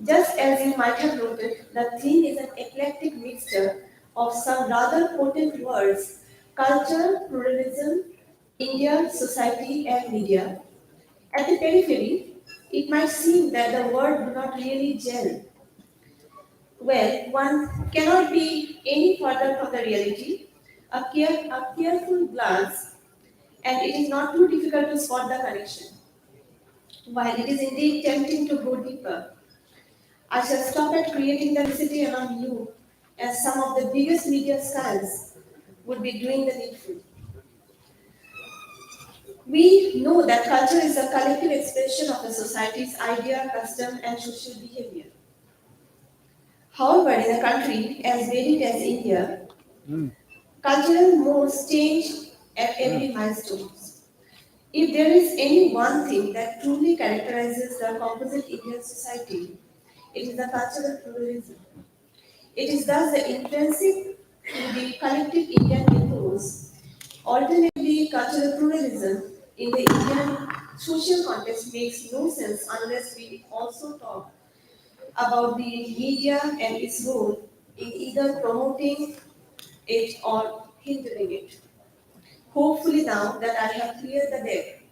Just as you might have noted, the theme is an eclectic mixture of some rather potent words: culture, pluralism, India, society, and media. At the periphery, it might seem that the words do not really gel. Well, one cannot be any further from the reality. A careful glance, and it is not too difficult to spot the connection. While it is indeed tempting to go deeper, I shall stop at creating the city among you, as some of the biggest media skulls would be doing the needful. We know that culture is a collective expression of a society's idea, custom, and social behavior. However, in a country as varied as India, cultural modes change at every milestone. If there is any one thing that truly characterizes the composite Indian society, it is the cultural pluralism. It is thus the intrinsic to the collective Indian ethos. Alternatively, cultural pluralism in the Indian social context makes no sense unless we also talk about the media and its role in either promoting it or hindering it. Hopefully, now that I have cleared the deck,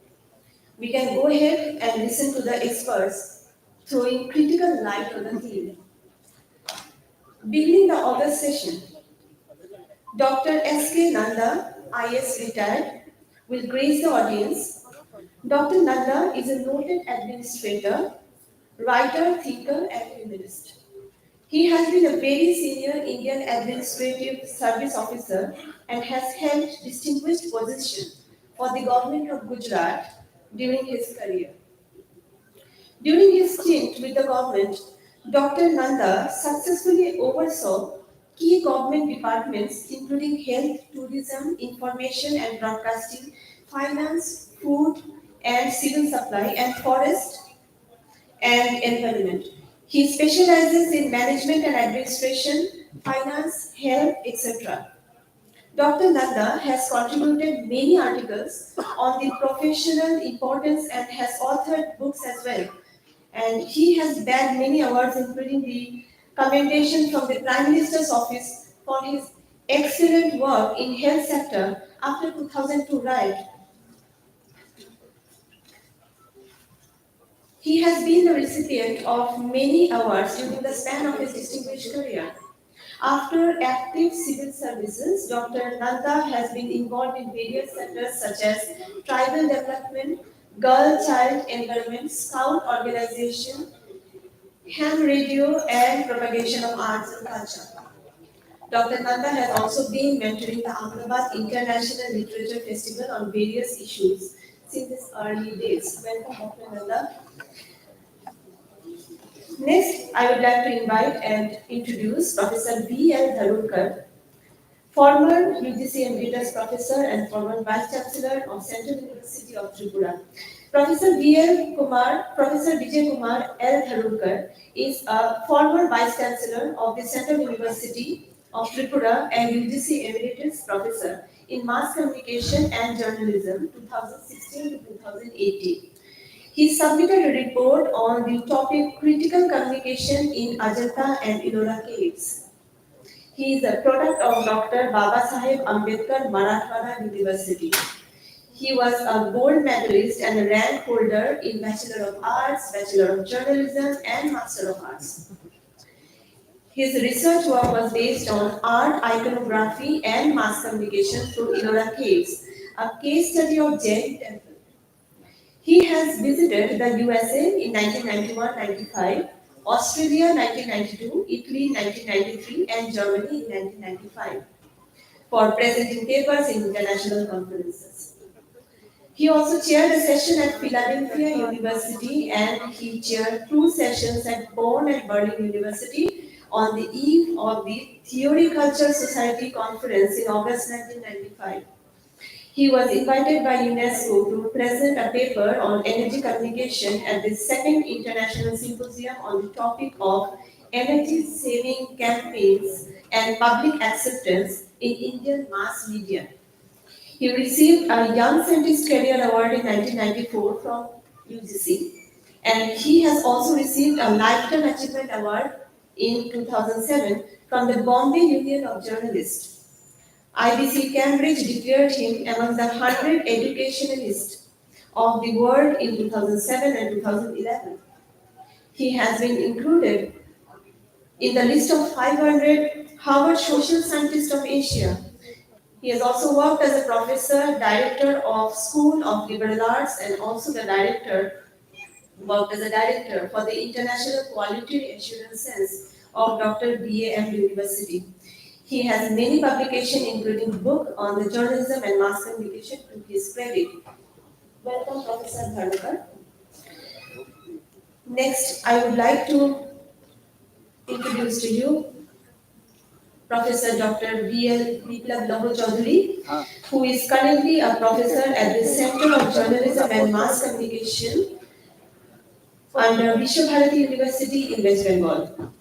we can go ahead and listen to the experts throwing critical light on the theme. Beginning the August session, Dr. S.K. Nanda, IS retired, will grace the audience. Dr. Nanda is a noted administrator, writer, thinker, and humanist. He has been a very senior Indian Administrative Service officer and has held distinguished position for the government of Gujarat during his career. During his stint with the government, Dr. Nanda successfully oversaw key government departments including health, tourism, information and broadcasting, finance, food and civil supply, and forest and environment. He specializes in management and administration, finance, health, etc. Dr. Nanda has contributed many articles on the professional importance and has authored books as well. And he has bagged many awards, including the commendation from the Prime Minister's office for his excellent work in health sector after 2002 riot. He has been the recipient of many awards during the span of his distinguished career. After active civil services, Dr. Nanda has been involved in various sectors such as tribal development, girl child environment, scout organization, ham radio, and propagation of arts and culture. Dr. Nanda has also been mentoring the Ahmedabad International Literature Festival on various issues since its early days. Welcome, Dr. Nanda. Next, I would like to invite and introduce Professor B.L. Dharulkar, former UGC Emeritus Professor and former Vice Chancellor of Central University of Tripura. Professor Vijay Kumar L. Dharulkar is a former Vice Chancellor of the Central University of Tripura and UGC Emeritus Professor in Mass Communication and Journalism 2016 to 2018. He submitted a report on the topic Critical Communication in Ajanta and Ellora Caves. He is a product of Dr. Babasaheb Ambedkar Marathwada University. He was a gold medalist and a rank holder in Bachelor of Arts, Bachelor of Journalism, and Master of Arts. His research work was based on art iconography and mass communication through Ellora Caves, a case study of Jain temple. He has visited the USA in 1991-95, Australia 1992, Italy 1993, and Germany in 1995 for presenting papers in international conferences. He also chaired a session at Philadelphia University and he chaired two sessions at Bonn and Berlin University on the eve of the Theory Culture Society conference in August 1995. He was invited by UNESCO to present a paper on energy communication at the second International Symposium on the topic of energy saving campaigns and public acceptance in Indian mass media. He received a Young Scientist Career Award in 1994 from UGC. And he has also received a Lifetime Achievement Award in 2007 from the Bombay Union of Journalists. IBC Cambridge declared him among the 100 educationalists of the world in 2007 and 2011. He has been included in the list of 500 Harvard Social Scientists of Asia. He has also worked as a professor, director of School of Liberal Arts, and also worked as a director for the International Quality Assurance Sense of Dr. B.A.M. University. He has many publications, including book on the journalism and mass communication to his credit. Welcome, Professor Dharmakar. Next, I would like to introduce to you Professor Dr. B.L. Biplab Lahu Chaudhary, who is currently a professor at the Center of Journalism and Mass Communication under Vishwabharati University in West Bengal.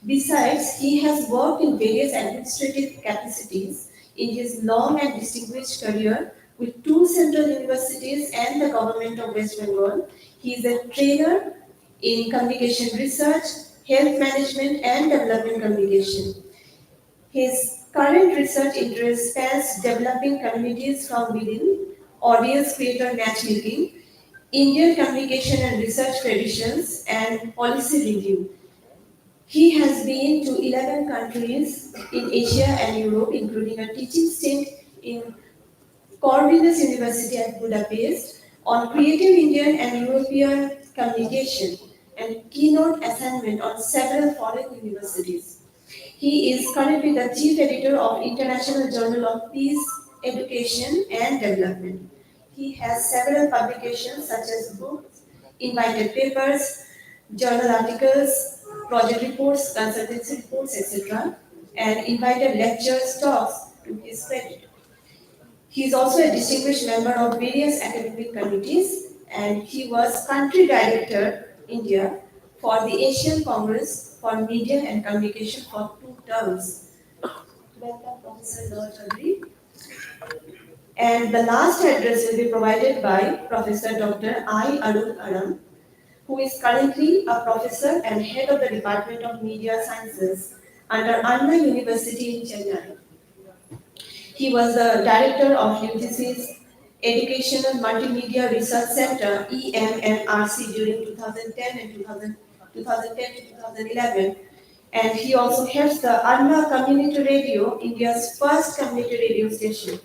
Besides, he has worked in various administrative capacities in his long and distinguished career with two central universities and the government of West Bengal. He is a trainer in communication research, health management, and development communication. His current research interest spans developing communities from within, audience creator matchmaking, Indian communication and research traditions, and policy review. He has been to 11 countries in Asia and Europe, including a teaching stint in Corvinus University at Budapest on creative Indian and European communication and keynote assignment on several foreign universities. He is currently the chief editor of International Journal of Peace, Education and Development. He has several publications such as books, invited papers, journal articles, project reports, consultancy reports, etc., and invited lectures, talks to his credit. He is also a distinguished member of various academic committees, and he was country director, India, for the Asian Congress for Media and Communication for 2 terms. Welcome, Professor Lal Chaudhary. And the last address will be provided by Professor Dr. I. Arun Aram, who is currently a professor and head of the Department of Media Sciences under Anna University in Chennai. He was the director of UGC's Educational Multimedia Research Center (EMMRC) during 2010 and 2010 to 2011, and he also heads the Anna Community Radio, India's first community radio station.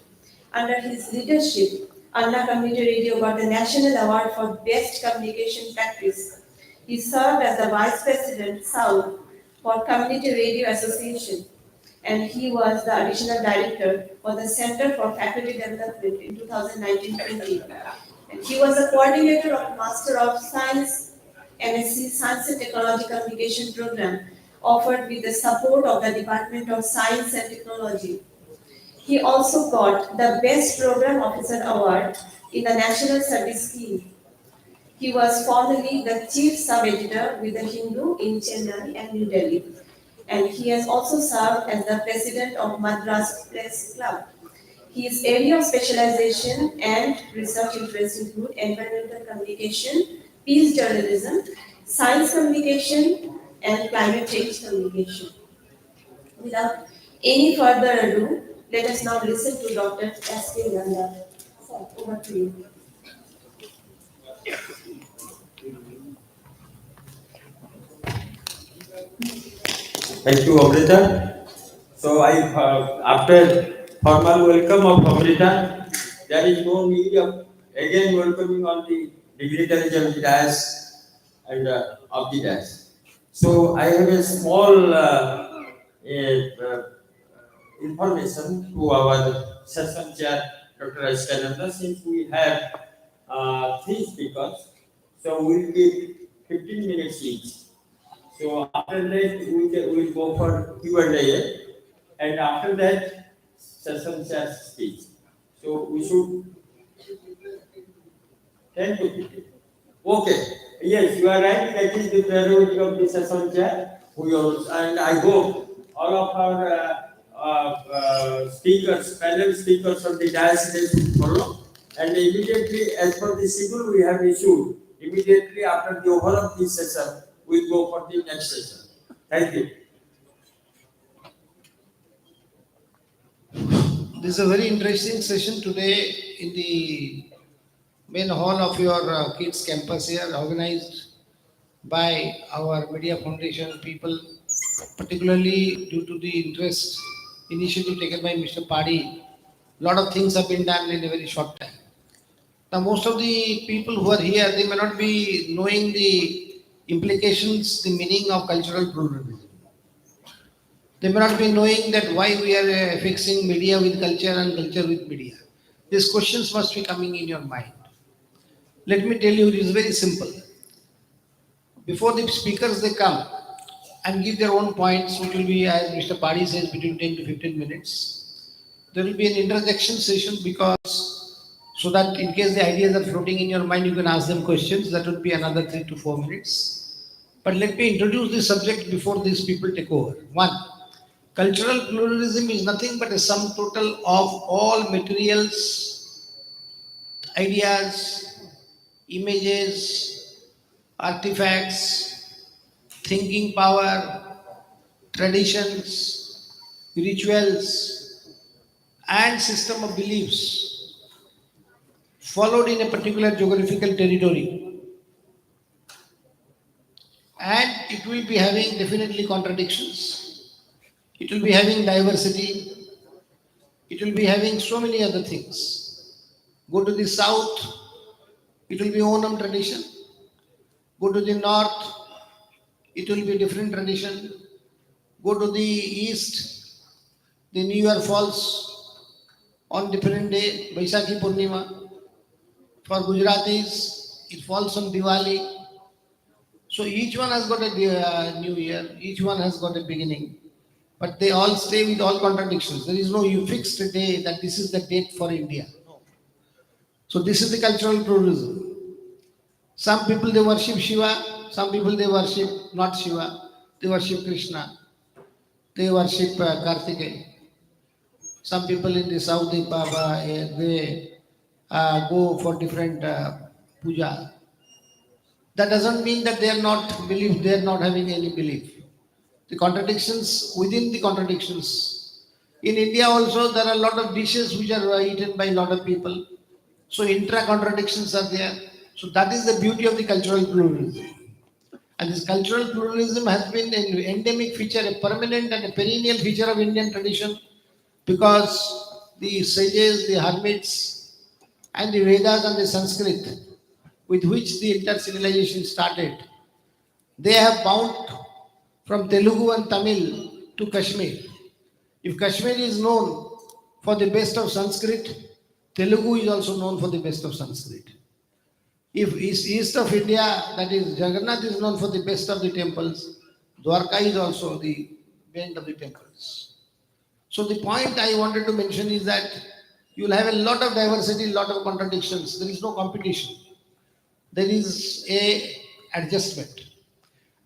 Under his leadership, Anna Community Radio got the National Award for Best Communication Practice. He served as the Vice President South for Community Radio Association, and he was the additional director for the Center for Faculty Development in 2019-20. And he was the coordinator of Master of Science MSc Science and Technology Communication program offered with the support of the Department of Science and Technology. He also got the Best Program Officer Award in the National Service Scheme. He was formerly the chief sub-editor with the Hindu in Chennai and New Delhi, and he has also served as the president of Madras Press Club. His area of specialization and research interests include environmental communication, peace journalism, science communication, and climate change communication. Without any further ado, let us now listen to Dr. S.K. Nanda. Sir, over to you. Thank you, Amrita. So, after formal welcome of Amrita, there is no need of again welcoming on the dignitaries dash and of the dash. So, I have a small information to our session chair, Dr. Askananda, since we have 3 speakers, so we'll give 15 minutes each. So after that, we will go for Q&A, and after that, session chair speech. So we should 10 to 15. Okay. Yes, you are right. That is the prerogative of the session chair. And I hope all of our speakers, panel speakers from the dais will follow. And immediately, as per the schedule we have issued Immediately after the over of this session, we'll go for the next session. Thank you. This is a very interesting session today in the main hall of your kids campus here, organized by our Media Foundation people, particularly due to the interest initiative taken by Mr. Padi. A lot of things have been done in a very short time. Now, most of the people who are here, they may not be knowing the implications, the meaning of cultural pluralism. They may not be knowing that why we are fixing media with culture and culture with media. These questions must be coming in your mind. Let me tell you, it is very simple. Before the speakers they come and give their own points, which will be, as Mr. Padi says, between 10 to 15 minutes. There will be an interjection session because so that in case the ideas are floating in your mind, you can ask them questions. That would be another 3 to 4 minutes. But let me introduce the subject before these people take over. One, cultural pluralism is nothing but a sum total of all materials, ideas, images, artifacts, thinking power, traditions, rituals, and system of beliefs followed in a particular geographical territory. And it will be having definitely contradictions. It will be having diversity. It will be having so many other things. Go to the south, it will be Onam tradition. Go to the north, it will be different tradition. Go to the east, the New Year falls on different day, Vaisakhi Purnima. For Gujaratis, it falls on Diwali. So each one has got a new year, each one has got a beginning. But they all stay with all contradictions. There is no you fixed day that this is the date for India. So this is the cultural pluralism. Some people they worship Shiva, some people they worship not Shiva, they worship Krishna, they worship Kartikeya. Some people in the Saudi Baba, they go for different puja. That doesn't mean that they are not belief, they are not having any belief. The contradictions within the contradictions. In India also there are a lot of dishes which are eaten by a lot of people. So intra-contradictions are there. So that is the beauty of the cultural pluralism. And this cultural pluralism has been an endemic feature, a permanent and a perennial feature of Indian tradition because the sages, the hermits, and the Vedas and the Sanskrit with which the entire civilization started, they have bound from Telugu and Tamil to Kashmir. If Kashmir is known for the best of Sanskrit, Telugu is also known for the best of Sanskrit. If east of India, that is Jagannath is known for the best of the temples, Dwarka is also the best of the temples. So the point I wanted to mention is that you will have a lot of diversity, lot of contradictions. There is no competition. There is a adjustment.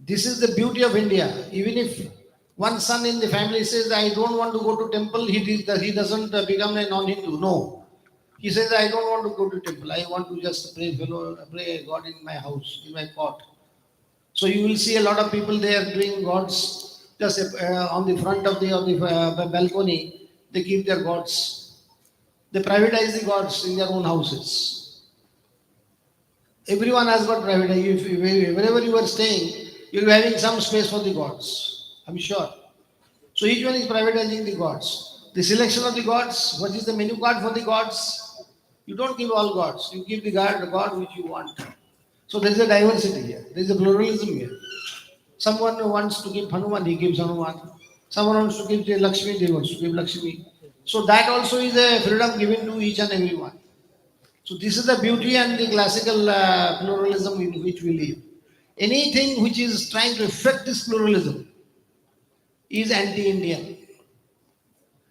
This is the beauty of India. Even if one son in the family says, I don't want to go to temple, he doesn't become a non-Hindu. No. He says, I don't want to go to temple. I want to just pray God in my house, in my court. So you will see a lot of people there doing gods just on the front of the balcony. They keep their gods. They privatize the gods in their own houses. Everyone has got private. Wherever you are staying, you'll be having some space for the gods. I'm sure. So each one is privatizing the gods. The selection of the gods, what is the menu card for the gods? You don't give all gods. You give the god which you want. So there is a diversity here. There is a pluralism here. Someone who wants to give Hanuman, he gives Hanuman. Someone wants to give Lakshmi, he wants to give Lakshmi. So that also is a freedom given to each and every one. So this is the beauty and the classical pluralism in which we live. Anything which is trying to affect this pluralism is anti-Indian.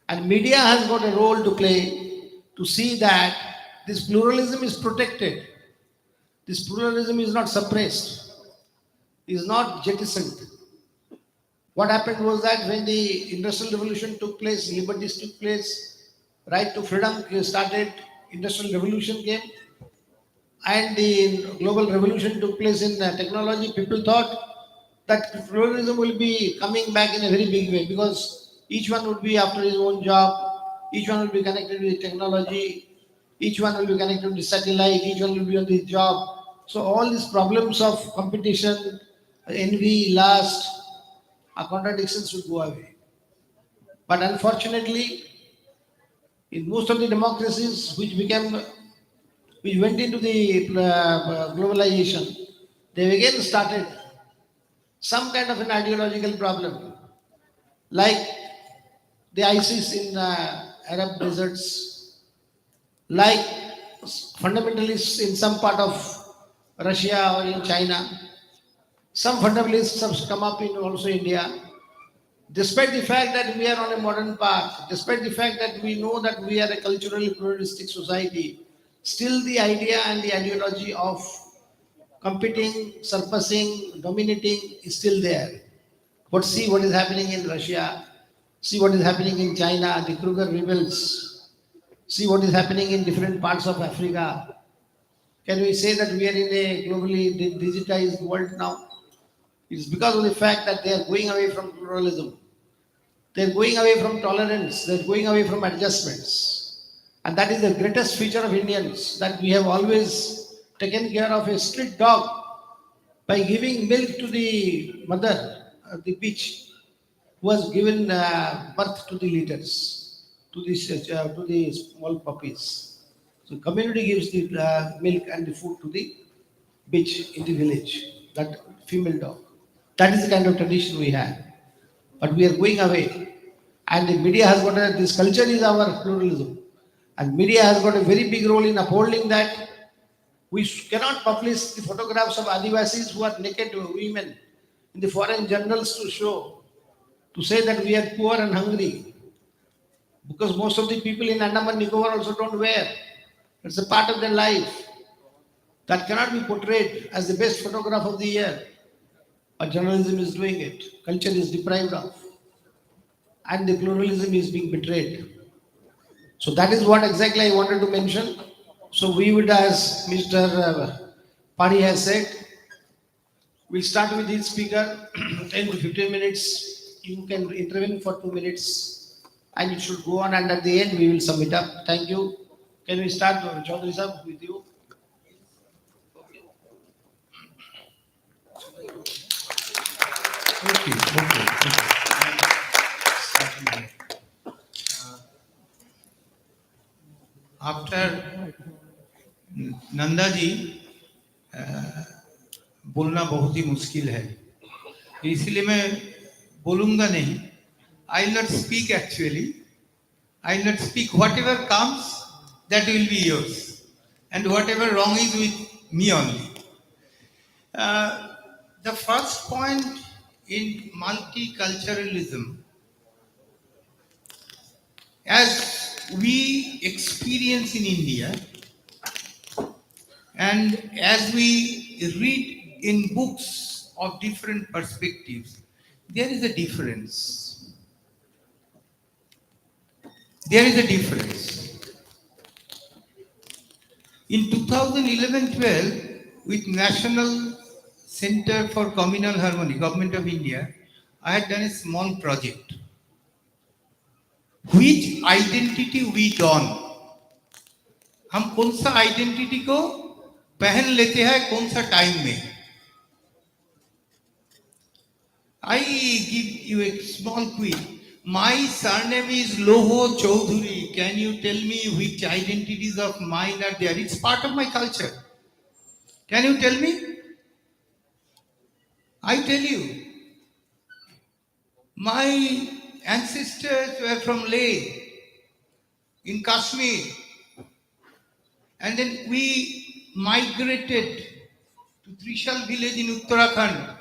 And media has got a role to play to see that this pluralism is protected. This pluralism is not suppressed, is not jettisoned. What happened was that when the Industrial Revolution took place, liberties took place, right to freedom started, Industrial Revolution came. and the global revolution took place in technology, people thought that pluralism will be coming back in a very big way because each one would be after his own job, each one will be connected with technology, each one will be connected with satellite, each one will be on his job. So all these problems of competition, envy, lust, contradictions would go away. But unfortunately, in most of the democracies which went into the globalization, they again started some kind of an ideological problem, like the ISIS in Arab deserts, like fundamentalists in some part of Russia or in China. Some fundamentalists have come up in also India. Despite the fact that we are on a modern path, despite the fact that we know that we are a culturally pluralistic society, still the idea and the ideology of competing, surpassing, dominating is still there. But see what is happening in Russia, see what is happening in China, the Kruger rebels, see what is happening in different parts of Africa. Can we say that we are in a globally digitized world now? It's because of the fact that they are going away from pluralism. They're going away from tolerance. They're going away from adjustments. And that is the greatest feature of Indians, that we have always taken care of a street dog by giving milk to the mother at the beach, who has given birth to the litters, to the small puppies. So community gives the milk and the food to the bitch in the village, that female dog. That is the kind of tradition we have. But we are going away. And the media has got this culture is our pluralism. And media has got a very big role in upholding that. We cannot publish the photographs of Adivasis who are naked women in the foreign journals to show, to say that we are poor and hungry. Because most of the people in Andaman Nicobar also don't wear. It's a part of their life. That cannot be portrayed as the best photograph of the year. But journalism is doing it. Culture is deprived of. And the pluralism is being betrayed. So that is what exactly I wanted to mention. So we would, as Mr. Pani has said, we'll start with each speaker, 10 to 15 minutes. You can intervene for 2 minutes and it should go on, and at the end we will sum it up. Thank you. Can we start, Chaudhary Sahab, with you? Okay. After Nanda ji बोलना बहुत ही मुश्किल है, इसलिए मैं बोलूंगा नहीं. I will not speak actually. I will not speak. Whatever comes that will be yours, and whatever wrong is with me only. The first point in multiculturalism, as we experience in India and as we read in books of different perspectives, there is a difference. There is a difference. In 2011-12, with National Center for Communal Harmony, Government of India, I had done a small project. Which identity we don? हम कौन सा identity को पहन लेते हैं कौन सा time में? I give you a small quiz. My surname is Loho Chaudhuri. Can you tell me which identities of mine are there? It's part of my culture. Can you tell me? I tell you, my ancestors were from Leh in Kashmir, and then we migrated to Trishal village in Uttarakhand.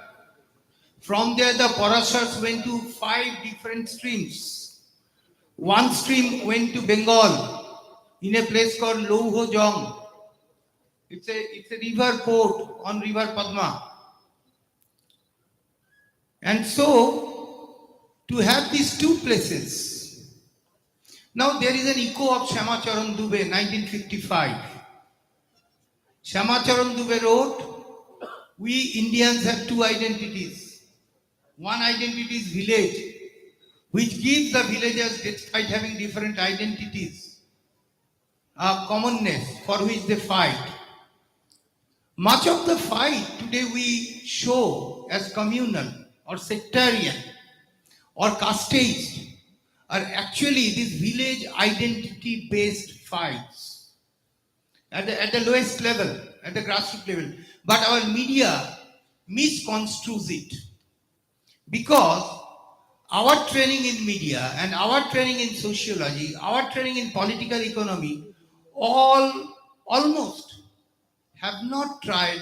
From there, the Parashars went to 5 different streams. One stream went to Bengal in a place called Louhojong. It's a river port on River Padma. And so, to have these two places, now there is an echo of Shama Charan Dubey, 1955. Shamacharan Dubey wrote, we Indians have two identities. One identity is village, which gives the villagers, despite having different identities, a commonness for which they fight. Much of the fight today we show as communal or sectarian or casteist are actually these village identity based fights at the lowest level, at the grassroots level. But our media misconstrues it because our training in media and our training in sociology, our training in political economy, all almost have not tried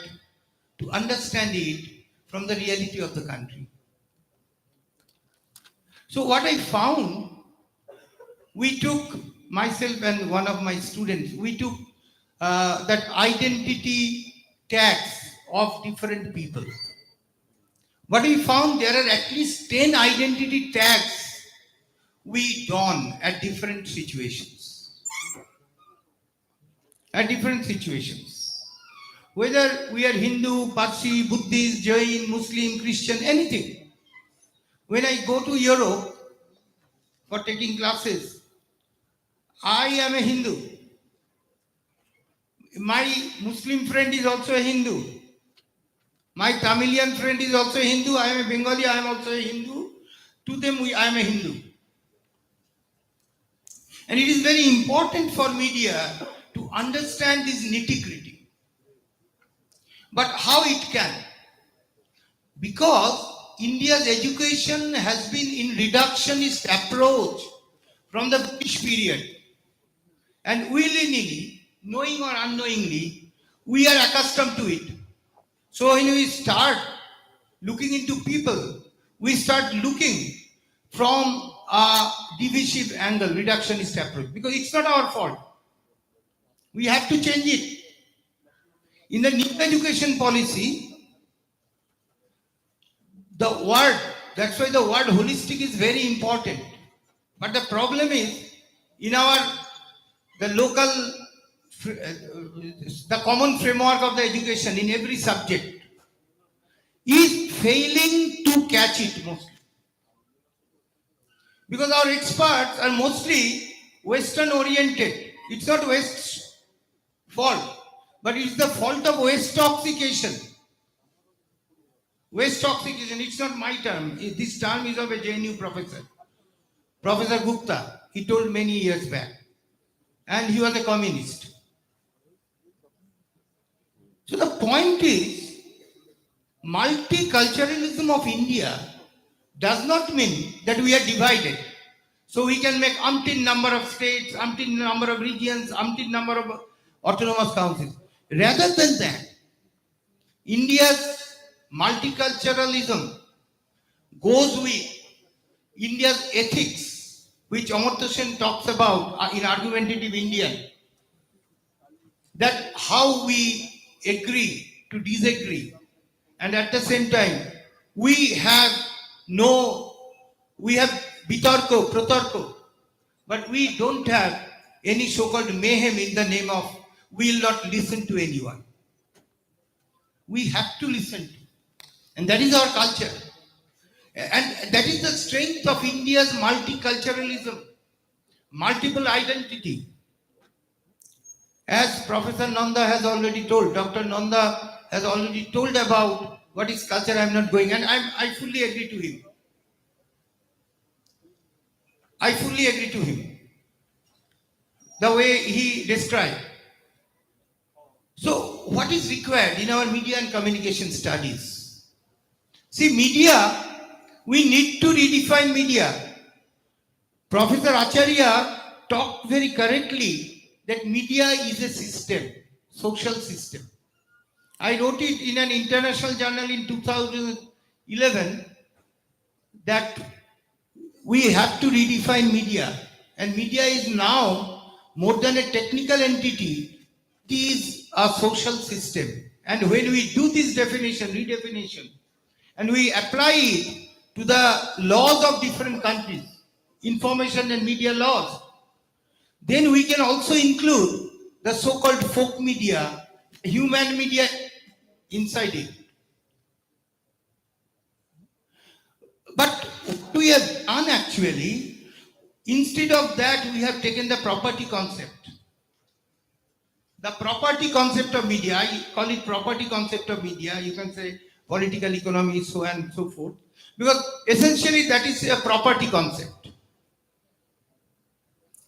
to understand it from the reality of the country. So what I found, we took, myself and one of my students, we took that identity tags of different people. But we found there are at least 10 identity tags we don at different situations. At different situations. Whether we are Hindu, Parsi, Buddhist, Jain, Muslim, Christian, anything. When I go to Europe for taking classes, I am a Hindu. My Muslim friend is also a Hindu. My Tamilian friend is also a Hindu. I am a Bengali, I am also a Hindu. To them, I am a Hindu. And it is very important for media to understand this nitty-gritty. But how it can? Because India's education has been in reductionist approach from the British period. And willy-nilly, knowing or unknowingly, we are accustomed to it. So when we start looking into people, we start looking from a divisive angle, reductionist approach, because it's not our fault. We have to change it. In the new education policy, the word, that's why the word holistic is very important. But the problem is, in the local, the common framework of the education in every subject is failing to catch it mostly. Because our experts are mostly Western oriented. It's not West's fault, but it's the fault of West toxication. West toxication, it's not my term. This term is of a JNU professor. Professor Gupta, he told many years back. And he was a communist. So the point is, multiculturalism of India does not mean that we are divided. So we can make umpteen number of states, umpteen number of regions, umpteen number of autonomous councils. Rather than that, India's multiculturalism goes with India's ethics, which Amartya Sen talks about in Argumentative Indian. That how we agree to disagree, and at the same time we have bitarko, protarko, but we don't have any so-called mayhem in the name of we will not listen to anyone. We have to listen to, and that is our culture, and that is the strength of India's multiculturalism, multiple identity. As Professor Nanda has already told, Dr. Nanda has already told about what is culture. I am not going, and I fully agree to him. I fully agree to him. The way he described. So, what is required in our media and communication studies? See, media, we need to redefine media. Professor Acharya talked very correctly that media is a system, social system. I wrote it in an international journal in 2011 that we have to redefine media. And media is now more than a technical entity, it is a social system. And when we do this redefinition, and we apply it to the laws of different countries, information and media laws, then we can also include the so-called folk media human media inside it. But what we have done actually, instead of that, we have taken the property concept. The property concept of media, I call it property concept of media. You can say political economy, so on and so forth. Because essentially that is a property concept.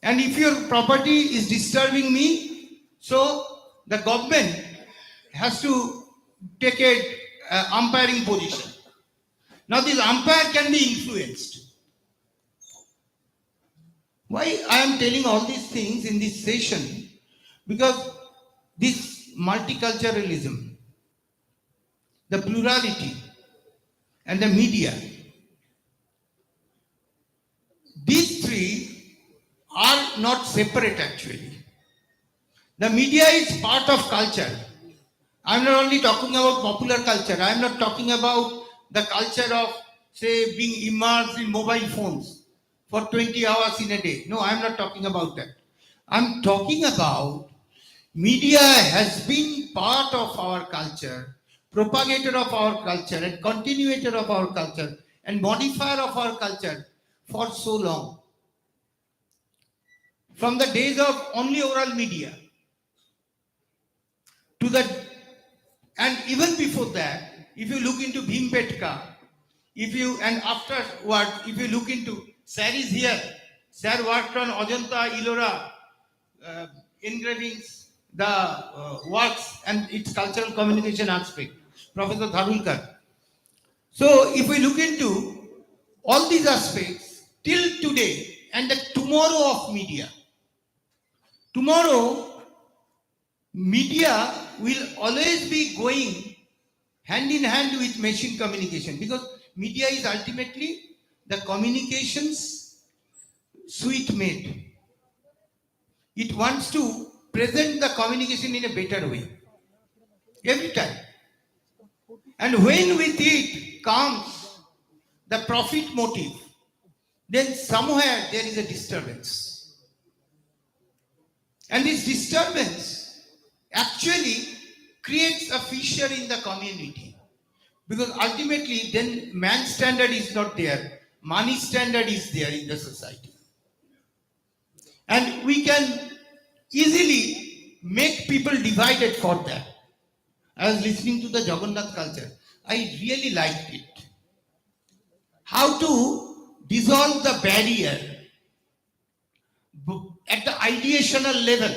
And if your property is disturbing me, so the government has to take a umpiring position. Now this umpire can be influenced. Why I am telling all these things in this session? Because this multiculturalism, the plurality, and the media, these three are not separate actually. The media is part of culture. I'm not only talking about popular culture. I'm not talking about the culture of, say, being immersed in mobile phones for 20 hours in a day. No, I'm not talking about that. I'm talking about media has been part of our culture, propagator of our culture, and continuator of our culture, and modifier of our culture for so long. From the days of only oral media to the, and even before that, if you look into Bhimbetka, and afterward, if you look into, Sir is here. Sir worked on Ajanta, Ellora engravings, the works and its cultural communication aspect. Professor Dharulkar. So if we look into all these aspects till today and the tomorrow of media, tomorrow media will always be going hand in hand with machine communication, because media is ultimately the communications suite made. It wants to present the communication in a better way every time. And when with it comes the profit motive, then somewhere there is a disturbance. And this disturbance actually creates a fissure in the community. Because ultimately then man's standard is not there, money standard is there in the society. And we can easily make people divided for that. I was listening to the Jagannath culture. I really liked it. How to dissolve the barrier at the ideational level.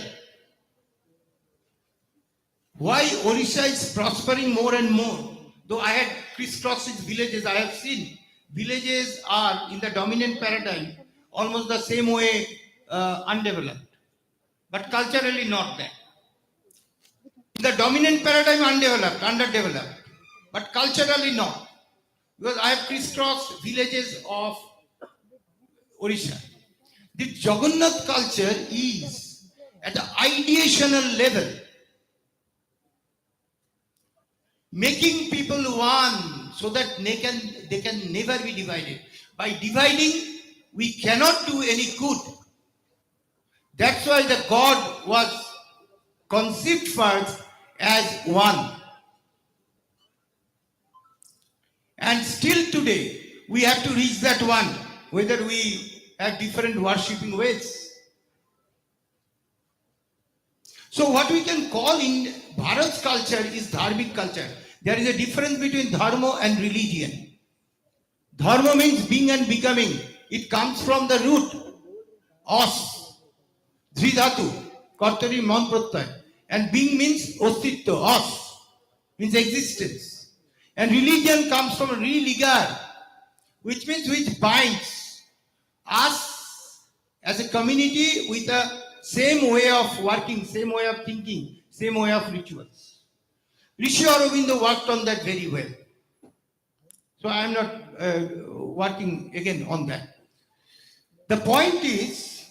Why Orissa is prospering more and more. Though I had crisscrossed its villages, I have seen villages are in the dominant paradigm almost the same way undeveloped, but culturally not that. In the dominant paradigm underdeveloped, but culturally not. Because I have crisscrossed villages of Orissa. The Jagannath culture is at the ideational level, making people one so that they can never be divided. By dividing, we cannot do any good. That's why the God was conceived first as one. And still today, we have to reach that one, whether we have different worshipping ways. So what we can call in Bharat's culture is dharmic culture. There is a difference between dharma and religion. Dharma means being and becoming. It comes from the root, os, dridhatu, kartari man pratyay. And being means ostitto, os, means existence. And religion comes from religar, which means which binds us as a community with a same way of working, same way of thinking, same way of rituals. Rishi Aurobindo worked on that very well. So I am not working again on that. The point is,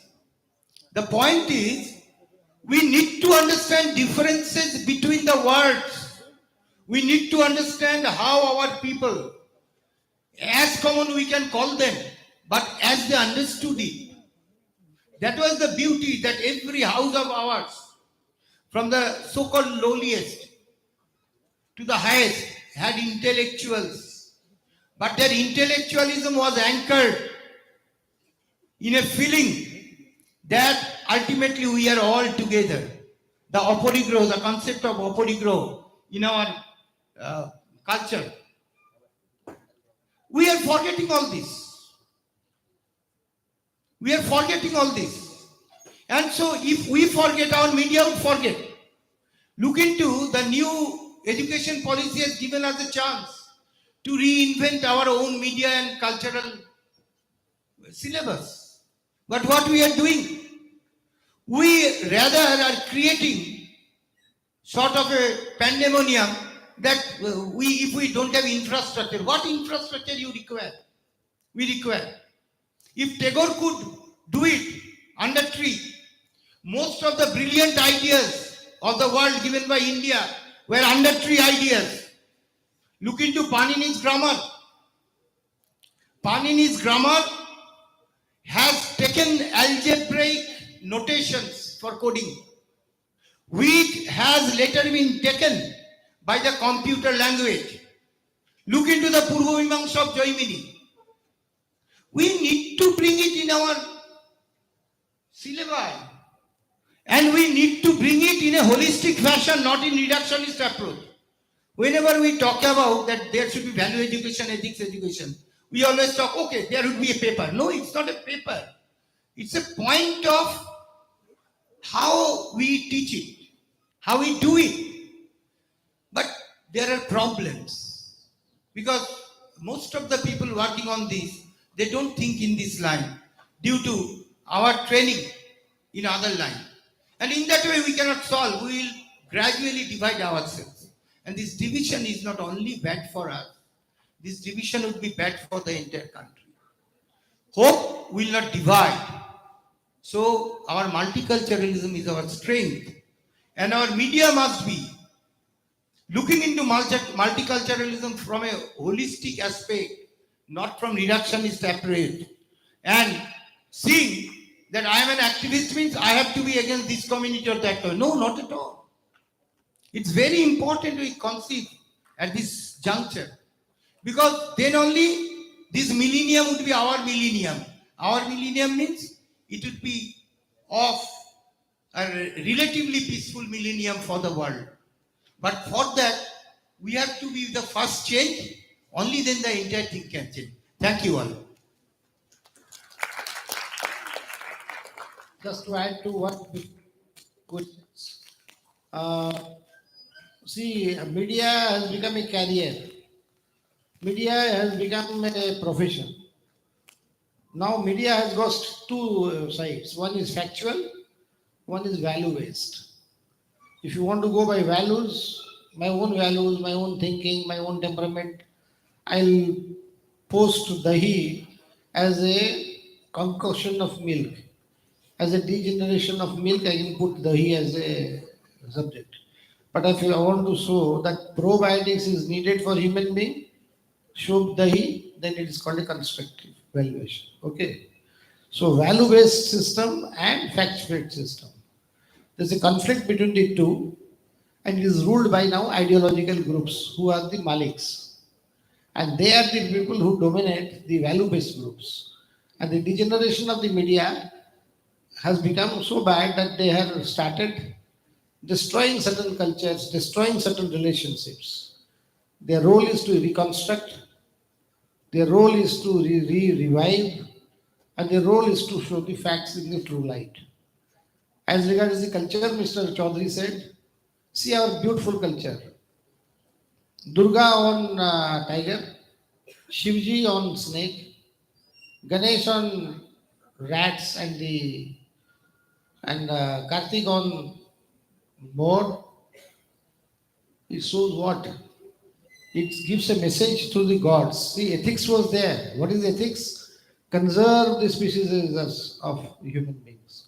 we need to understand differences between the words. We need to understand how our people, as common we can call them, but as they understood it. That was the beauty, that every house of ours from the so-called lowliest to the highest, had intellectuals. But their intellectualism was anchored in a feeling that ultimately we are all together. The aporigroh, the concept of aporigroh in our culture. We are forgetting all this. We are forgetting all this. And so if we forget, our media will forget. Look into the new education policy has given us a chance to reinvent our own media and cultural syllabus. But what we are doing, we rather are creating sort of a pandemonium that if we don't have infrastructure, what infrastructure you require? We require. If Tagore could do it under tree, most of the brilliant ideas of the world given by India were under tree ideas. Look into Panini's grammar. Panini's grammar has taken algebraic notations for coding, which has later been taken by the computer language. Look into the Purva Mimamsa of Jaimini. We need to bring it in our syllabi. And we need to bring it in a holistic fashion, not in reductionist approach. Whenever we talk about that there should be value education, ethics education, we always talk, okay, there would be a paper. No, it's not a paper. It's a point of how we teach it, how we do it. But there are problems because most of the people working on this, they don't think in this line due to our training in other line. And in that way we cannot solve. We will gradually divide ourselves. And this division is not only bad for us, this division would be bad for the entire country. Hope will not divide. So our multiculturalism is our strength. And our media must be looking into multiculturalism from a holistic aspect, not from reductionist approach. And seeing that I am an activist means I have to be against this community or that community. No, not at all. It's very important we conceive at this juncture, because then only this millennium would be our millennium. Our millennium means it would be of a relatively peaceful millennium for the world. But for that, we have to be the first change. Only then the entire thing can change. Thank you all. Just to add to what questions. See, media has become a career. Media has become a profession. Now media has got two sides. One is factual, one is value-based. If you want to go by values, my own thinking, my own temperament, I'll post dahi as a concoction of milk. As a degeneration of milk, I can put dahi as a subject. But if I want to show that probiotics is needed for human being, show dahi, then it is called a constructive valuation. Okay. So value-based system and fact-based system. There's a conflict between the two, and it is ruled by now ideological groups who are the Maliks. And they are the people who dominate the value-based groups. And the degeneration of the media has become so bad that they have started destroying certain cultures, destroying certain relationships. Their role is to reconstruct, their role is to revive, and their role is to show the facts in the true light. As regards the culture, Mr. Chaudhary said, see our beautiful culture. Durga on tiger, Shivji on snake, Ganesh on rats and Kartik on more. It shows what? It gives a message to the gods. See, ethics was there. What is ethics? Conserve the species of human beings.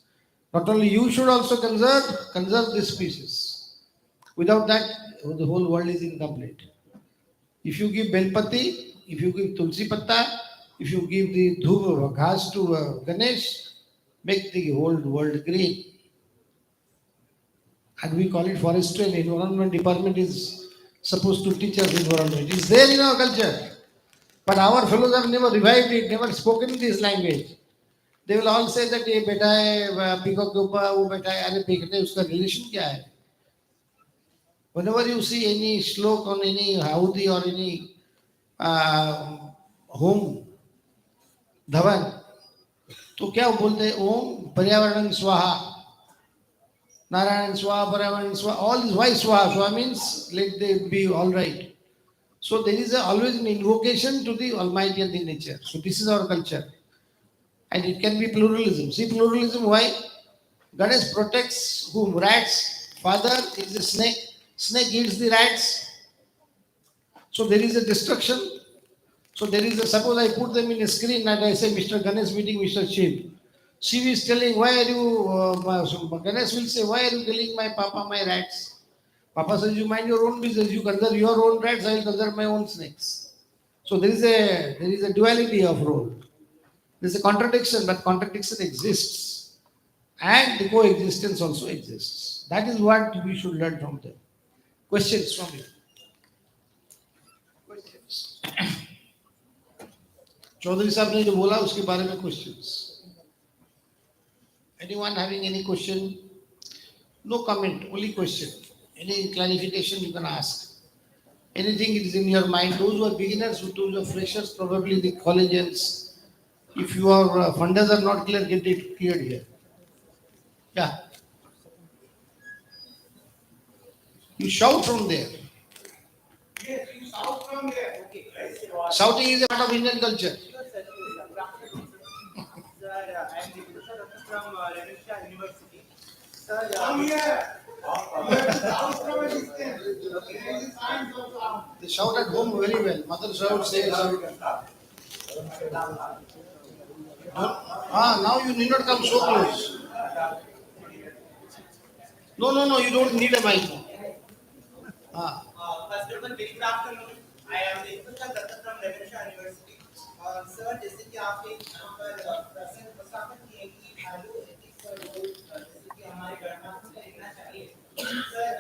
Not only you should also conserve this species. Without that, the whole world is incomplete. If you give belpati, if you give tulsi patta, if you give the dhub ghas to Ganesh, make the whole world green. And we call it forestry and environment department is supposed to teach us environment. It's there in our culture. But our fellows have never revived it, never spoken this language. They will all say that ये बेटा है peacock के ऊपर वो बेटा है अरे देखते उसका relation क्या है? Whenever you see any slok on any Haudi or any home Dhawan तो क्या बोलते हैं ओम पर्यावरण स्वाहा नारायण स्वाहा पर्यावरण स्वाहा all is why स्वाहा स्वाहा means let they be all right. So there is always an invocation to the Almighty and the nature. So this is our culture. And it can be pluralism. See pluralism, why? Ganesh protects whom? Rats. Father is a snake. Snake eats the rats. So there is a destruction. So there is a, suppose I put them in a screen and I say, Mr. Ganesh meeting Mr. Shiv. Shiv is telling, why are you, Ganesh will say, why are you killing my papa, my rats? Papa says, you mind your own business. You conserve your own rats, I will conserve my own snakes. So there is a duality of role. There is a contradiction, but contradiction exists. And the coexistence also exists. That is what we should learn from them. Questions from you? Questions? Chaudhary साहब ने जो बोला उसके बारे में questions. Anyone having any question? No comment, only question. Any clarification you can ask. Anything it is in your mind. Those who are beginners, those who are freshers, probably the collegians. If your funders are not clear, get it cleared here. Yeah. You shout from there. Yes, you shout from there. Okay. Shouting is a part of Indian culture. Sir, I am the professor from Ramesh University. Sir, Come here. You have to shout from a distance. There is a sign of sound. They shout at home very well. Mother shouts, say shout. Now you need not come so close. No, you don't need a mic. first of all, very good afternoon. I am the professor from Ramesh University. Sir, जैसे कि आपने यहाँ पर प्रश्न उपस्थापन किए कि value ethics का role जैसे कि हमारे गणना में लेना चाहिए. Sir,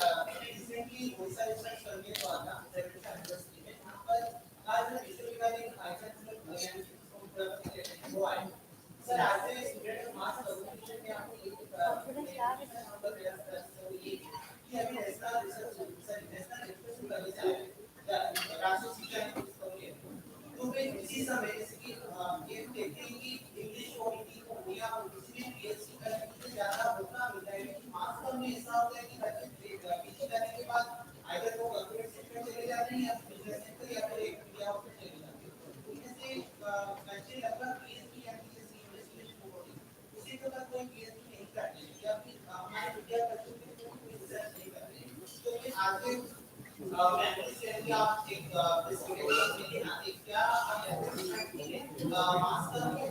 recently वैसा रिसर्च करने को आता Ramesh University में यहाँ पर आज विश्वविद्यालय आयोजन में वो आए. Sir, as a student of mass communication में आपको ये कि अभी नेशनल रिसर्च नेशनल रिसर्च करने से राष्ट्रीय शिक्षा नीति तो वे इसी समय जैसे कि ये देखते हैं कि इंग्लिश और हिंदी को या किसी भी पीएचडी करने से ज्यादा मौका मिलता है कि मास कम में ऐसा होता है कि बच्चे पीएचडी करने के बाद आइदर वो कॉर्पोरेट सेक्टर में चले जाते हैं या बिजनेस सेक्टर या फिर एक मीडिया में चले जाते हैं. उनमें से बच्चे लगभग पीएचडी या पीएचडी इन्वेस्टमेंट को होती है उसी तरह कोई पीएचडी नहीं करते या फिर हमारे मीडिया बच्चों में कोई रिसर्च नहीं करते. तो फिर आगे मैं इससे कि आप एक डिस्कशन में लेना एक क्या आप मास्टर के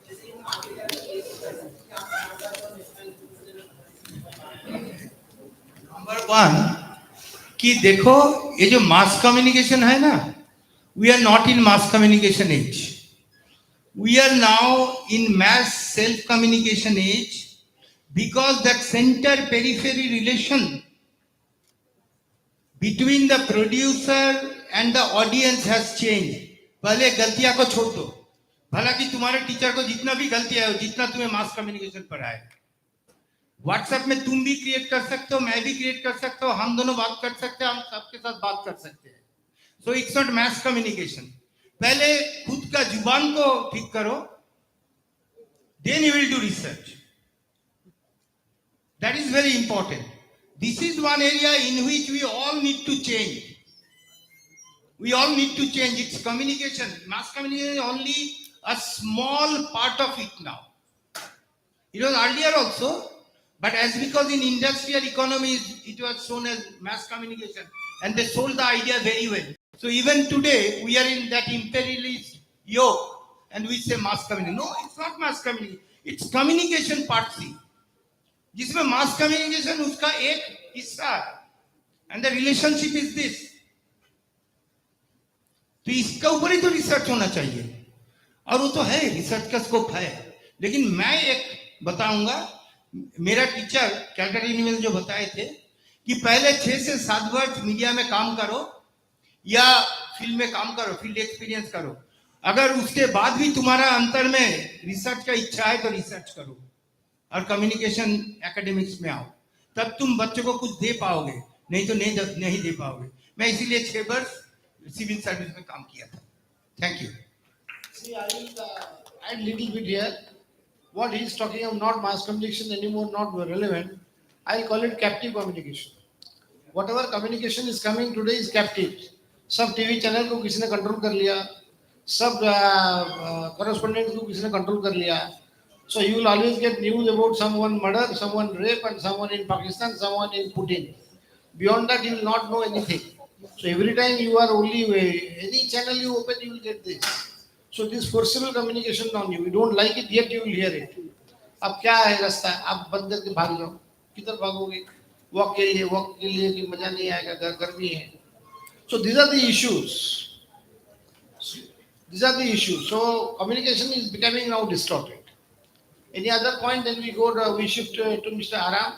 जैसे हम आगे जाकर ये कर सकते हैं आप नंबर वन कि देखो ये जो मास कम्युनिकेशन है ना, we are not in mass communication age, we are now in mass self communication age, because that center periphery relation between the producer and the audience has changed. पहले गलतियां को छोड़ दो, भला कि तुम्हारे टीचर को जितना भी गलतियां हो, जितना तुम्हें मास कम्युनिकेशन पढ़ाए, व्हाट्सएप में तुम भी क्रिएट कर सकते हो, मैं भी क्रिएट कर सकता हूँ, हम दोनों बात कर सकते हैं, हम सबके साथ बात कर सकते हैं. So it's not mass communication. पहले खुद का जुबान को ठीक करो, then you will do research. That is very important. This is one area in which we all need to change. We all need to change. It's communication. Mass communication is only a small part of it now. It was earlier also, but as because in industrial economy it was shown as mass communication and they sold the idea very well. So even today we are in that imperialist yoke and we say mass communication. No, it's not mass communication. It's communication part C. जिसमें mass communication उसका एक हिस्सा है and the relationship is this. तो इसके ऊपर ही तो research होना चाहिए और वो तो है, रिसर्च का स्कोप है. लेकिन मैं एक बताऊंगा। मेरा टीचर कैलकाटा यूनिवर्सिटी जो बताए थे कि पहले 6 से 7 वर्ष मीडिया में काम करो या फील्ड में काम करो, फील्ड एक्सपीरियंस करो। अगर उसके बाद भी तुम्हारा अंतर में रिसर्च का इच्छा है तो रिसर्च करो और कम्युनिकेशन एकेडमिक्स में आओ, तब तुम बच्चों को कुछ दे पाओगे, नहीं तो नहीं दे पाओगे। मैं इसीलिए 6 वर्ष सिविल सर्विस में काम किया था। Thank you. See, I will add little bit here. What he is talking of not mass communication anymore, not relevant. I'll call it captive communication. Whatever communication is coming today is captive. सब TV channel को किसी ने control कर लिया, सब correspondents को किसी ने कंट्रोल कर लिया. So you will always get news about someone murder, someone rape, and someone in Pakistan, someone in Putin. Beyond that, you will not know anything. So every time you are only any channel you open, you will get this. So this forcible communication on you. You don't like it, yet you will hear it. अब क्या है रास्ता? आप बंद करके भाग जाओ. किधर भागोगे? वॉक के लिए कि मजा नहीं आएगा, गर्मी है. So these are the issues. These are the issues. So communication is becoming now distorted. Any other point? Then we shift to Mr. Aram.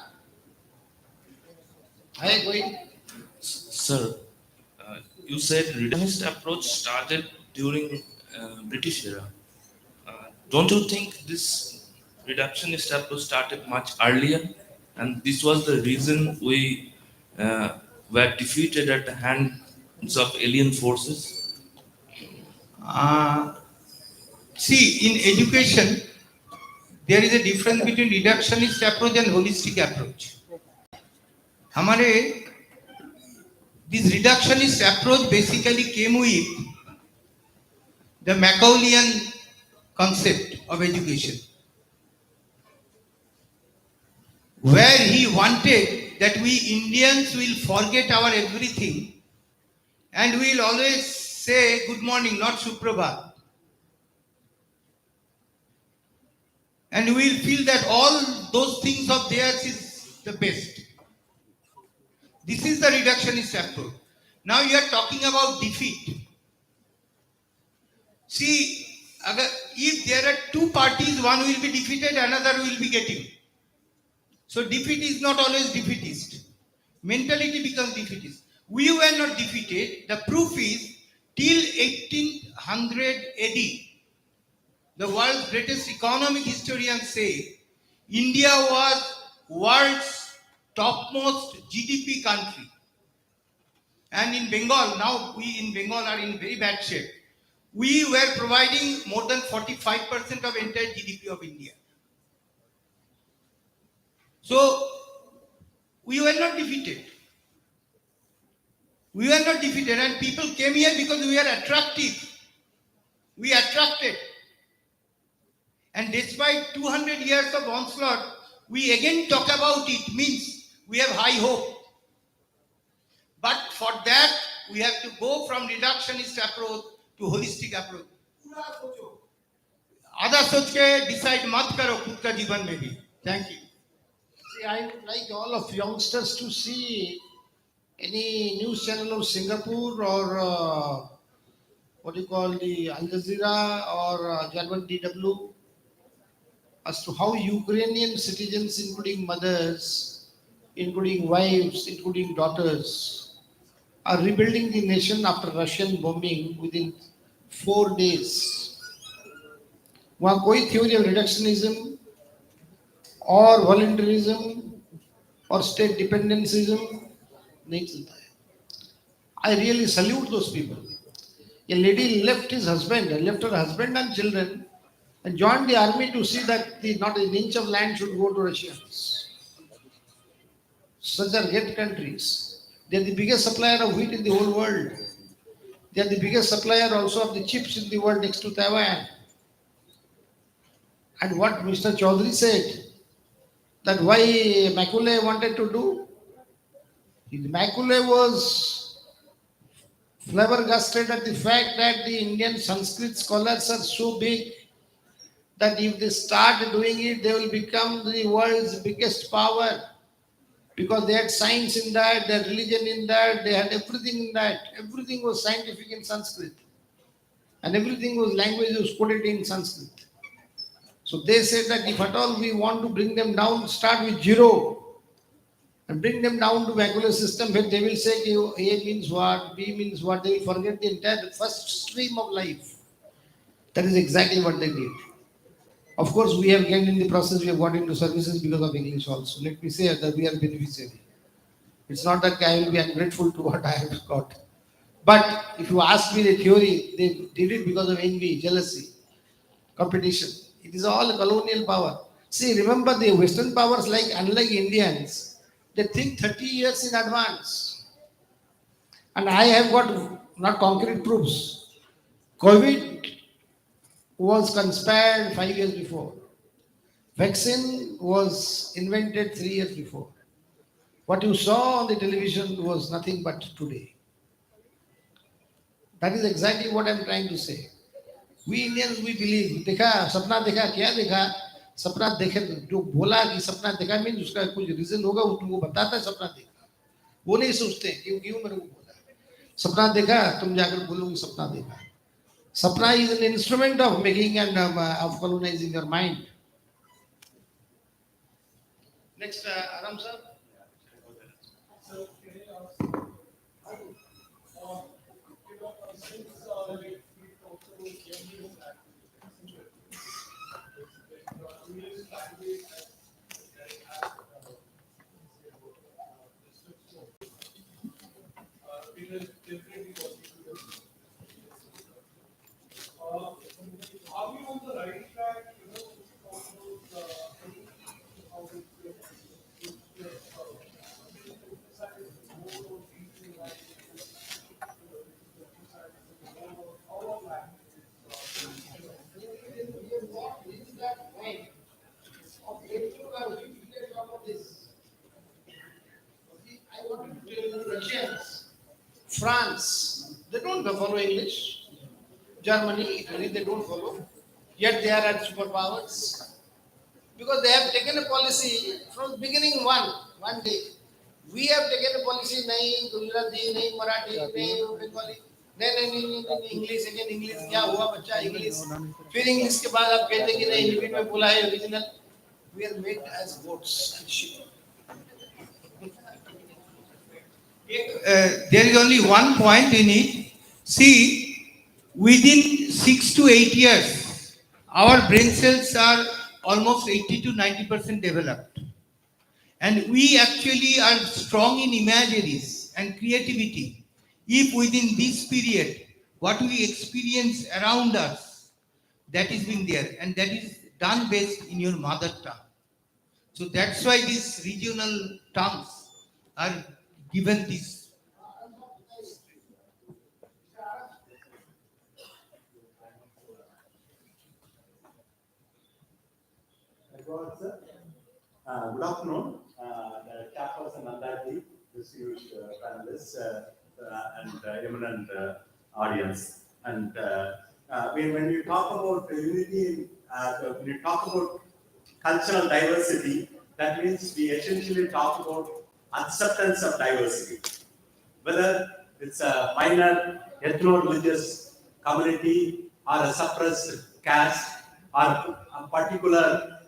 Hi, going. Sir, you said reductionist approach started during British era. Don't you think this reductionist approach started much earlier, and this was the reason we were defeated at the hands of alien forces? See, in education, there is a difference between reductionist approach and holistic approach. हमारे this reductionist approach basically came with the Machiavellian concept of education, where he wanted that we Indians will forget our everything and we will always say good morning, not Suprabhat. And we will feel that all those things of theirs is the best. This is the reductionist approach. Now you are talking about defeat. See, if there are two parties, one will be defeated, another will be getting. So defeat is not always defeatist. Mentality becomes defeatist. We were not defeated. The proof is till 1800 AD, the world's greatest economic historians say India was world's topmost GDP country. And in Bengal, now we in Bengal are in very bad shape. We were providing more than 45% of entire GDP of India. So we were not defeated. We were not defeated, and people came here because we are attractive. We attracted. And despite 200 years of onslaught, we again talk about it, means we have high hope. But for that, we have to go from reductionist approach to holistic approach. आधा सोच के decide मत करो खुद का जीवन में भी. Thank you. See, I would like all of youngsters to see any news channel of Singapore or what do you call the Al Jazeera or German DW as to how Ukrainian citizens, including mothers, including wives, including daughters, are rebuilding the nation after Russian bombing within 4 days. वहाँ कोई theory of reductionism और voluntarism और state dependencyism नहीं चलता है. I really salute those people. A lady left her husband and children and joined the army to see that not an inch of land should go to Russians. Such are great countries. They are the biggest supplier of wheat in the whole world. They are the biggest supplier also of the chips in the world next to Taiwan. And what Mr. Chaudhary said, that why Macaulay wanted to do, Macaulay was flabbergasted at the fact that the Indian Sanskrit scholars are so big that if they start doing it, they will become the world's biggest power, because they had science in that, their religion in that, they had everything in that. Everything was scientific in Sanskrit. And everything was language was quoted in Sanskrit. So they said that if at all we want to bring them down, start with zero and bring them down to macular system where they will say A means what, B means what, they will forget the entire first stream of life. That is exactly what they did. Of course, we have gained in the process, we have got into services because of English also. Let me say that we are beneficiary. It's not that I will be ungrateful to what I have got. But if you ask me the theory, they did it because of envy, jealousy, competition. It is all colonial power. See, remember the Western powers, like unlike Indians, they think 30 years in advance. And I have got not concrete proofs. COVID was conspired 5 years before. Vaccine was invented 3 years before. What you saw on the television was nothing but today. That is exactly what I'm trying to say. We Indians, we believe, देखा सपना देखा क्या देखा सपना देखे जो बोला कि सपना देखा मीन उसका कुछ रीजन होगा वो तुमको बताता है सपना देखा वो नहीं सोचते क्यों क्यों मेरे को बोला सपना देखा तुम जाकर बोलोगे सपना देखा सपना is an instrument of making and of colonizing your mind. Next, Aram sir. So, can I ask, since we talked about English language we will definitely working together. Are we on the right track? To talk about how Russians, France, they don't follow English. Germany, Italy, they don't follow. Yet they are at superpowers. Because they have taken a policy from the beginning one day. We have taken a policy, nahi Gujarati, nahi Marathi, nahi Bengali, नहीं English again English क्या हुआ बच्चा English फिर English के बाद आप कहते हैं कि नहीं हिंदी में बोला है original we are made as goats and sheep. There is only one point in it. See, within 6 to 8 years, our brain cells are almost 80 to 90% developed. And we actually are strong in imageries and creativity. If within this period, what we experience around us, that is being there, and that is done based in your mother tongue. So that's why these regional tongues are given this. Good afternoon, the chairperson Nandaki, distinguished panelists, and eminent audience. And when you talk about unity, when you talk about cultural diversity, that means we essentially talk about acceptance of diversity. Whether it's a minor ethno-religious community or a suppressed caste or a particular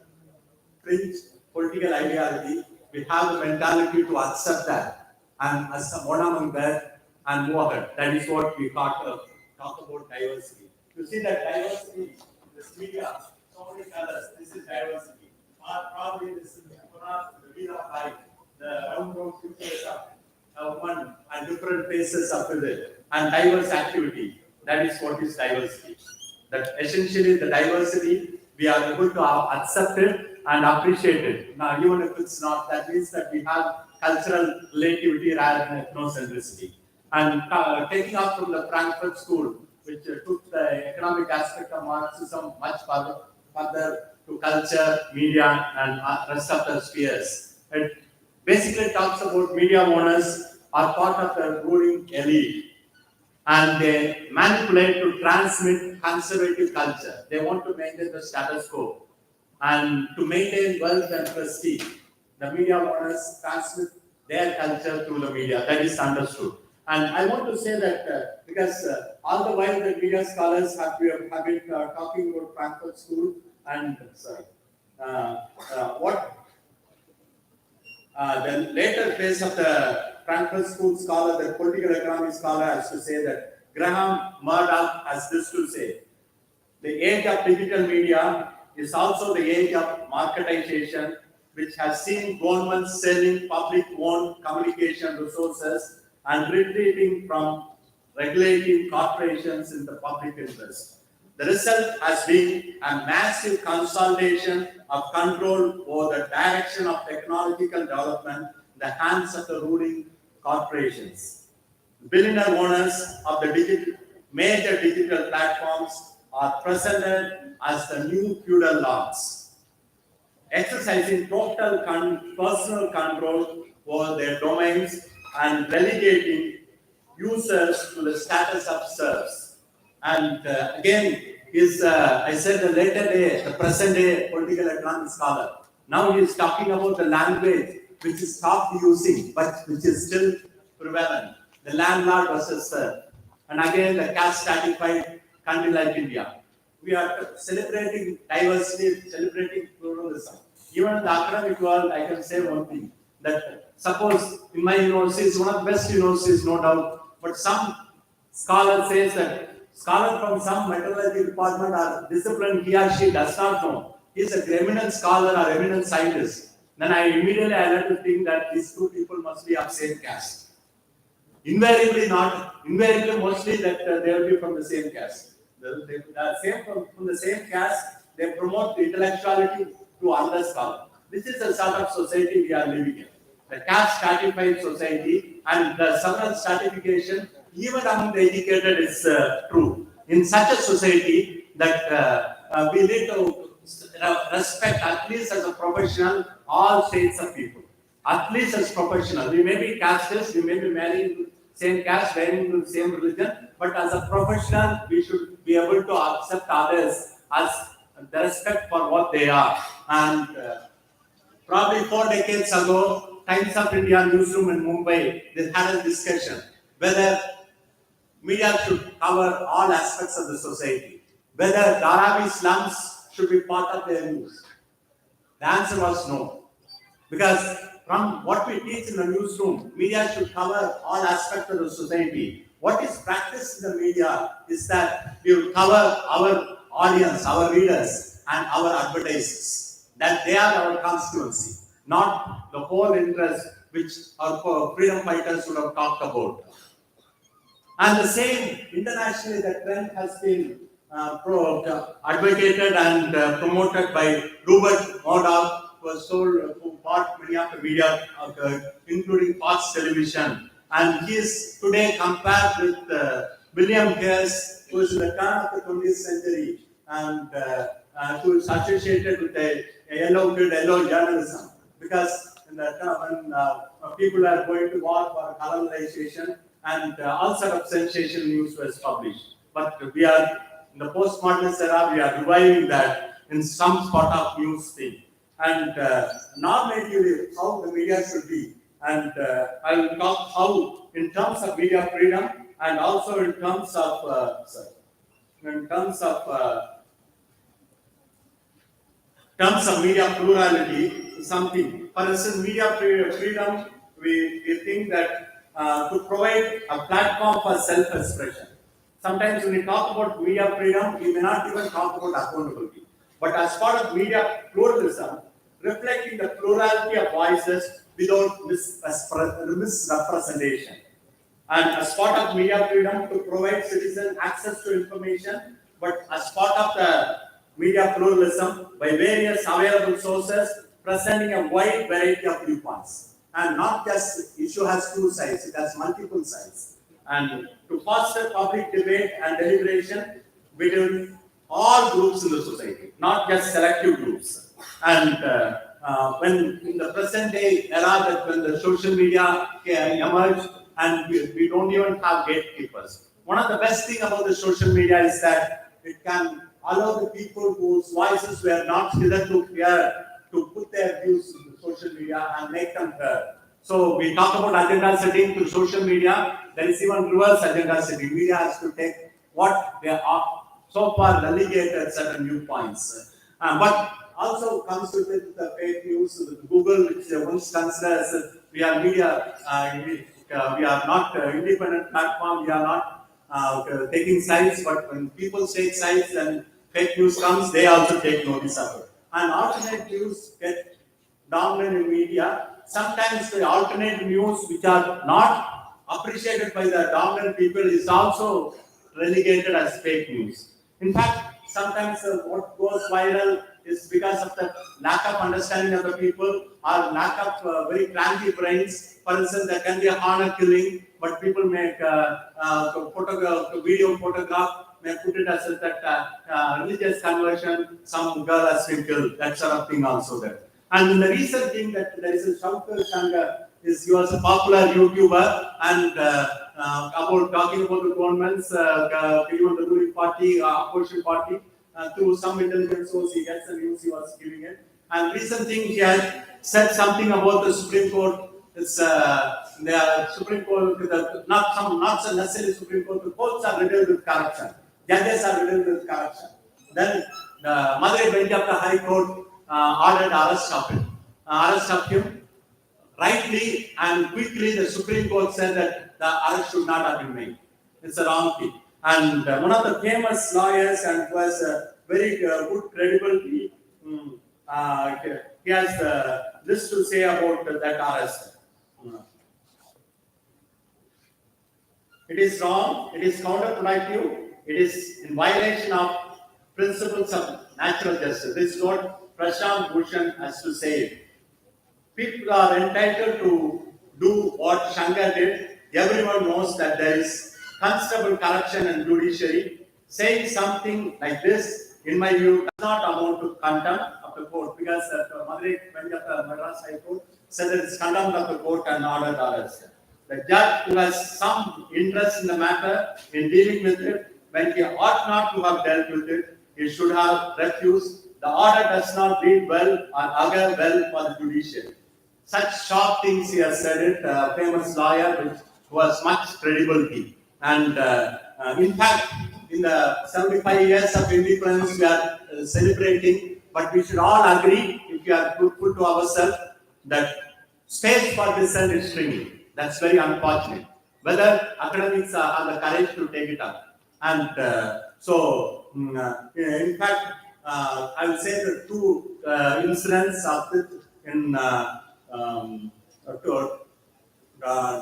fringe political ideology, we have the mentality to accept that and as one among that and move ahead. That is what we talk about diversity. You see that diversity, this media, so many colors, this is diversity. Or probably this is the wheel of life, the round pictures of a woman and different faces of it, and diverse activity. That is what is diversity. That essentially the diversity, we are able to accept it and appreciate it. Now, even if it's not, that means that we have cultural relativity rather than ethnocentricity. And taking up from the Frankfurt School, which took the economic aspect of Marxism much further to culture, media, and rest of the spheres. It basically talks about media owners are part of the ruling elite, and they manipulate to transmit conservative culture. They want to maintain the status quo. And to maintain wealth and prestige, the media owners transmit their culture through the media. That is understood. And I want to say that because all the while the media scholars have been talking about Frankfurt School, and sorry, what the later phase of the Frankfurt School scholar, the political economy scholar, has to say that Graham Murdoch has this to say: the age of digital media is also the age of marketization, which has seen governments selling public-owned communication resources and retreating from regulating corporations in the public interest. The result has been a massive consolidation of control over the direction of technological development in the hands of the ruling corporations. Billionaire owners of the major digital platforms are presented as the new feudal lords, exercising total personal control over their domains and relegating users to the status of serfs. And again, I said the later day, the present day political economic scholar. Now he is talking about the language which is stopped using, but which is still prevalent. The landlord versus serf. And again, the caste stratified country like India. We are celebrating diversity, celebrating pluralism. Even in the academic world, I can say one thing, that suppose in my university is one of the best universities, no doubt, but some scholar says that scholar from some metallurgy department or discipline he or she does not know. He is a eminent scholar or eminent scientist. Then I had to think that these two people must be of same caste. Invariably not, invariably mostly that they will be from the same caste. From the same caste, they promote the intellectuality to other scholars. This is the sort of society we are living in. The caste stratified society, and the several stratification even among the educated is true. In such a society that we need to respect, at least as a professional, all shades of people. At least as professional. We may be castes, we may be marrying to same caste, marrying to the same religion, but as a professional, we should be able to accept others as the respect for what they are. And probably 4 decades ago, Times of India newsroom in Mumbai, they had a discussion whether media should cover all aspects of the society, whether Dharavi slums should be part of their news. The answer was no. Because from what we teach in the newsroom, media should cover all aspects of the society. What is practiced in the media is that we will cover our audience, our readers, and our advertisers. That they are our constituency, not the whole interest which our freedom fighters would have talked about. And the same internationally, the trend has been advocated and promoted by Rupert Murdoch, who bought many of the media, including Fox Television. And he is today compared with William Hayes, who is in the turn of the 20th century and who is associated with a yellow journalism. Because in the when people are going to war for colonization, and all sort of sensational news was published. But we are in the postmodernist era, we are reviving that in some sort of news thing. And normatively, how the media should be. And I will talk how, in terms of media freedom, and also in terms of media plurality, something. For instance, media freedom, we think that to provide a platform for self-expression. Sometimes when we talk about media freedom, we may not even talk about accountability. But as part of media pluralism, reflecting the plurality of voices without misrepresentation. And as part of media freedom, to provide citizens access to information, but as part of the media pluralism, by various available sources, presenting a wide variety of viewpoints. And not just issue has two sides, it has multiple sides. And to foster public debate and deliberation between all groups in the society, not just selective groups. And when in the present day era, that when the social media emerged and we don't even have gatekeepers. One of the best things about the social media is that it can allow the people whose voices were not hitherto heard to put their views into social media and make them heard. So we talk about agenda setting to social media. There is even reverse agenda setting. Media has to take what they are so far relegated certain viewpoints. But also comes with it the fake news, with Google, which once considered as we are media, we are not independent platform, we are not taking sides, but when people take sides and fake news comes, they also take notice of it. And alternate news get dominant in media. Sometimes the alternate news which are not appreciated by the dominant people is also relegated as fake news. In fact, sometimes what goes viral is because of the lack of understanding of the people or lack of very cranky brains. For instance, there can be a honor killing, but people make video photograph, may put it as that religious conversion, some girl has been killed, that sort of thing also there. And the recent thing that there is a Shankar Shankar is he was a popular YouTuber and about talking about the governments, even the ruling party, opposition party, through some intelligence source he gets the news he was giving it. And recent thing he had said something about the Supreme Court. It's the Supreme Court, not so necessarily Supreme Court. The courts are riddled with corruption. Judges are riddled with corruption. Then the Madurai bench of the High Court ordered arrest of him. Rightly and quickly, the Supreme Court said that the arrest should not have been made. It's a wrong thing. And one of the famous lawyers and who has very good credibility, he has this to say about that arrest. It is wrong, it is counterproductive, it is in violation of principles of natural justice. This is what Prashant Bhushan has to say. People are entitled to do what Shankar did. Everyone knows that there is considerable corruption in judiciary. Saying something like this, in my view, does not amount to contempt of the court because the Madurai bench of the Madras High Court said that it's contempt of the court and ordered arrest. The judge who has some interest in the matter in dealing with it, when he ought not to have dealt with it, he should have refused. The order does not read well or augur well for the judiciary. Such sharp things he has said it, a famous lawyer who has much credibility. And in fact, in the 75 years of independence we are celebrating, but we should all agree, if we are put to ourselves, that space for dissent is shrinking. That's very unfortunate. Whether academics have the courage to take it up. And in fact, I will say the two incidents of it in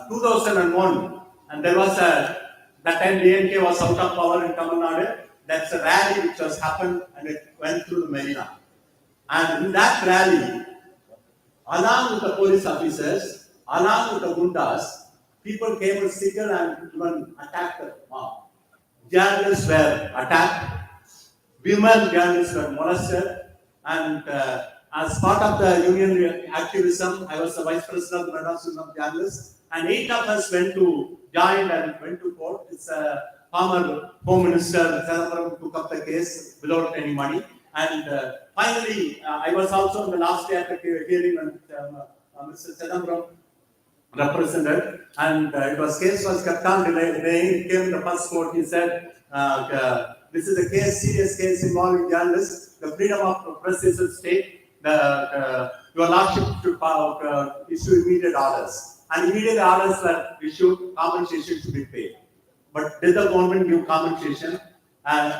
2001, and there was that time DNK was out of power in Tamil Nadu. That's a rally which was happened and it went through the Marina. And in that rally, along with the police officers, along with the gundas, people came with sickle and even attacked the mob. Journalists were attacked, women journalists were molested, and as part of the union activism, I was the vice president of the Madras Union of Journalists, and 8 of us went to court. It's a former Home Minister Chidambaram took up the case without any money, and finally, I was also in the last day of the hearing when Mr. Chidambaram represented, and case was kept on delaying. He came in the first court. He said, "This is a serious case involving journalists. The freedom of press is at stake. Your lordship should issue immediate orders." And immediate orders were issued. Compensation should be paid. But did the government give compensation? And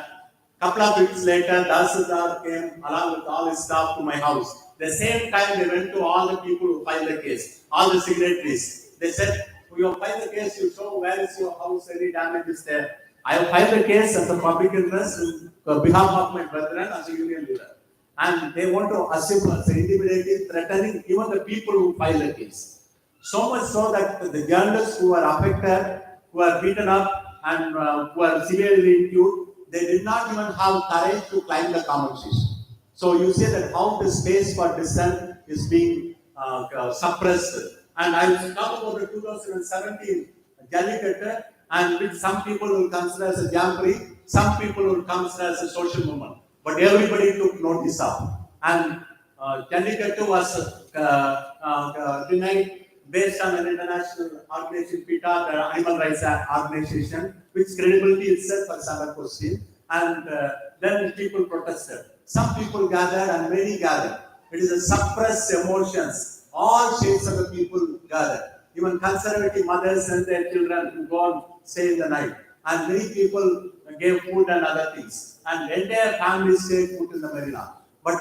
couple of weeks later, Dassadar came along with all his staff to my house. The same time, they went to all the people who filed the case, all the signatories. They said, "You have filed the case, you show where is your house, any damage is there." I have filed the case as a public interest on behalf of my brethren as a union leader. And they want to assume us, intimidating, threatening even the people who filed the case. So much so that the journalists who are affected, who are beaten up, and who are severely injured, they did not even have courage to claim the compensation. So you see that how the space for dissent is being suppressed. And I will talk about the 2017 Jallikattu, and which some people will consider as a jamboree, some people will consider as a social movement. But everybody took notice of. And Jallikattu was denied based on an international organization, PETA, the Animal Rights Organization, which credibility itself was under question. And then people protested. some people gathered and many gathered. It is a suppressed emotions. All shades of the people gathered. Even conservative mothers and their children who go and stay in the night. And many people gave food and other things. And entire families stayed put in the marina. But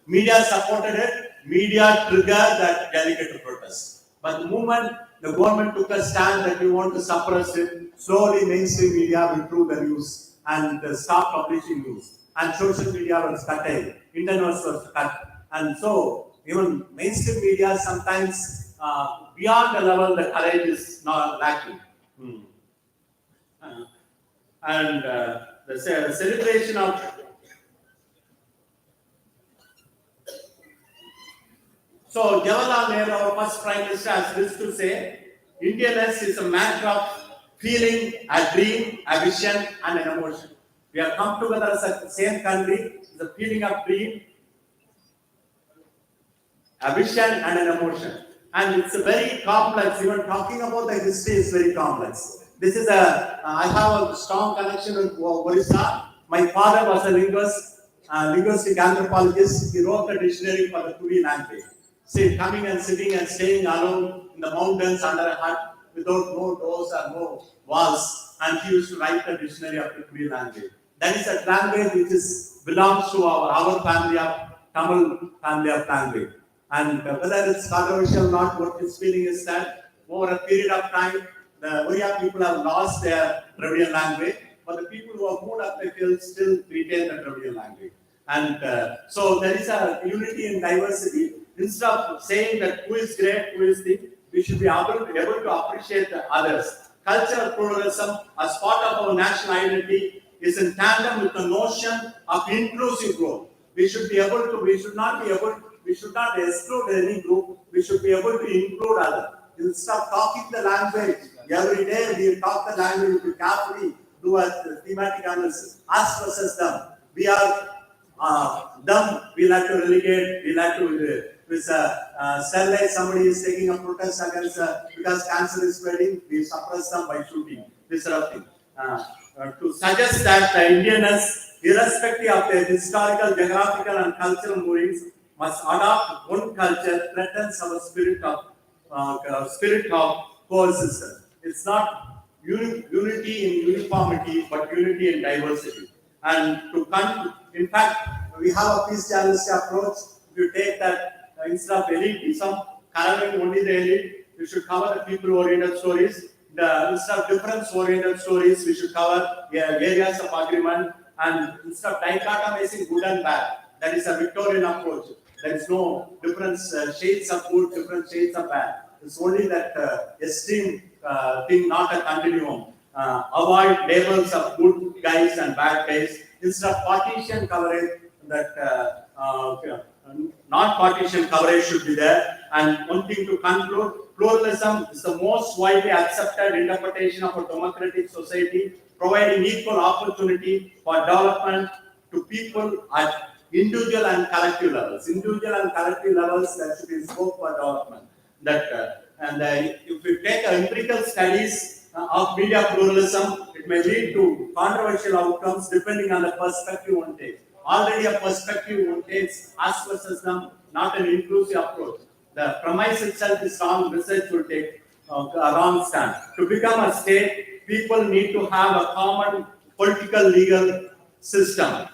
media supported it. Media triggered that delegate protest. But the moment the government took a stand that we want to suppress it, slowly mainstream media withdrew the news and stopped publishing news. And social media was curtailed. Internet was cut. And so even mainstream media sometimes beyond the level the courage is not lacking. The celebration of so Jawaharlal Nehru, our first Prime Minister, has this to say: Indianness is a matter of feeling, a dream, a vision, and an emotion. We have come together as a same country, the feeling of dream, a vision, and an emotion. And it's a very complex. Even talking about the history is very complex. This is I have a strong connection with Orissa. My father was a linguistic anthropologist. He wrote a dictionary for the Kuri language. See, coming and sitting and staying alone in the mountains under a hut without no doors or no walls, and he used to write a dictionary of the Kuri language. That is a language which belongs to our family of Tamil family of language. And whether it's controversial or not, what his feeling is that over a period of time, the Oriya people have lost their Dravidian language, but the people who have moved up the hills still retain the Dravidian language. And so there is a unity in diversity. Instead of saying that who is great, who is the, we should be able to appreciate the others. Cultural pluralism as part of our national identity is in tandem with the notion of inclusive growth. We should not exclude any group, we should be able to include others. Instead of talking the language, every day we talk the language, we carefully do a thematic analysis, us versus them. We are them, we like to relegate, we like to sterilize somebody is taking a protest against because cancer is spreading, we suppress them by shooting, this sort of thing. To suggest that the Indianness, irrespective of their historical, geographical, and cultural moorings, must adopt one culture threatens our spirit of coexistence. It's not unity in uniformity, but unity in diversity. And in fact, we have a peace challenge approach. If you take that instead of elitism, covering only the elite, we should cover the people-oriented stories. Instead of difference-oriented stories, we should cover areas of agreement. And instead of dichotomizing good and bad, that is a Victorian approach. There is no different shades of good, different shades of bad. It's only that extreme thing, not a continuum. Avoid labels of good guys and bad guys. Instead of partition coverage, that non-partition coverage should be there. And one thing to conclude, pluralism is the most widely accepted interpretation of a democratic society, providing equal opportunity for development to people at individual and collective levels. Individual and collective levels, there should be scope for development. If we take empirical studies of media pluralism, it may lead to controversial outcomes depending on the perspective one takes. Already a perspective one takes us versus them, not an inclusive approach. The premise itself is wrong, research will take a wrong stand. To become a state, people need to have a common political legal system.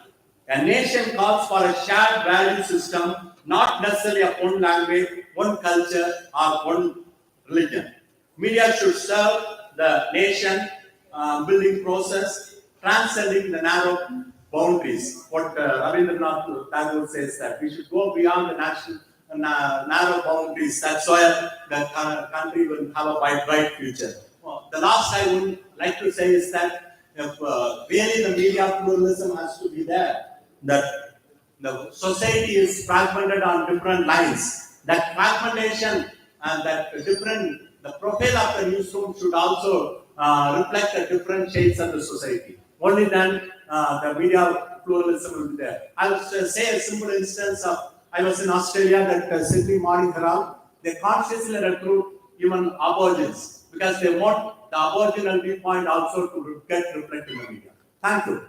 A nation calls for a shared value system, not necessarily of one language, one culture, or one religion. Media should serve the nation building process, transcending the narrow boundaries. What Rabindranath Tagore says that we should go beyond the national narrow boundaries. That's why the country will have a bright future. The last I would like to say is that if really the media pluralism has to be there, that the society is fragmented on different lines. That fragmentation and the profile of the newsroom should also reflect the different shades of the society. Only then the media pluralism will be there. I'll say a simple instance of, I was in Australia, that Sydney Morning Herald, they consciously recruit even aborigines because they want the aboriginal viewpoint also to get reflected in the media. Thank you.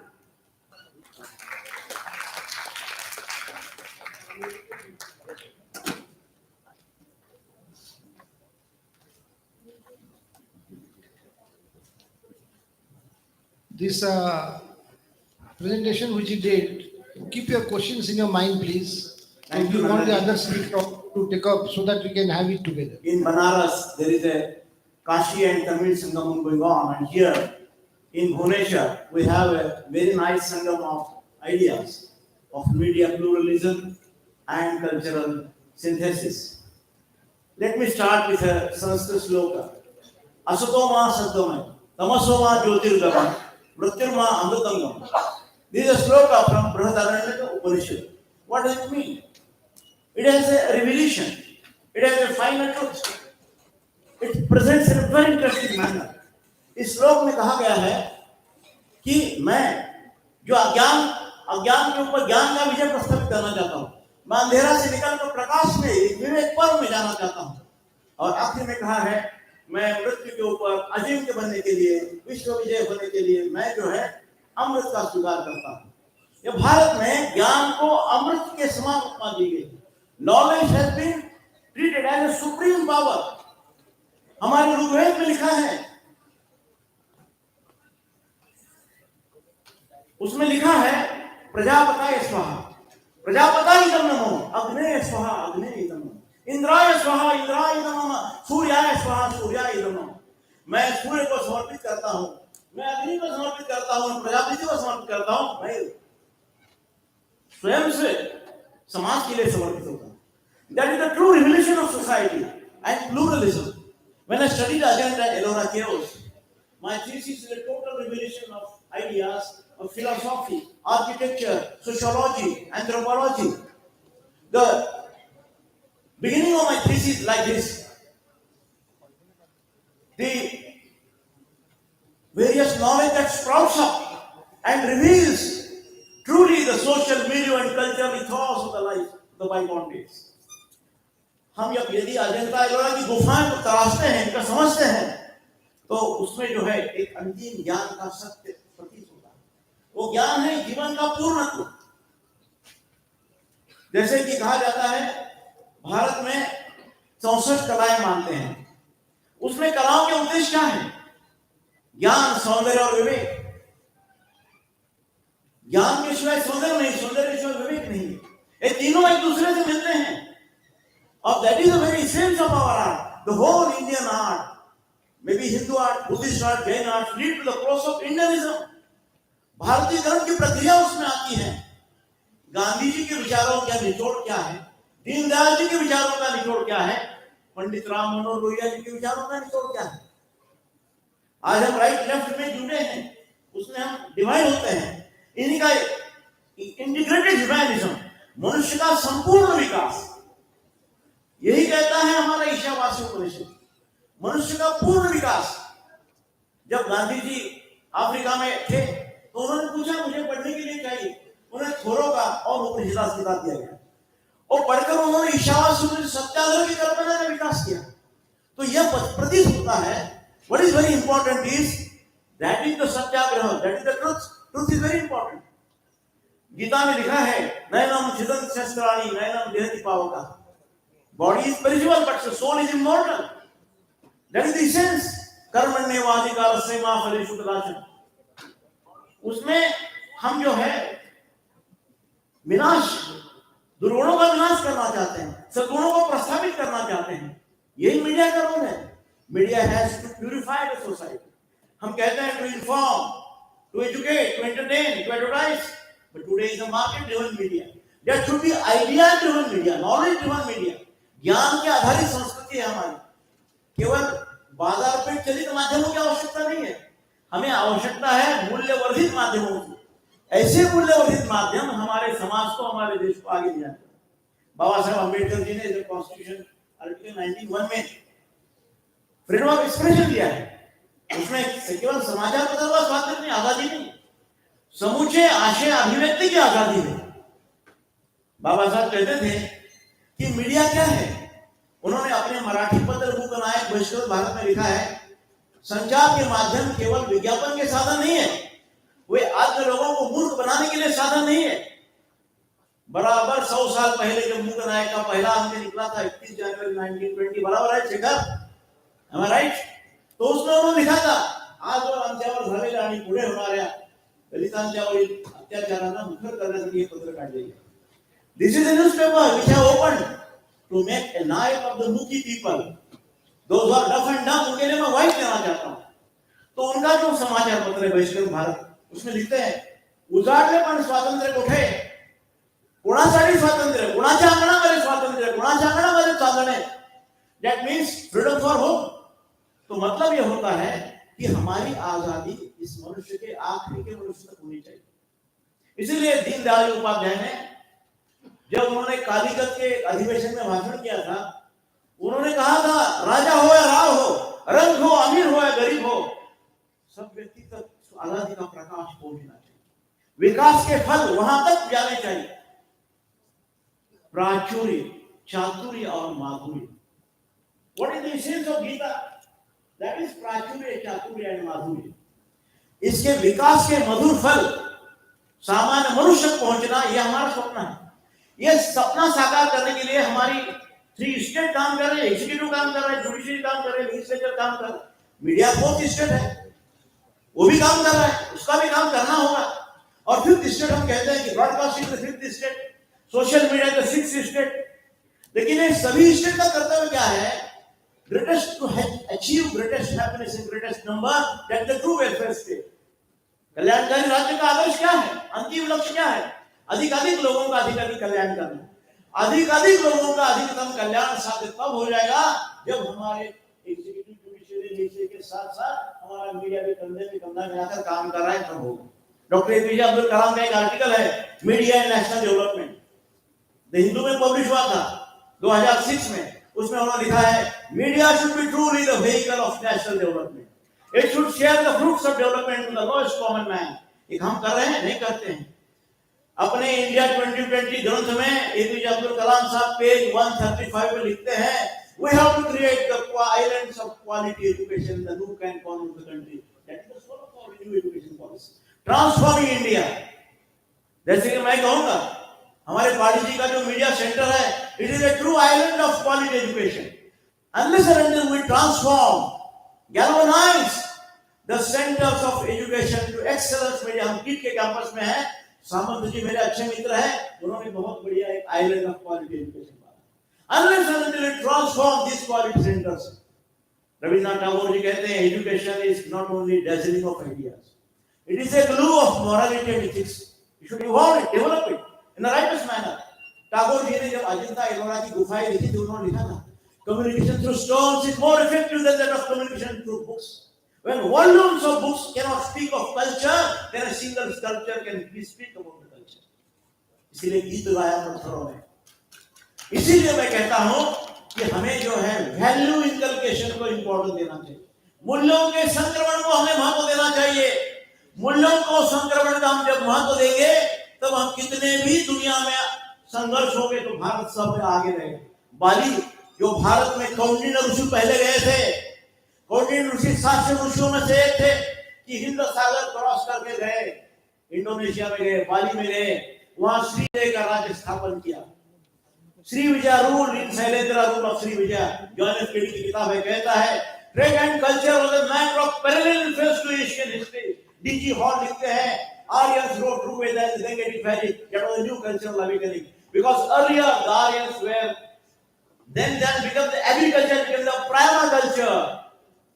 this presentation which he did, keep your questions in your mind, please. Thank If you, you want the Nandani. other speaker to take up so that we can have it together. In Banaras, there is a Kashi and Tamil Sangamam going on, and here in Bhubaneswar, we have a very nice sangam of ideas of media pluralism and cultural synthesis. Let me start with a Sanskrit sloka. Asatoma Sattvam, Tamasoma Jyotirgamam, Mrityurma Amritangam. This is a sloka from Brihadaranyaka Upanishad. What does it mean? It has a revelation. It has a final truth. It presents in a very interesting manner. इस श्लोक में कहा गया है कि मैं जो अज्ञान के ऊपर ज्ञान का विजय प्रस्थापित करना चाहता हूँ, मैं अंधेरा से निकलकर प्रकाश में विवेक पर्व में जाना चाहता हूँ, और आखिर में कहा है मैं मृत्यु के ऊपर अजिंक्य बनने के लिए, विश्व विजय होने के लिए मैं जो है अमृत का स्वीकार करता हूँ। ये भारत में ज्ञान को अमृत के समान उपमा दी गई। Knowledge has been treated as a supreme power. हमारे ऋग्वेद में लिखा है, उसमें लिखा है प्रजापताय स्वाहा, प्रजापताय इदं नमो, अग्नेय स्वाहा, अग्नेय इदं नमो, इंद्राय स्वाहा, इंद्राय इदं नमो, सूर्याय स्वाहा, सूर्याय इदं नमो। मैं सूर्य को समर्पित करता हूं, मैं अग्नि को समर्पित करता हूं, प्रजापति को समर्पित करता हूं, मैं स्वयं से समाज के लिए समर्पित होता हूं। That is the true revelation of society and pluralism. When I studied agenda at Ellora Chaos, my thesis is a total revelation of ideas of philosophy, architecture, sociology, anthropology. The beginning of my thesis is like this. The various knowledge that sprouts up and reveals truly the social, milieu and cultural ethos of the life of the bygone days. हम जब यदि अजंता एलोरा की गुफाएं को तलाशते हैं, इनका समझते हैं, तो उसमें जो है एक अंतिम ज्ञान का सत्य प्रतीत होता है। वो ज्ञान है जीवन का पूर्णत्व। जैसे कि कहा जाता है भारत में 64 कलाएं मानते हैं, उसमें कलाओं के उद्देश्य क्या है? ज्ञान, सौंदर्य और विवेक। ज्ञान के सिवाय सौंदर्य नहीं, सौंदर्य के सिवाय विवेक नहीं। ये तीनों एक दूसरे से मिलते हैं, और that is the very essence of our art. The whole Indian art, maybe Hindu art, Buddhist art, Jain art, lead to the process of Indianism. भारतीयकरण की प्रक्रिया उसमें आती है। गांधी जी के विचारों का निचोड़ क्या है, दीनदयाल जी के विचारों का निचोड़ क्या है, पंडित राम मनोहर लोहिया जी के विचारों का निचोड़ क्या है। आज हम राइट लेफ्ट में जुड़े हैं, उसमें हम डिवाइड होते हैं। इन्हीं का इंटीग्रेटेड ह्यूमैनिज्म, मनुष्य का संपूर्ण विकास, यही कहता है हमारा ईशावासी उपनिषद, मनुष्य का पूर्ण विकास। जब गांधी जी अफ्रीका में थे तो उन्होंने पूछा मुझे पढ़ने के लिए चाहिए, उन्हें थोरो का और उपनिषद किताब दिया गया, और पढ़कर उन्होंने ईशावासी उपनिषद सत्याग्रह की कल्पना का विकास किया। तो यह प्रतीत होता है, what is very important is that is the Satyagraha, that is the truth. Truth is very important. Gita में लिखा है नैनम छिदन्ति शस्त्राणि नैनम देहति पावका। Body is perishable, but the soul is immortal. That is the essence. कर्मण्येवाधिकारस्ते मा फलेषु कदाचन। उसमें हम जो है विनाश, दुर्गुणों का विनाश करना चाहते हैं, सद्गुणों को प्रस्थापित करना चाहते हैं। यही मीडिया का रोल है। Media has to purify the society. हम कहते हैं to inform, to educate, to entertain, to advertise, but today is a market driven media. There should be idea driven media, knowledge driven media. ज्ञान के आधारित संस्कृति है हमारी। केवल बाजार पे चलित माध्यमों की आवश्यकता नहीं है, हमें आवश्यकता है मूल्यवर्धित माध्यमों की। ऐसे मूल्यवर्धित माध्यम हमारे समाज को, हमारे देश को आगे ले जाते हैं। बाबा साहब अम्बेडकर जी ने जब कॉन्स्टिट्यूशन आर्टिकल 91 में फ्रीडम ऑफ एक्सप्रेशन दिया है, उसमें केवल समाचार पत्र का स्वातंत्र्य नहीं, आजादी नहीं, समूचे आशय अभिव्यक्ति की आजादी है। बाबा साहब कहते थे कि मीडिया क्या है। उन्होंने अपने मराठी पत्र मूकनायक बहिष्कृत भारत में लिखा है, संचार के माध्यम केवल विज्ञापन के साधन नहीं है, वे आज के लोगों को मूर्ख बनाने के लिए साधन नहीं है। बराबर 100 साल पहले जब मूकनायक का पहला अंक निकला था 31 जनवरी 1920, बराबर है शेखर, राइट? तो उसमें उन्होंने लिखा था आजवर आमच्यावर झालेल्या आणि पुढे होणाऱ्या दलितांच्यावरील अत्याचारांना मुखर करण्यासाठी हे पत्र काढलेले आहे. This is a newspaper which I opened to make a night of the Mukhi people. Those who are deaf and dumb, उनके लिए मैं voice देना चाहता हूँ. तो उनका जो समाचार पत्र है बहिष्कृत भारत, उसमें लिखते हैं उजाडले पण स्वातंत्र्य कुठे, कुणासाठी स्वातंत्र्य, कुणाच्या अंगणामध्ये स्वातंत्र्य, कुणाच्या अंगणामध्ये चालणे. That means freedom for whom? तो मतलब ये होता है कि हमारी आजादी इस मनुष्य के आखिरी के मनुष्य तक होनी चाहिए. इसीलिए दीनदयाल उपाध्याय ने जब उन्होंने कालीकत के अधिवेशन में भाषण किया था, उन्होंने कहा था राजा हो या राव हो, रंग हो अमीर हो या गरीब हो, सब व्यक्ति तक आजादी का प्रकाश पहुंचना चाहिए. विकास के फल वहां तक जाने चाहिए. प्राचुर्य, चातुर्य और माधुर्य. What is the essence of Gita? That is प्राचुर्य, चातुर्य and माधुर्य. इसके विकास के मधुर फल सामान्य मनुष्य तक पहुंचना, यह हमारा सपना है. यह सपना साकार करने के लिए हमारी 3 स्टेट काम कर रहे हैं, एग्जीक्यूटिव काम कर रहे हैं, जुडिशरी काम कर रहे हैं, लेजिस्लेचर काम कर रहे हैं, मीडिया 4th स्टेट है, वो भी काम कर रहा है, उसका भी काम करना होगा. और 5th स्टेट हम कहते हैं कि broadcasting the 5th state, social media the 6th state. लेकिन ये सभी स्टेट का कर्तव्य क्या है? Greatest to achieve greatest happiness in greatest number, that the true welfare state. कल्याणकारी राज्य का आदर्श क्या है? अंतिम लक्ष्य क्या है? अधिकाधिक लोगों का अधिकाधिक कल्याण करना. अधिकाधिक लोगों का अधिकतम कल्याण साध्य तब हो जाएगा जब हमारे एग्जीक्यूटिव, जुडिशियरी, लेजिस्लेचर के साथ साथ हमारा मीडिया भी कंधे में कंधा मिलाकर काम कर रहा है, तब होगा. डॉक्टर एपीजे अब्दुल कलाम का एक आर्टिकल है media and national development, the Hindu में पब्लिश हुआ था 2006 में. उसमें उन्होंने लिखा है media should be truly the vehicle of national development. It should share the fruits of development to the lowest common man. एक हम कर रहे हैं, नहीं करते हैं. अपने इंडिया 2020 ग्रंथ में एपीजे अब्दुल कलाम साहब पेज 135 पे लिखते हैं we have to create the islands of quality education in the nook and corner of the country. That is the soul of our new education policy. Transforming India. जैसे कि मैं कहूँगा हमारे पाड़ी जी का जो मीडिया सेंटर है, it is a true island of quality education. Unless and until we transform, galvanize the centers of education to excellence. media हम किट के कैंपस में है, सामंत जी मेरे अच्छे मित्र हैं, उन्होंने बहुत बढ़िया एक island of quality education बनाया. Unless and until we transform these quality centers, Rabindranath Tagore ji कहते हैं education is not only dazzling of ideas, it is a glue of morality and ethics. You should evolve it, develop it in the righteous manner. Tagore ji ने जब अजंता एलोरा की गुफाएं लिखी थी, उन्होंने लिखा था communication through stones is more effective than that of communication through books. When volumes of books cannot speak of culture, then a single sculpture can speak about the culture. इसीलिए गीत गाया पत्थरों में. इसीलिए मैं कहता हूं कि हमें जो है वैल्यू इनकलकेशन को इंपॉर्टेंस देना चाहिए. मूल्यों के संक्रमण को हमें महत्व देना चाहिए. मूल्यों को संक्रमण का हम जब महत्व देंगे, तब हम कितने भी दुनिया में संघर्ष हो गए तो भारत सब में आगे रहेगा. बाली जो भारत में कौंडिन्य ऋषि पहले गए थे, कौंडिन्य ऋषि 700 ऋषियों में से एक थे कि हिंद सागर क्रॉस करके गए, इंडोनेशिया में गए, बाली में गए, वहां श्रीविजय का राज्य स्थापन किया. Srivijaya rule in Shailendra rule of Srivijaya. John F Cady की किताब है, कहता है trade and culture was a matter of parallel phase to Asian history. D G Hall लिखते हैं Aryans wrote through Vedas and the Gangetic Valley. That was a new cultural awakening. Because earlier the Aryans were then become the agriculture became the primal culture.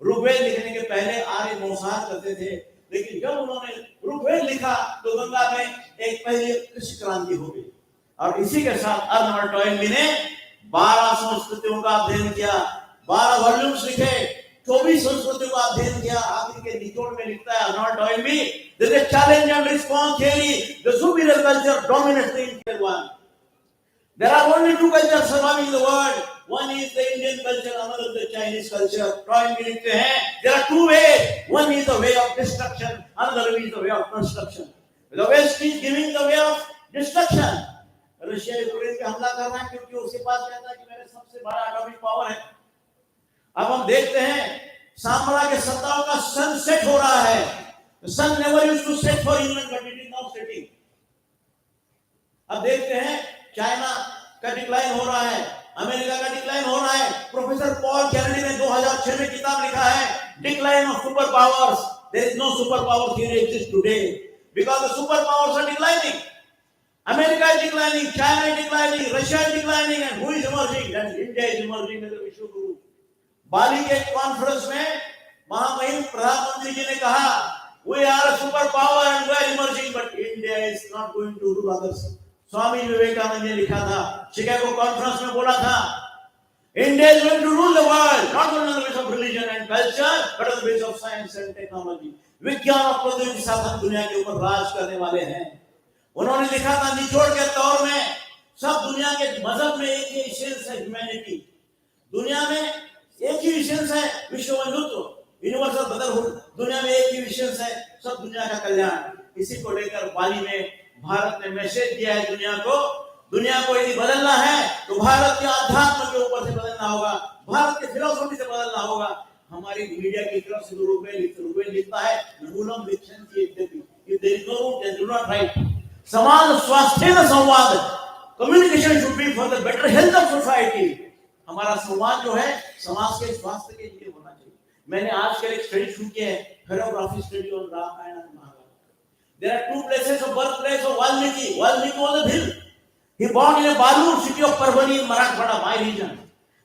Rigveda लिखने के पहले आर्य मौसार करते थे, लेकिन जब उन्होंने ऋग्वेद लिखा तो गंगा में एक पहली कृषि क्रांति हो गई. और इसी के साथ अर्नल्ड टॉयनबी ने 12 संस्कृतियों का अध्ययन किया, 12 वॉल्यूम्स लिखे, 24 संस्कृतियों का अध्ययन किया. आखिर के निचोड़ में लिखता है Arnold Toynbee, there is a challenge and response theory. The superior culture dominates the inferior one. There are only 2 cultures surviving the world. One is the Indian culture, another the Chinese culture. Toynbee लिखते हैं there are 2 ways. One is the way of destruction, another is the way of construction. The West is giving the way of destruction. Russia Ukraine पे हमला कर रहा है क्योंकि उसके पास कहता है कि मेरे सबसे बड़ा एटॉमिक पावर है. अब हम देखते हैं साम्राज्य के सत्ताओं का सनसेट हो रहा है. The sun never used to set for England, but it is now setting. अब देखते हैं चाइना का डिक्लाइन हो रहा है, अमेरिका का डिक्लाइन हो रहा है. प्रोफेसर पॉल कैनेडी ने 2006 में किताब लिखा है decline of super powers. There is no superpower theory exists today because the superpowers are declining. America is declining, China is declining, Russia is declining, and who is emerging? That is India is emerging as a Vishwa Guru. बाली के conference में महामहिम प्रधानमंत्री जी ने कहा, we are a superpower and we are emerging, but India is not going to rule others. Swami Vivekananda ने लिखा था, Chicago conference में बोला था, India is going to rule the world, not only on the basis of religion and culture, but on the basis of science and technology. विज्ञान और प्रौद्योगिकी के साथ हम दुनिया के ऊपर राज करने वाले हैं. उन्होंने लिखा था, निचोड़ के तौर में सब दुनिया के मजहब में एक ही एसेंस है, ह्यूमैनिटी. दुनिया में एक ही विशेष है, विश्व बंधुत्व, यूनिवर्सल ब्रदरहुड. दुनिया में एक ही विशेष है, सब दुनिया का कल्याण. इसी को लेकर बाली में भारत ने मैसेज दिया है दुनिया को यदि बदलना है तो भारत के अध्यात्म के ऊपर से बदलना होगा, भारत के फिलोसफी से बदलना होगा. हमारी मीडिया की तरफ से रुपये लिखता है, मूलम विच्छन्ति यद्यपि, if there is no root then do not write. समाज स्वास्थ्य संवाद, communication should be for the better health of society. हमारा संवाद जो है समाज के स्वास्थ्य के लिए होना चाहिए. मैंने आजकल एक स्टडी शुरू किया है, हेरोग्राफी study on Ramayan and Mahabharat. There are two places of birthplace of Valmiki. Valmiki was a Bhil. He born in a Balur city of Parbhani in Marathwada, my region.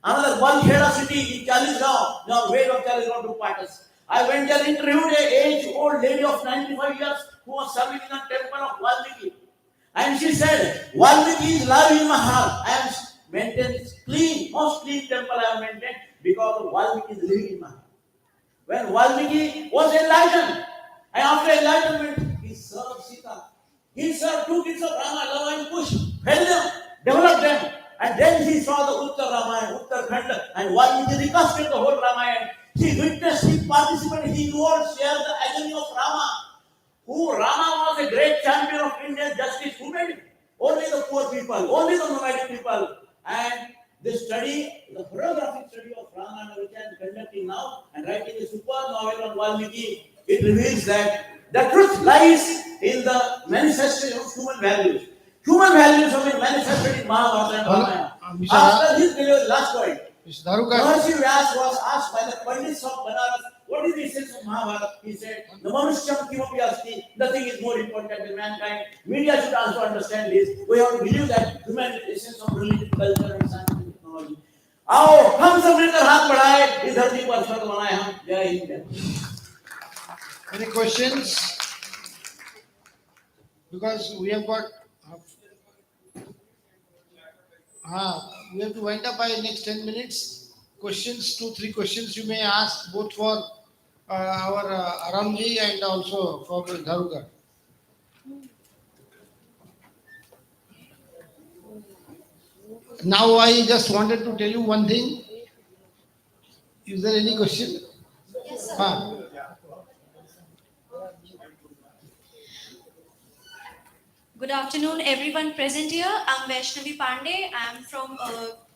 Another Balkheda city in Chalisgaon, now way of Chalisgaon to Patas. I went there, interviewed a age-old lady of 95 years who was serving in the temple of Valmiki. And she said, Valmiki is alive in my heart. I am maintained clean, most clean temple I have maintained because of Valmiki is living in my heart. When Valmiki was enlightened, and after enlightenment, he served Sita. He served two kids of Rama, Lava and Kush, fed them, developed them, and then he saw the Uttar Ramayana, Uttar Khanda, and Valmiki recasted the whole Ramayana. He witnessed, he participated, he involved, shared the agony of Rama. Who Rama was a great champion of Indian justice. Who made it? Only the poor people, only the nomadic people. And this study, the choreographic study of Ramayana, which I am conducting now and writing a super novel on Valmiki, it reveals that the truth lies in the manifestation of human values. Human values have been manifested in Mahabharata and Ramayana. After his delivery, last point, Mr. Darukar, Maharishi Vyas was asked by the Pandits of Banaras, what is the essence of Mahabharata? He said, the Manushyam Kimapi Asti, nothing is more important than mankind. Media should also understand this. We have to believe that human is the essence of religion, culture and science and technology. आओ हम सब मिलकर हाथ बढ़ाए, इस धरती पर स्वर्ग बनाए हम. जय Hind. any questions? Because we have got, we have to wind up by next 10 minutes. Questions, 2-3 questions you may ask both for our Aramji and also for Darukar. Now I just wanted to tell you one thing. Is there any question? Yes, sir. Good afternoon, everyone present here. I'm Vaishnavi Pandey. I'm from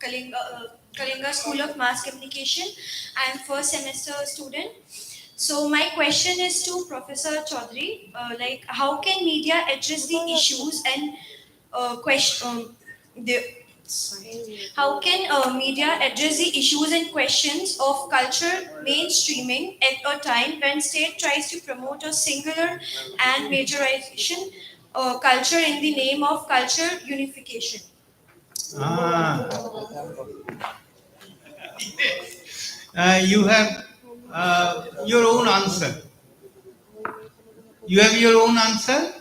Kalinga School of Mass Communication. I'm first semester student. So my question is to Professor Chaudhary, how can media address the issues and how can media address the issues and questions of culture mainstreaming at a time when state tries to promote a singular and majorization culture in the name of culture unification? You have your own answer. You have your own answer,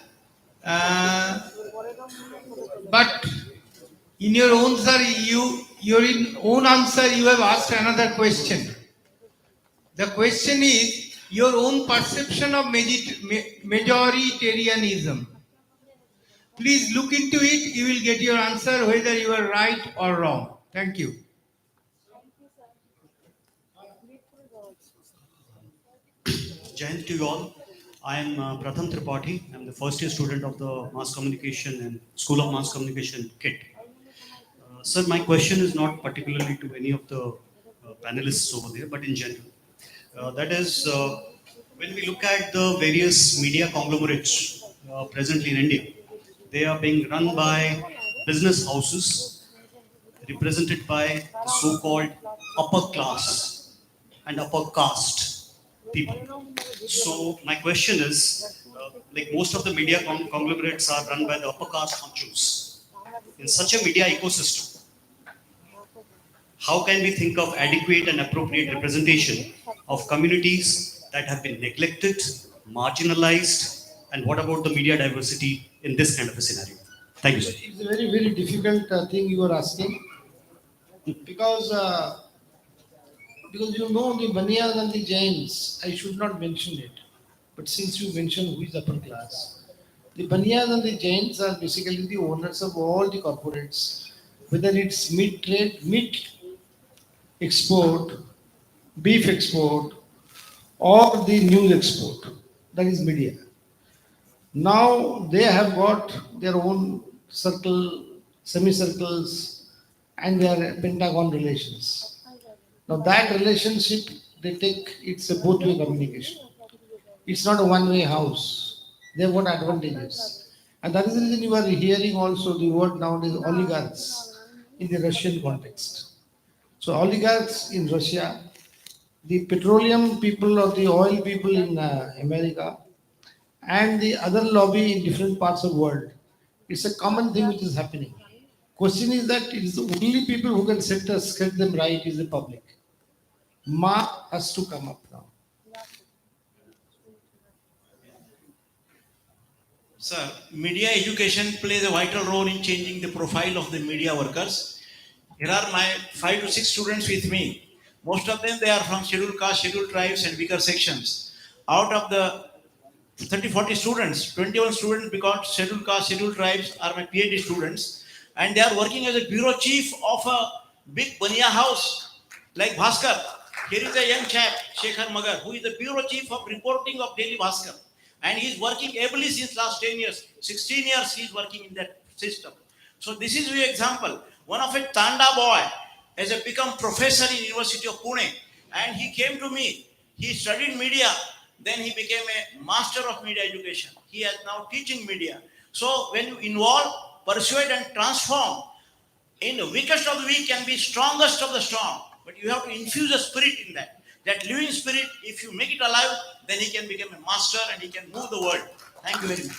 but in your own answer, you have asked another question. The question is your own perception of majoritarianism. Please look into it. You will get your answer whether you are right or wrong. Thank you. Jayan to you all. I am Pratham Tripathi. I am the first year student of the Mass Communication and School of Mass Communication KIT. Sir, my question is not particularly to any of the panelists over there, but in general. That is, when we look at the various media conglomerates presently in India, they are being run by business houses represented by the so-called upper class and upper caste people. So my question is, like most of the media conglomerates are run by the upper caste honchos. In such a media ecosystem, how can we think of adequate and appropriate representation of communities that have been neglected, marginalized, and what about the media diversity in this kind of a scenario? Thank you, sir. It's a very, very difficult thing you are asking because because you know the Baniyas and the Jains. I should not mention it, but since you mentioned who is upper class, the Baniyas and the Jains are basically the owners of all the corporates, whether it's meat trade, meat export, beef export, or the news export. That is media. Now they have got their own circle, semicircles, and their pentagon relations. Now that relationship they take, it's a both-way communication. It's not a one-way house. They've got advantages. And that is the reason you are hearing also the word nowadays oligarchs in the Russian context. So oligarchs in Russia, the petroleum people or the oil people in America, and the other lobby in different parts of the world. It's a common thing which is happening. Question is that it is the only people who can set them right is the public. Ma has to come up now. Sir, media education plays a vital role in changing the profile of the media workers. Here are my 5 to 6 students with me. Most of them, they are from scheduled caste, scheduled tribes and weaker sections. Out of the 30-40 students, 21 students because scheduled caste, scheduled tribes are my PhD students. And they are working as a bureau chief of a big Baniya house like Bhaskar. Here is a young chap, Shekhar Magar, who is the bureau chief of reporting of Daily Bhaskar. And he is working ably since last 10 years. 16 years he is working in that system. So this is your example. One of a Tanda boy has become professor in University of Pune. And he came to me. He studied media. Then he became a master of media education. He is now teaching media. So when you involve, persuade and transform, in the weakest of the weak can be strongest of the strong. But you have to infuse a spirit in that. That living spirit, if you make it alive, then he can become a master and he can move the world. Thank you very much.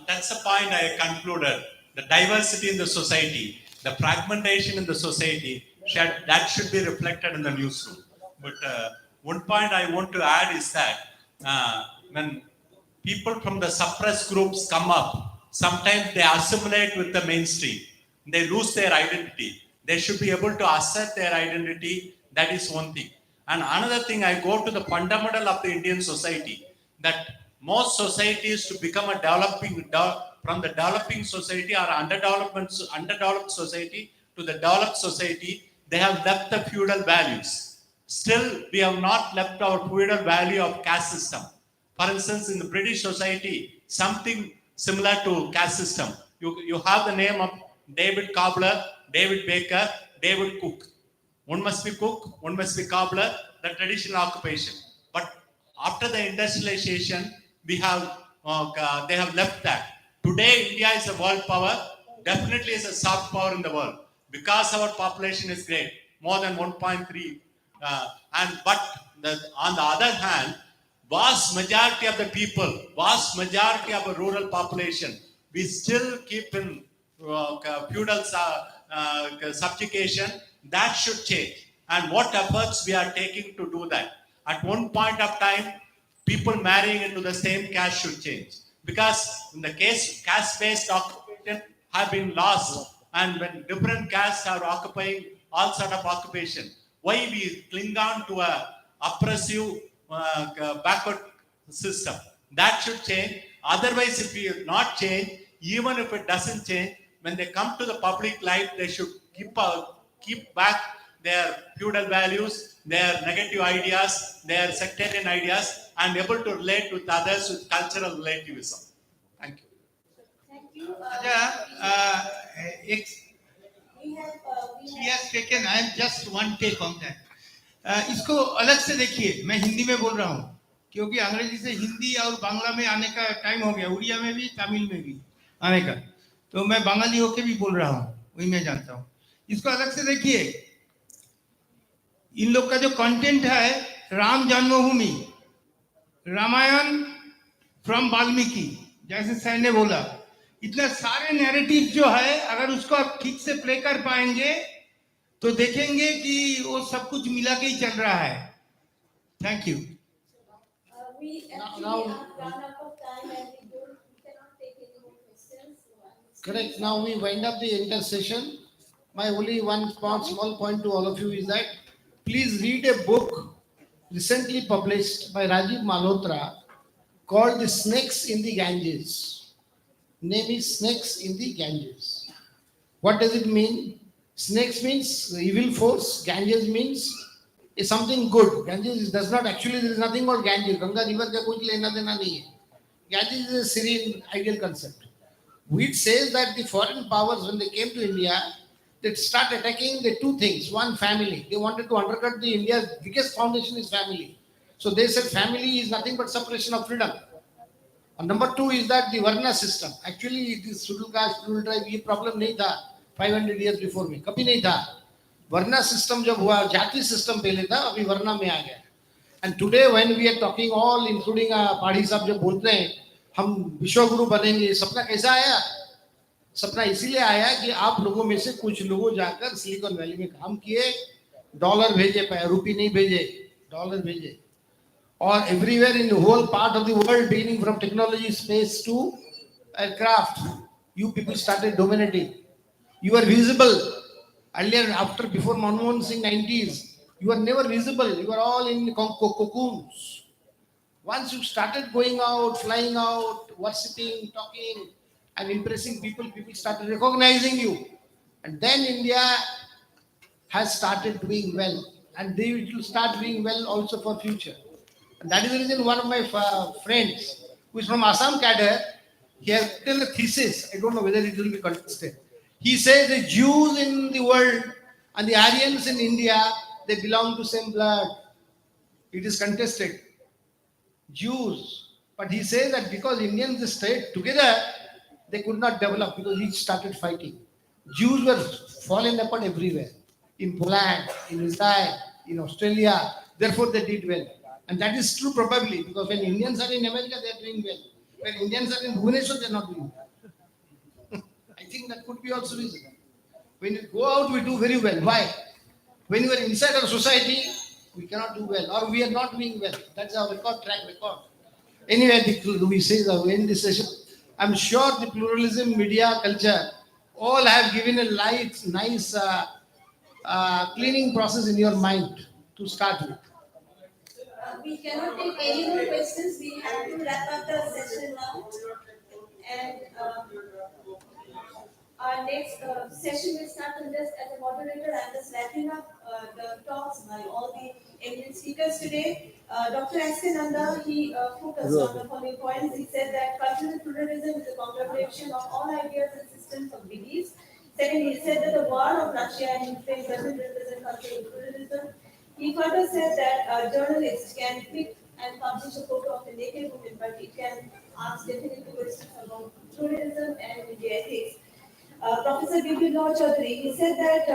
That's the point I concluded. The diversity in the society, the fragmentation in the society, that should be reflected in the newsroom. But one point I want to add is that when people from the suppressed groups come up, sometimes they assimilate with the mainstream. They lose their identity. They should be able to assert their identity. That is one thing. And another thing, I go to the fundamental of the Indian society, that most societies to become a from the developing society or underdeveloped society to the developed society, they have left the feudal values. Still, we have not left our feudal value of caste system. For instance, in the British society, something similar to caste system. You have the name of David Cobbler, David Baker, David Cook. One must be cook, one must be cobbler, the traditional occupation. But after the industrialization, they have left that. Today, India is a world power, definitely is a soft power in the world because our population is great, more than 1.3. On the other hand, vast majority of the people, vast majority of the rural population, we still keep in feudal subjugation. That should change. And what efforts we are taking to do that? At one point of time, people marrying into the same caste should change. Because in the case, caste-based occupation have been lost. And when different castes are occupying all sort of occupation, why we cling on to a oppressive backward system? That should change. Otherwise, if we not change, even if it doesn't change, when they come to the public life, they should keep back their feudal values, their negative ideas, their sectarian ideas, and able to relate with others with cultural relativism. Thank you. Thank you. He has taken, I am just one take on that. इसको अलग से देखिए, मैं हिंदी में बोल रहा हूँ क्योंकि अंग्रेजी से हिंदी और बांग्ला में आने का टाइम हो गया, उड़िया में भी तमिल में भी आने का, तो मैं बंगाली होके भी बोल रहा हूँ, वही मैं जानता हूँ. इसको अलग से देखिए, इन लोग का जो कंटेंट है राम जन्मभूमि, रामायण फ्रॉम वाल्मीकि, जैसे सर ने बोला, इतने सारे नैरेटिव जो है अगर उसको आप ठीक से प्ले कर पाएंगे तो देखेंगे कि वो सब कुछ मिला के ही चल रहा है. Thank you. We actually Now- have run out of time and we cannot take any more questions. So I'm Correct. Now we wind up the entire session. My only small point to all of you is that please read a book recently published by Rajiv Malhotra called The Snakes in the Ganges. Name is Snakes in the Ganges. What does it mean? Snakes means the evil force. Ganges means is something good. Ganges does not actually, there is nothing called Ganges. Ganga river का कुछ लेना देना नहीं है. Ganges is a serene ideal concept, which says that the foreign powers, when they came to India, they start attacking the two things. One, family. They wanted to undercut the India's biggest foundation is family. So they said family is nothing but suppression of freedom. And number two is that the Varna system. Actually, this scheduled caste, scheduled tribe, ये problem नहीं था 500 years before में, कभी नहीं था. Varna system जब हुआ, जाति system पहले था, अभी वर्ना में आ गया. And today when we are talking all, including पाढ़ी साहब जब बोलते हैं, हम विश्वगुरु बनेंगे, सपना कैसा आया? सपना इसीलिए आया कि आप लोगों में से कुछ लोगों जाकर सिलिकॉन वैली में काम किए, डॉलर भेजे, रुपी नहीं भेजे, डॉलर भेजे. Or everywhere in the whole part of the world, beginning from technology, space to aircraft, you people started dominating. You were visible. Earlier, after, before Manmohan Singh 90s, you were never visible. You were all in cocoons. Once you started going out, flying out, worshipping, talking, and impressing people, people started recognizing you. And then India has started doing well. And they will start doing well also for future. And that is the reason one of my friends, who is from Assam cadre, he has written a thesis. I don't know whether it will be contested. He says the Jews in the world and the Aryans in India, they belong to same blood. It is contested. Jews. But he says that because Indians stayed together, they could not develop because each started fighting. Jews were falling apart everywhere. In Poland, in Israel, in Australia. Therefore they did well. And that is true probably because when Indians are in America, they are doing well. When Indians are in Bhubaneswar, they are not doing well. I think that could be also reason. When you go out, we do very well. Why? When you are inside our society, we cannot do well or we are not doing well. That's our track record. Anyway, we say that we end this session. I'm sure the pluralism, media, culture, all have given a light, nice cleaning process in your mind to start with. We cannot take any more questions. We have to wrap up the session now. And our next session will start from this as a moderator. I'm just wrapping up the talks by all the eminent speakers today. Dr. Askananda, he focused on the following points. He said that cultural pluralism is a conglomeration of all ideas and systems of beliefs. Second, he said that the war of Russia and Ukraine doesn't represent cultural pluralism. He further said that a journalist can pick and publish a photo of a naked woman, but he can ask definitive questions about pluralism and media ethics. Professor B.B. Rao Chaudhary, he said that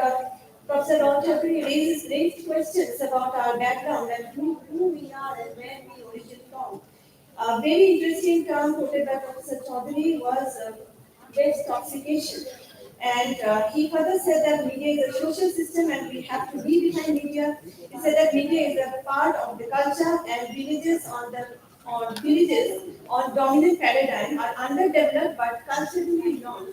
Professor Rao Chaudhary raised questions about our background and who we are and where we originate from. A very interesting term quoted by Professor Chaudhary was toxication. And he further said that media is a social system and we have to be behind media. He said that media is a part of the culture and villages on dominant paradigm are underdeveloped but culturally not.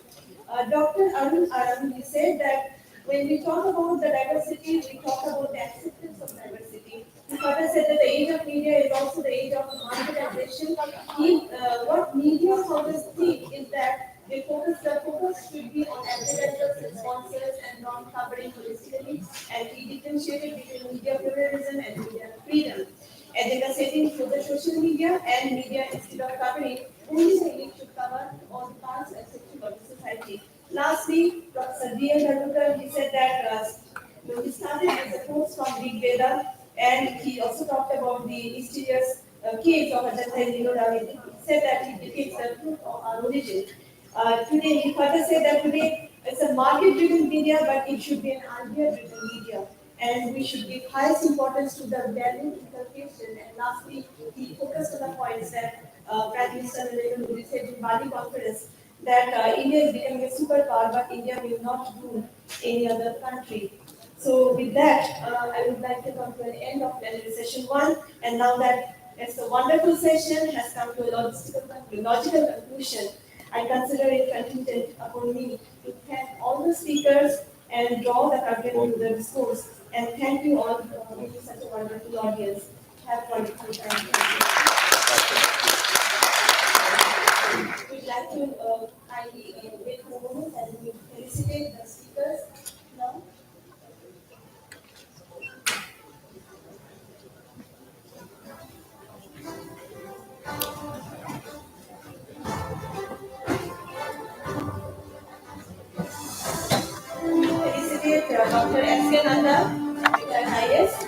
Dr. Arun, he said that when we talk about the diversity, we talk about the acceptance of diversity. He further said that the age of media is also the age of marketization. What media scholars think is that the focus should be on advertisers and sponsors and not covering holistically, and he differentiated between media pluralism and media freedom. Agenda setting for the social media and media instead of covering only the elite should cover all the parts and sections of the society. Lastly, Professor D.L. Dharukar, he said that he started as a course from Big Veda, and he also talked about the mysterious caves of Ajanta and Ellora. He said that it depicts the truth of our origin. Today, he further said that today it's a market-driven media, but it should be an idea-driven media. and we should give highest importance to the value inculcation. And lastly, he focused on the points that Prime Minister Narendra Modi said in Bali conference that India is becoming a superpower, but India will not rule any other country. So with that, I would like to come to an end of plenary session 1. And now that it's a wonderful session has come to a logical conclusion, I consider it contingent upon me to thank all the speakers and draw the curtain to the discourse. And thank you all for being such a wonderful audience. Have a wonderful time. We'd like to kindly wait for a moment and we felicitate the speakers now. Felicitate Dr. S.K. Nanda with her highest.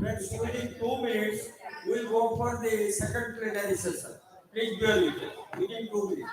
Friends, within 2 minutes, we will go for the second plenary session. Please bear with us. Within 2 minutes.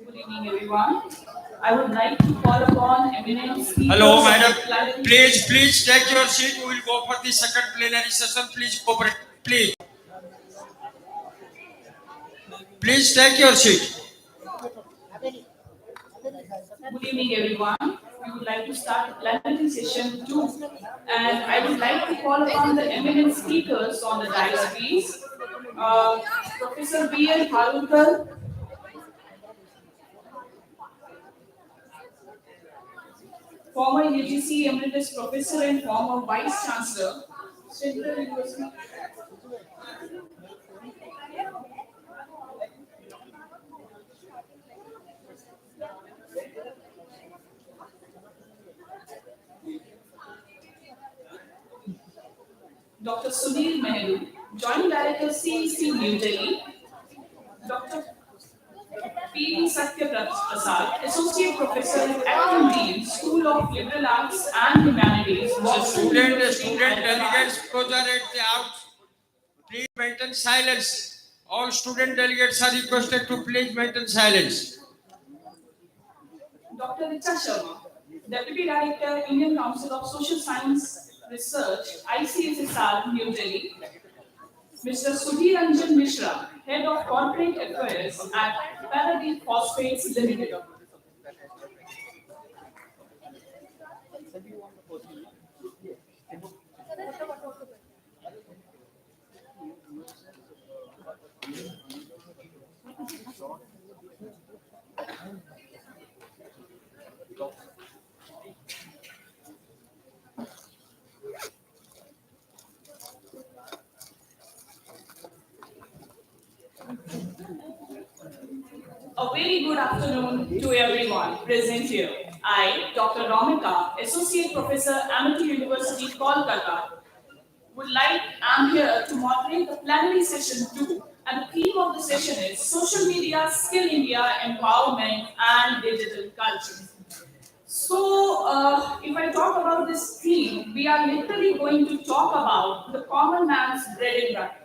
Good evening, everyone. I would like to call upon eminent speakers. Hello, madam. of plenary Please take your seat. We will go for the second plenary session. Please cooperate. Please take your seat. Good evening, everyone. We would like to start plenary session 2, and I would like to call upon the eminent speakers on the dais, please. Professor B.L. Halukar, former UGC Emeritus Professor and former Vice Chancellor, Central University. Dr. Sunil Mehru, Joint Director CEC New Delhi, Dr. P. Satyaprasad, Associate Professor and Acting Dean, School of Liberal Arts and Humanities, Boston Student University, delegates present at the out. Please maintain silence. All student delegates are requested to please maintain silence. Dr. Richa Sharma, Deputy Director, Indian Council of Social Science Research, ICSSR, New Delhi. Mr. Sudhir Ranjan Mishra, Head of Corporate Affairs at Paradeep Phosphates Limited. A very good afternoon to everyone present here. I, Dr. Ramika, Associate Professor, Amity University, Kolkata, I'm here to moderate the plenary session 2, and the theme of the session is Social Media, Skill India, Empowerment and Digital Culture. So, if I talk about this theme, we are literally going to talk about the common man's bread and butter.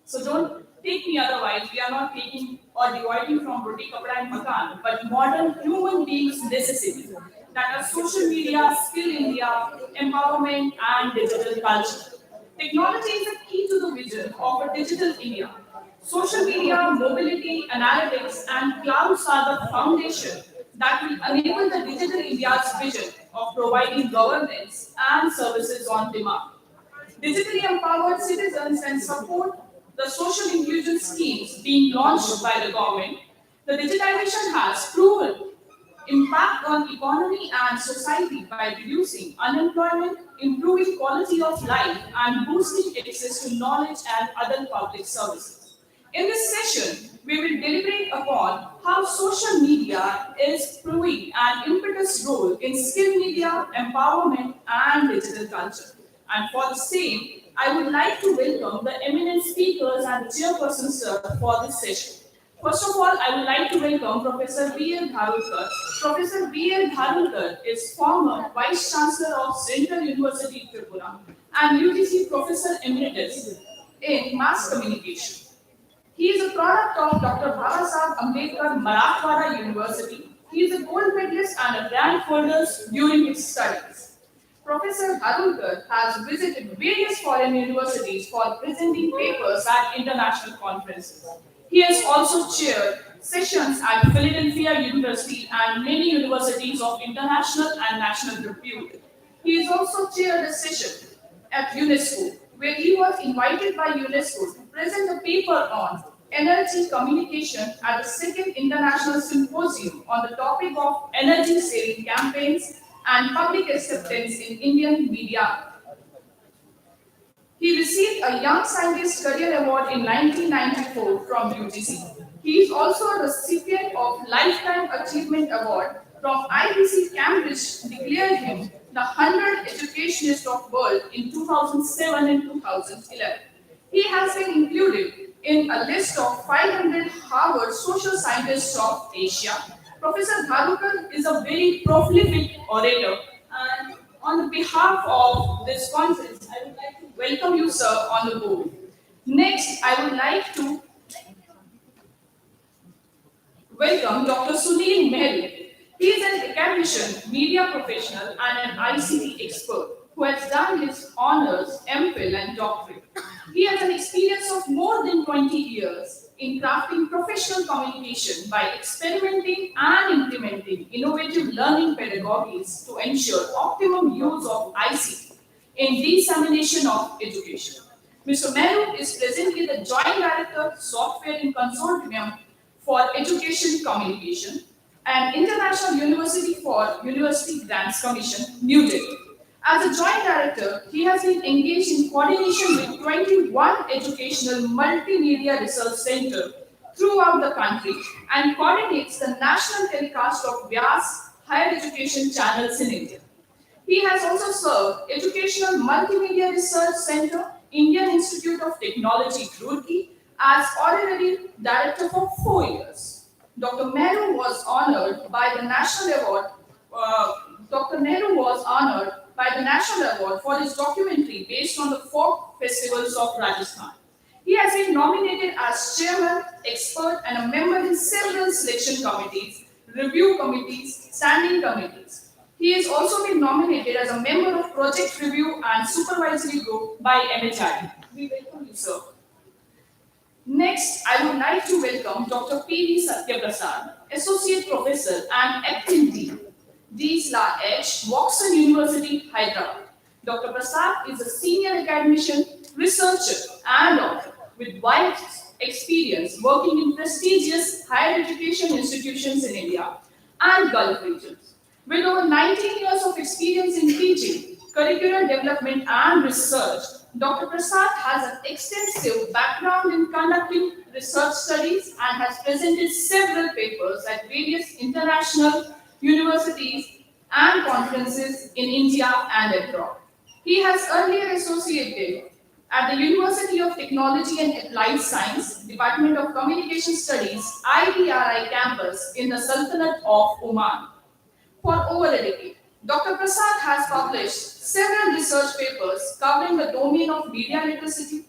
So Take me otherwise, we are not taking or dividing from roti, kapda and makan, but modern human beings' necessities that are social media, skill India, empowerment and digital culture. Technology is a key to the vision of a digital India. Social media, mobility, analytics, and clouds are the foundation that will enable the digital India's vision of providing governance and services on demand. Digitally empowered citizens and support the social inclusion schemes being launched by the government. The digitization has proven impact on economy and society by reducing unemployment, improving quality of life, and boosting access to knowledge and other public services. In this session, we will deliberate upon how social media is proving an impetus role in skill media, empowerment, and digital culture. And for the same, I would like to welcome the eminent speakers and the chairperson, sir, for this session. First of all, I would like to welcome Professor B.L. Dharulkar. Professor B.L. Dharulkar is former Vice Chancellor of Central University Tripura and UGC Professor Emeritus in Mass Communication. He is a product of Dr. Babasaheb Ambedkar Marathwada University. He is a gold medalist and a grant holder during his studies. Professor Dharulkar has visited various foreign universities for presenting papers at international conferences. He has also chaired sessions at Philadelphia University and many universities of international and national repute. He has also chaired a session at UNESCO, where he was invited by UNESCO to present a paper on energy communication at the second international symposium on the topic of energy saving campaigns and public acceptance in Indian media. He received a Young Scientist Career Award in 1994 from UGC. He is also a recipient of Lifetime Achievement Award from IBC Cambridge, declared him the 100 Educationist of World in 2007 and 2011. He has been included in a list of 500 Harvard Social Scientists of Asia. Professor Dharulkar is a very prolific orator, and on behalf of this conference, I would like to welcome you, sir, on the board. Next, I would like to welcome Dr. Sunil Mehru. He is an academician, media professional, and an ICT expert who has done his honors, MPhil, and doctorate. He has an experience of more than 20 years in crafting professional communication by experimenting and implementing innovative learning pedagogies to ensure optimum use of ICT in dissemination of education. Mr. Mehru is presently the Joint Director, Software in Consortium for Education Communication and International University for University Grants Commission, New Delhi. As a joint director, he has been engaged in coordination with 21 educational multimedia research centers throughout the country and coordinates the national telecast of Vyas higher education channels in India. He has also served Educational Multimedia Research Center, Indian Institute of Technology, Roorkee, as Honorary Director for 4 years. Dr. Nehru was honored by the National Award. Dr. Nehru was honored by the National Award for his documentary based on the folk festivals of Rajasthan. He has been nominated as chairman, expert, and a member in several selection committees, review committees, standing committees. He has also been nominated as a member of Project Review and Supervisory Group by MHI. We welcome you, sir. Next, I would like to welcome Dr. P.V. Satyaprasad, Associate Professor and Acting Dean, D.Sla H, Watson University, Hyderabad. Dr. Prasad is a senior academician, researcher, and author with wide experience working in prestigious higher education institutions in India and Gulf regions. With over 19 years of experience in teaching, curricular development, and research, Dr. Prasad has an extensive background in conducting research studies and has presented several papers at various international universities and conferences in India and abroad. He has earlier associated at the University of Technology and Applied Science, Department of Communication Studies, IDRI campus in the Sultanate of Oman. For over a decade, Dr. Prasad has published several research papers covering the domain of media literacy,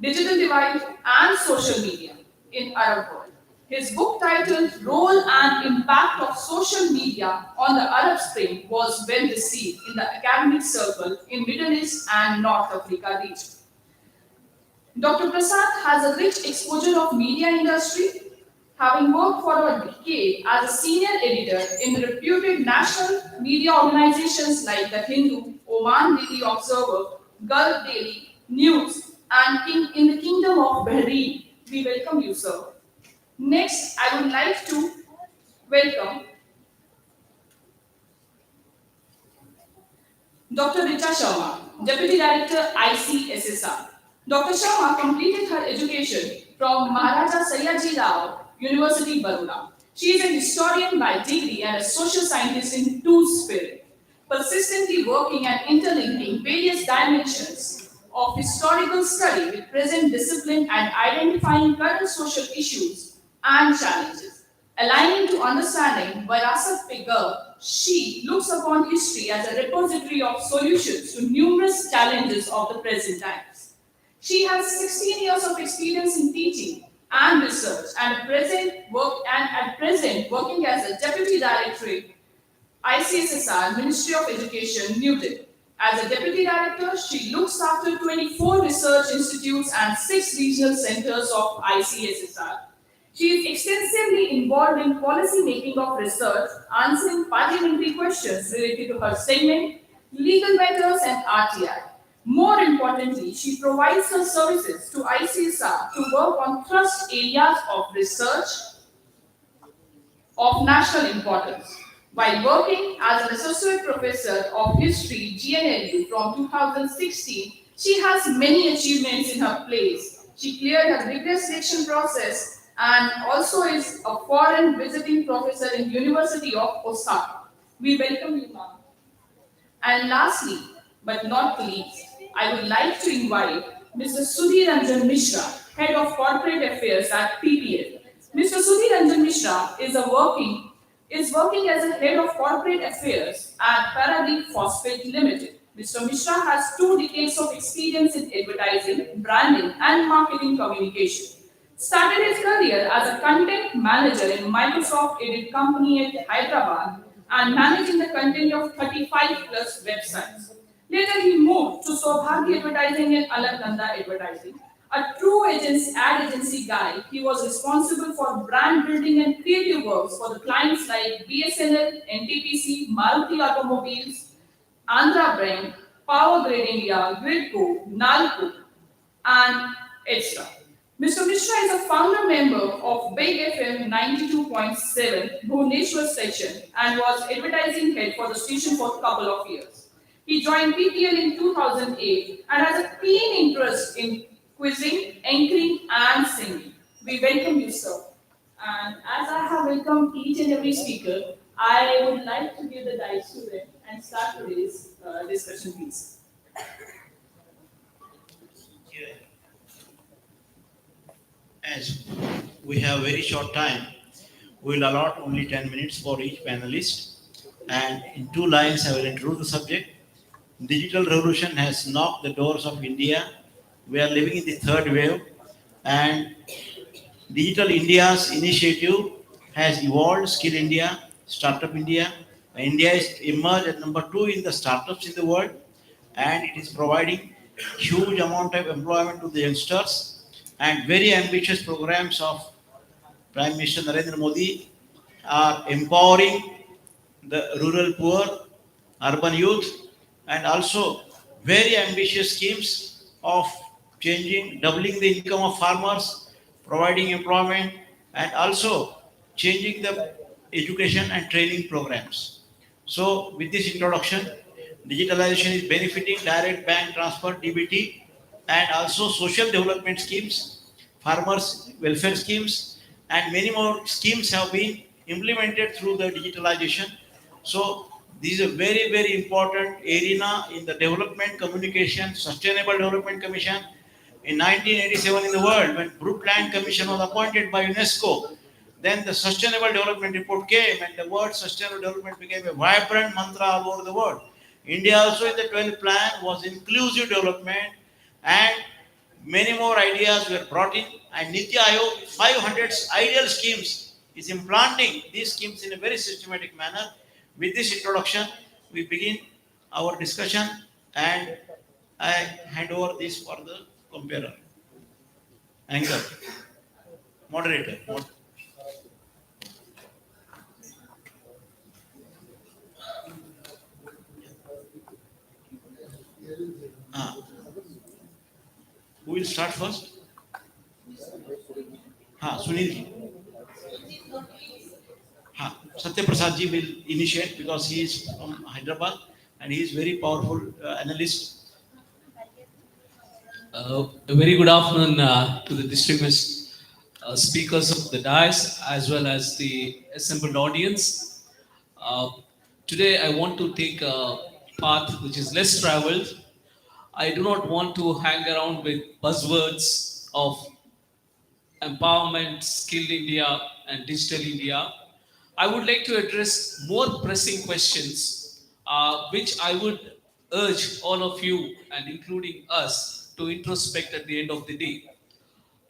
Digital Divide and Social Media in Arab World. His book titled Role and Impact of Social Media on the Arab Spring was well received in the academic circle in Middle East and North Africa region. Dr. Prasad has a rich exposure of media industry, having worked for a decade as a senior editor in reputed national media organizations like The Hindu, Oman Daily Observer, Gulf Daily News, and in the Kingdom of Bahrain. We welcome you, sir. Next, I would like to welcome Dr. Richa Sharma, Deputy Director ICSSR. Dr. Sharma completed her education from Maharaja Sayyaji Rao University, Baroda. She is a historian by degree and a social scientist in two spirit, persistently working and interlinking various dimensions of historical study with present discipline and identifying current social issues and challenges. Aligning to understanding Virasat Figure, she looks upon history as a repository of solutions to numerous challenges of the present times. She has 16 years of experience in teaching and research and at present working as a Deputy Director ICSSR, Ministry of Education, New Delhi. As a Deputy Director, she looks after 24 research institutes and 6 regional centers of ICSSR. She is extensively involved in policy making of research, answering parliamentary questions related to her segment, legal matters, and RTI. More importantly, she provides her services to ICSR to work on thrust areas of research of national importance. While working as an associate professor of history GNLU from 2016, she has many achievements in her place. She cleared her rigorous selection process and also is a foreign visiting professor in University of Osaka. We welcome you, ma'am. And lastly, but not least, I would like to invite Mr. Sudhir Ranjan Mishra, Head of Corporate Affairs at PPL. Mr. Sudhir Ranjan Mishra is working as a Head of Corporate Affairs at Paradeep Phosphate Limited. Mr. Mishra has 2 decades of experience in advertising, branding, and marketing communication. Started his career as a content manager in Microsoft Edit company at Hyderabad and managing the content of 35 plus websites. Later, he moved to Sobhagya Advertising and Alaknanda Advertising. A true ad agency guy, he was responsible for brand building and creative works for the clients like BSNL, NTPC, Maruti Automobiles, Andhra Bank, Power Grid India, Gridco, Nalco, and etc. Mr. Mishra is a founder member of Big FM 92.7 Bhubaneswar station and was advertising head for the station for a couple of years. He joined PPL in 2008 and has a keen interest in quizzing, anchoring, and singing. We welcome you, sir. And as I have welcomed each and every speaker, I would like to give the dice to them and start today's discussion, please. As we have very short time, we will allot only 10 minutes for each panelist. And in 2 lines, I will introduce the subject. Digital revolution has knocked the doors of India. We are living in the third wave, and Digital India's initiative has evolved Skill India, Startup India. India is emerged at number 2 in the startups in the world, and it is providing huge amount of employment to the youngsters and very ambitious programs of Prime Minister Narendra Modi are empowering the rural poor, urban youth, and also very ambitious schemes of doubling the income of farmers, providing employment, and also changing the education and training programs. So, with this introduction, digitalization is benefiting direct bank transfer (DBT) and also social development schemes, farmers welfare schemes, and many more schemes have been implemented through the digitalization. So this is a very, very important arena in the development communication, sustainable development commission. In 1987 in the world, when Brundtland Commission was appointed by UNESCO, then the sustainable development report came and the word sustainable development became a vibrant mantra all over the world. India also in the 12th plan was inclusive development and Many more ideas were brought in, and Niti Aayog, 500 ideal schemes, is implanting these schemes in a very systematic manner. With this introduction, we begin our discussion, and I hand over this for the comparer, anchor, moderator. Ah, who will start first? Sunil ji. Satya Prasad ji will initiate because he is from Hyderabad and he is very powerful analyst. A very good afternoon to the distinguished speakers of the dais as well as the assembled audience. Uh, Today I want to take a path which is less traveled. I do not want to hang around with buzzwords of empowerment, skilled India, and digital India. I would like to address more pressing questions, which I would urge all of you, and including us, to introspect at the end of the day.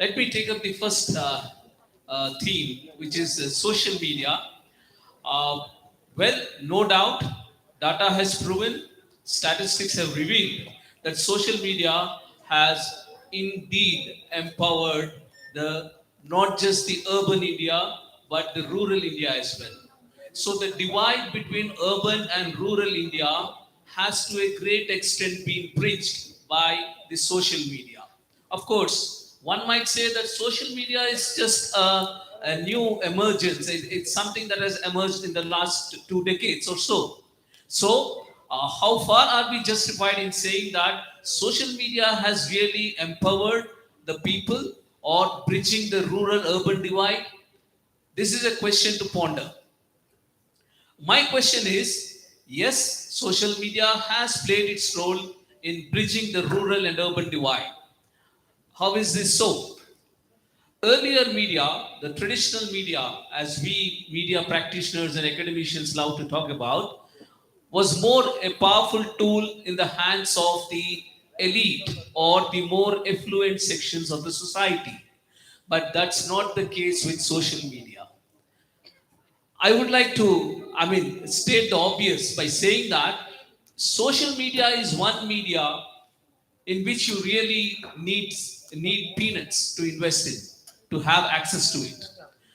Let me take up the first theme, which is social media. Uh, well, no doubt, data has proven, statistics have revealed that social media has indeed empowered the not just the urban India but the rural India as well. So the divide between urban and rural India has to a great extent been bridged by the social media. Of course, one might say that social media is just a new emergence. It's something that has emerged in the last 2 decades or so. So, how far are we justified in saying that social media has really empowered the people or bridging the rural urban divide? This is a question to ponder. My question is yes, social media has played its role in bridging the rural and urban divide. How is this so? Earlier media, the traditional media, as we media practitioners and academicians love to talk about, was more a powerful tool in the hands of the elite or the more affluent sections of the society. But that's not the case with social media. I would like to, state the obvious by saying that social media is one media in which you really need peanuts to invest in, to have access to it.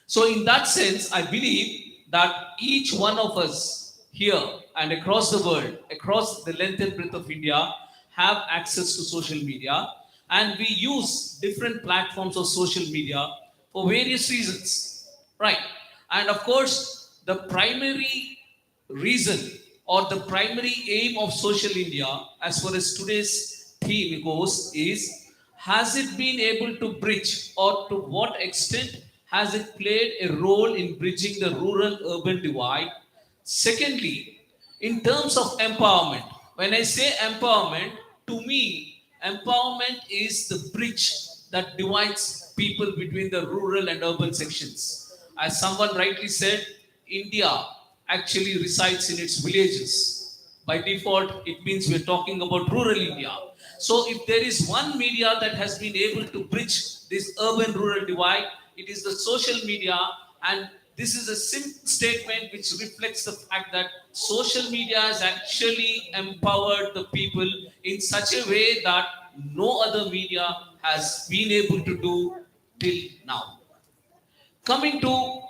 So, in that sense, I believe that each one of us here and across the world, across the length and breadth of India, have access to social media, and we use different platforms of social media for various reasons, right? And of course, the primary reason or the primary aim of social India, as far as today's theme goes, is has it been able to bridge, or to what extent has it played a role in bridging the rural urban divide? Secondly, in terms of empowerment, when I say empowerment, to me, empowerment is the bridge that divides people between the rural and urban sections. As someone rightly said, India actually resides in its villages. By default, it means we're talking about rural India. So, if there is one media that has been able to bridge this urban rural divide, it is the social media, and this is a simple statement which reflects the fact that social media has actually empowered the people in such a way that no other media has been able to do till now. Coming to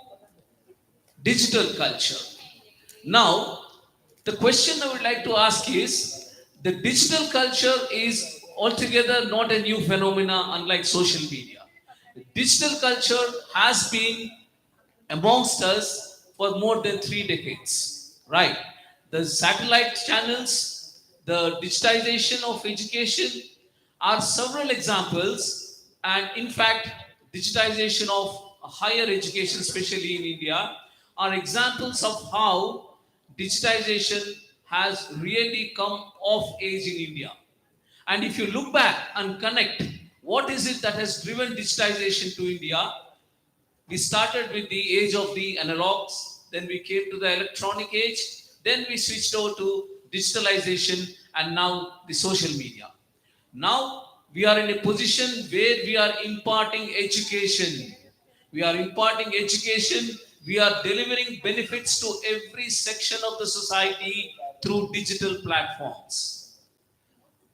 digital culture. Now, the question I would like to ask is the digital culture is altogether not a new phenomena unlike social media. Digital culture has been amongst us for more than 3 decades, right? The satellite channels, the digitization of education are several examples, and in fact, digitization of higher education, especially in India, are examples of how digitization has really come of age in India. And if you look back and connect, what is it that has driven digitization to India? We started with the age of the analogs, then we came to the electronic age, then we switched over to digitalization, and now the social media. Now, We are in a position where we are imparting education. We are imparting education. We are delivering benefits to every section of the society through digital platforms.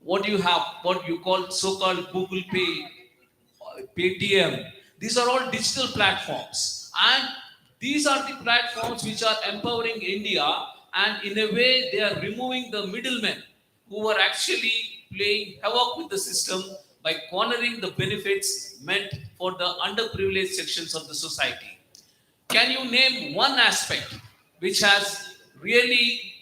What you have, what you call so-called Google Pay, Paytm, these are all digital platforms. And these are the platforms which are empowering India, and in a way they are removing the middlemen who are actually playing havoc with the system by cornering the benefits meant for the underprivileged sections of the society. Can you name one aspect which has really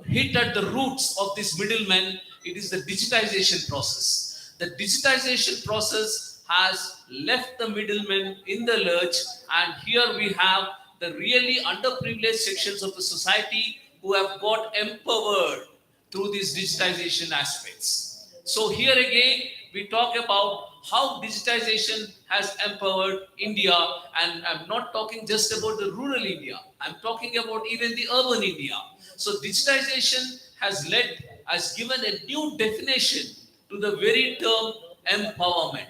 hit at the roots of this middleman? It is the digitization process. The digitization process has left the middlemen in the lurch, and here we have the really underprivileged sections of the society who have got empowered through these digitization aspects. So here again, we talk about how digitization has empowered India, and I'm not talking just about the rural India. I'm talking about even the urban India. So digitization has given a new definition to the very term empowerment.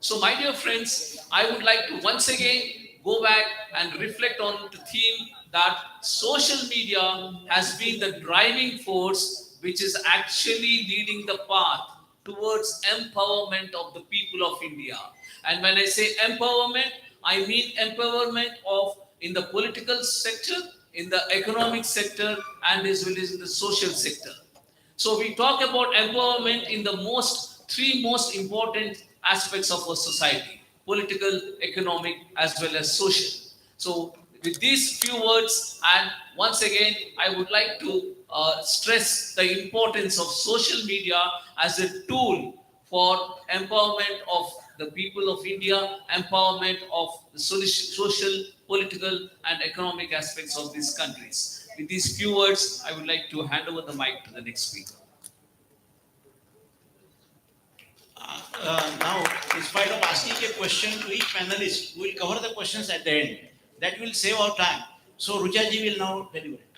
So, my dear friends, I would like to once again go back and reflect on the theme that social media has been the driving force which is actually leading the path towards empowerment of the people of India. And when I say empowerment, I mean empowerment of in the political sector, in the economic sector, and as well as in the social sector. So we talk about empowerment in the three most important aspects of our society: political, economic, as well as social. So with these few words, and once again, I would like to stress the importance of social media as a tool for empowerment of the people of India, empowerment of the social, political, and economic aspects of these countries. With these few words, I would like to hand over the mic to the next speaker. Now, in spite of asking a question to each panelist, we will cover the questions at the end. That will save our time. So, Rucha ji will now deliver it.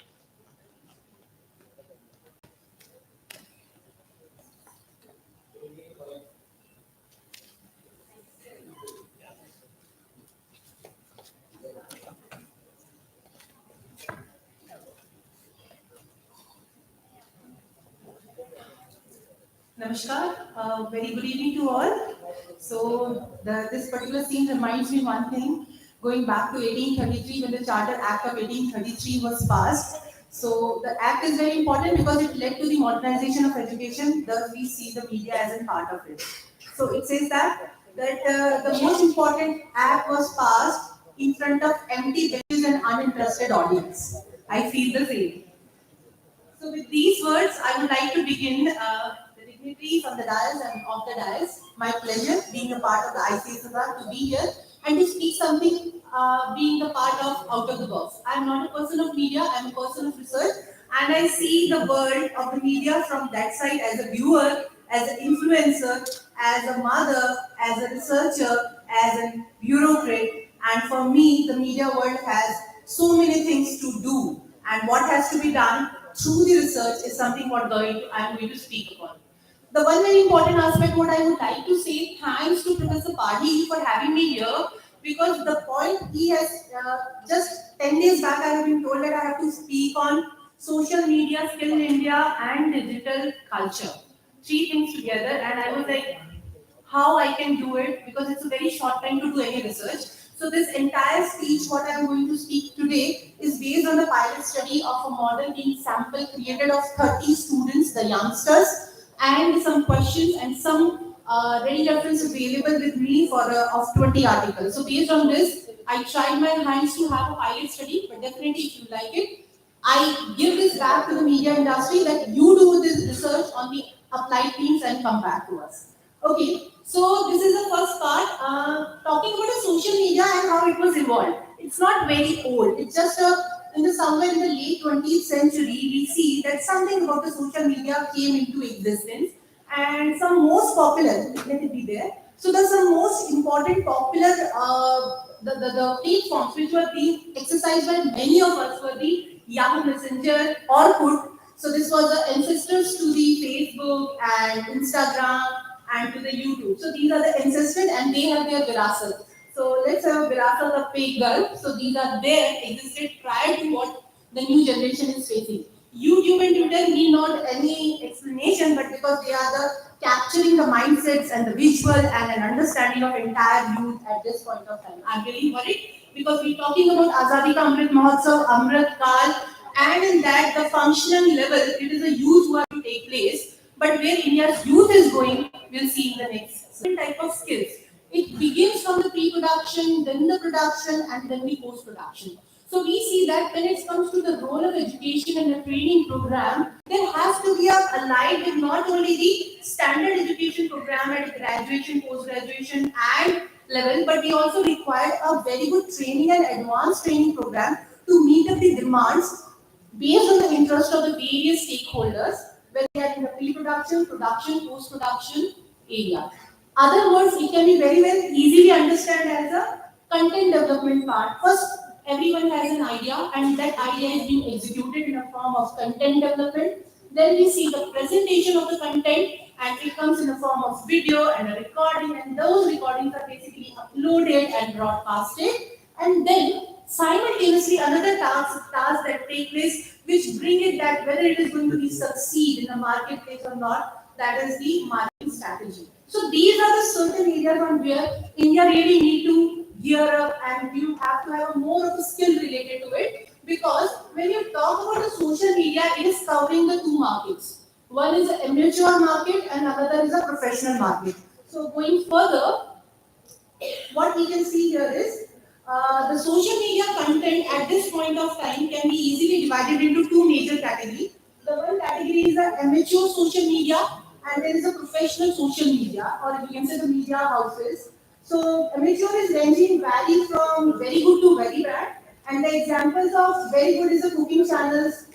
Namaskar, very good evening to all. So this particular scene reminds me one thing, going back to 1833 when the Charter Act of 1833 was passed. So the act is very important because it led to the modernization of education, thus we see the media as a part of it. So it says that the most important act was passed in front of empty benches and uninterested audience. I feel the same. So with these words, I would like to begin the dignitaries on the dais and off the dais. My pleasure being a part of the ICSR to be here and to speak something being a part of out of the box. I am not a person of media, I am a person of research, and I see the world of the media from that side as a viewer, as an influencer, as a mother, as a researcher, as a bureaucrat. And for me, the media world has so many things to do, and what has to be done through the research is something what I am going to speak upon. The one very important aspect what I would like to say, thanks to Professor Padhi for having me here, because the point he has, just 10 days back I have been told that I have to speak on social media, skill in India and digital culture. Three things together, and I was like, how I can do it, because it's a very short time to do any research. So this entire speech, what I am going to speak today, is based on the pilot study of a model being sample created of 30 students, the youngsters, and some questions and some ready reference available with me for of 20 articles. So based on this, I tried my hands to have a pilot study, but definitely if you like it, I give this back to the media industry that you do this research on the applied themes and come back to us. Okay, so this is the first part, talking about the social media and how it was evolved. It's not very old. It's just somewhere in the late 20th century, we see that something about the social media came into existence, and some most popular, let it be there. So there's some most important popular, the platforms which were being exercised by many of us were the Yahoo Messenger, Orkut, So this was the ancestors to the Facebook and Instagram and to the YouTube. So these are the ancestors and they have their virasat. So let's have a virasat of pig girl. So these are there, existed prior to what the new generation is facing. YouTube and Twitter need not any explanation, but because they are the capturing the mindsets and the visual and an understanding of entire youth at this point of time. I'm really worried because we're talking about Azadi Ka Amrit Mahotsav, Amrit Kal, and in that the functional level, it is a youth who have to take place. But where India's youth is going, we'll see in the next certain type of skills. It begins from the pre-production, then the production, and then the post-production. So we see that when it comes to the role of education and the training program, there has to be allied with not only the standard education program at graduation, post-graduation, and level, but we also require a very good training and advanced training program to meet up the demands based on the interest of the various stakeholders, whether they are in the pre-production, production, post-production area. Other words, it can be very well easily understand as a content development part. First, everyone has an idea and that idea is being executed in a form of content development. Then we see the presentation of the content and it comes in the form of video and a recording, and those recordings are basically uploaded and broadcasted. And then simultaneously another task that take place which bring it that whether it is going to be succeed in the marketplace or not, that is the marketing strategy. So these are the certain areas on where India really need to gear up and you have to have a more of a skill related to it, because when you talk about the social media, it is covering the two markets. One is the amateur market and another is a professional market. So going further, what we can see here is the social media content at this point of time can be easily divided into two major categories. The one category is the amateur social media and there is a professional social media, or you can say the media houses. So amateur is ranging vary from very good to very bad, and the examples of very good is the cooking channels,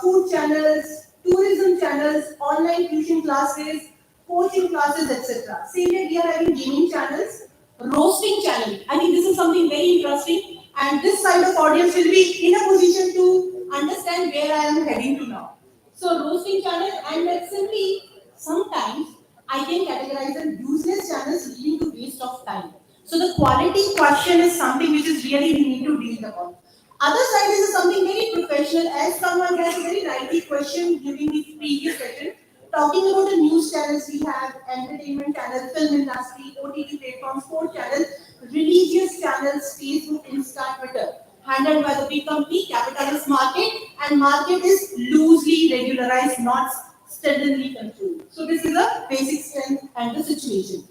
food channels, tourism channels, online tuition classes, coaching classes, etc. Same way we are having gaming channels, roasting channel. I think this is something very interesting, and this side of audience will be in a position to understand where I am heading to now. So roasting channel, and that simply sometimes I can categorize them useless channels leading to waste of time. So the quality question is something which is really we need to deal upon. Other side is something very professional, as someone has a very rightly question during the previous session. Talking about the news channels, we have entertainment channels, film industry, OTT platforms, sport channels, religious channels, Facebook, Insta, Twitter, handled by the big company, capitalist market, and market is loosely regularized, not steadily controlled. So this is a basic strength and the situation.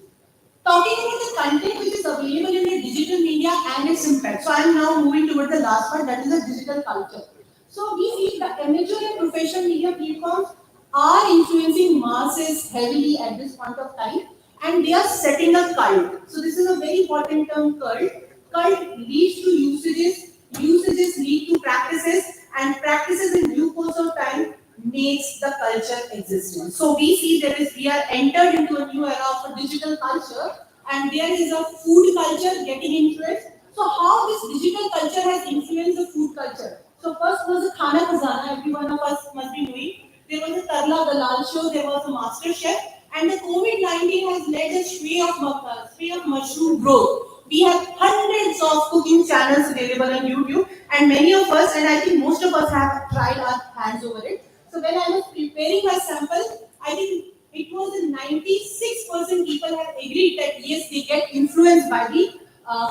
Talking about the content which is available in the digital media and its impact. So I am now moving toward the last part, that is the digital culture. So we see the amateur and professional media platforms are influencing masses heavily at this point of time, and they are setting a cult. So this is a very important term, cult. Cult leads to usages, usages lead to practices, and practices in due course of time makes the culture existent. So we see we are entered into a new era of a digital culture, and there is a food culture getting influenced. So how this digital culture has influenced the food culture? So first was the Khana Khazana, every one of us must be knowing. There was a Tarla Dalal show, there was a Master Chef, and the COVID-19 has led a spray of mushroom growth. We have hundreds of cooking channels available on YouTube, and many of us, and I think most of us have tried our hands over it. So when I was preparing my sample, I think it was 96% people have agreed that yes, they get influenced by the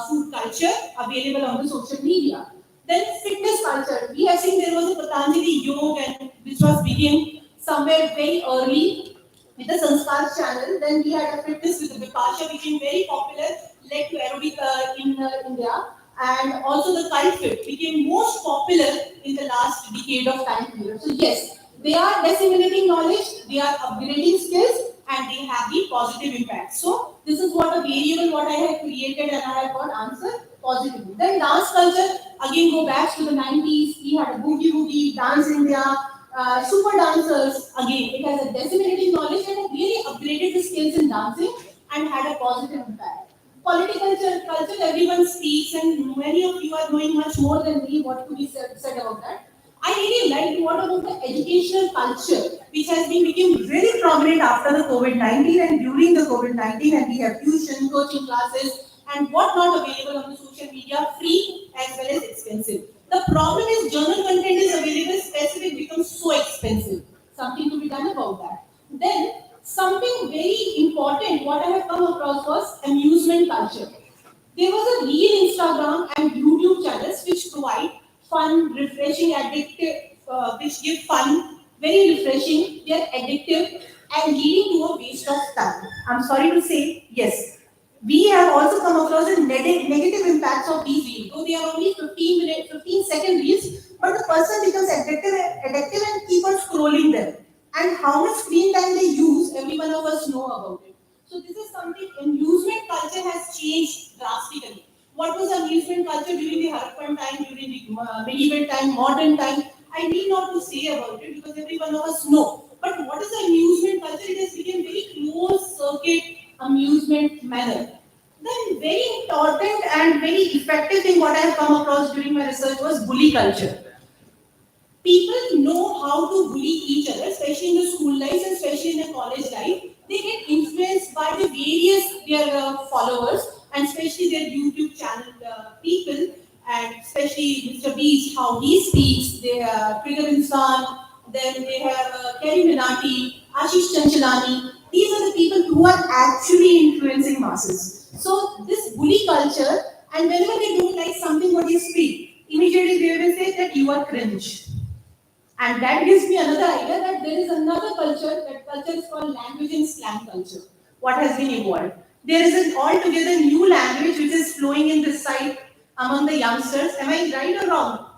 food culture available on the social media. Then fitness culture. We have seen there was a Patanjali Yoga, and which was beginning somewhere very early with the Sanskar channel. Then we had a fitness with the Vipasha, became very popular, led to aerobic in India. And also the cult fit became most popular in the last decade of time period. So yes, they are disseminating knowledge, they are upgrading skills, and they have the positive impact. So this is what a variable what I have created, and I have got answer positively. Then dance culture, again go back to the 90s, we had a boogie woogie, dance India, super dancers, again it has a disseminating knowledge and really upgraded the skills in dancing and had a positive impact. Political culture, everyone speaks, and many of you are knowing much more than me what could be said about that. I really liked what about the educational culture, which has been become very prominent after the COVID-19 and during the COVID-19, and we have tuition, coaching classes, and what not available on the social media, free as well as expensive. The problem is journal content is available, specific becomes so expensive. Something to be done about that. Then something very important, what I have come across was amusement culture. There was a real Instagram and YouTube channels which provide fun, refreshing, addictive, which give fun, very refreshing, they are addictive and leading to a waste of time. I'm sorry to say, yes. We have also come across the negative impacts of these reels. Though they are only 15-minute, 15-second reels, but the person becomes addictive and keep on scrolling them. And how much screen time they use, every one of us know about it. So this is something, amusement culture has changed drastically. What was amusement culture during the Harappan time, during the medieval time, modern time? I need not to say about it because every one of us know. But what is the amusement culture? It has become very close circuit amusement manner. Then very important and very effective thing what I have come across during my research was bully culture. People know how to bully each other, especially in the school life and especially in the college life. They get influenced by the various their followers and especially their YouTube channel people, and especially Mr. Beast, how he speaks. They have Trigger Insan, then they have Kerry Minati, Ashish Chanchalani. These are the people who are actually influencing masses. So this bully culture, and whenever they don't like something what you speak, immediately they will say that you are cringe. And that gives me another idea that there is another culture, that culture is called language and slang culture. What has been evolved? There is an altogether new language which is flowing in this side among the youngsters. Am I right or wrong?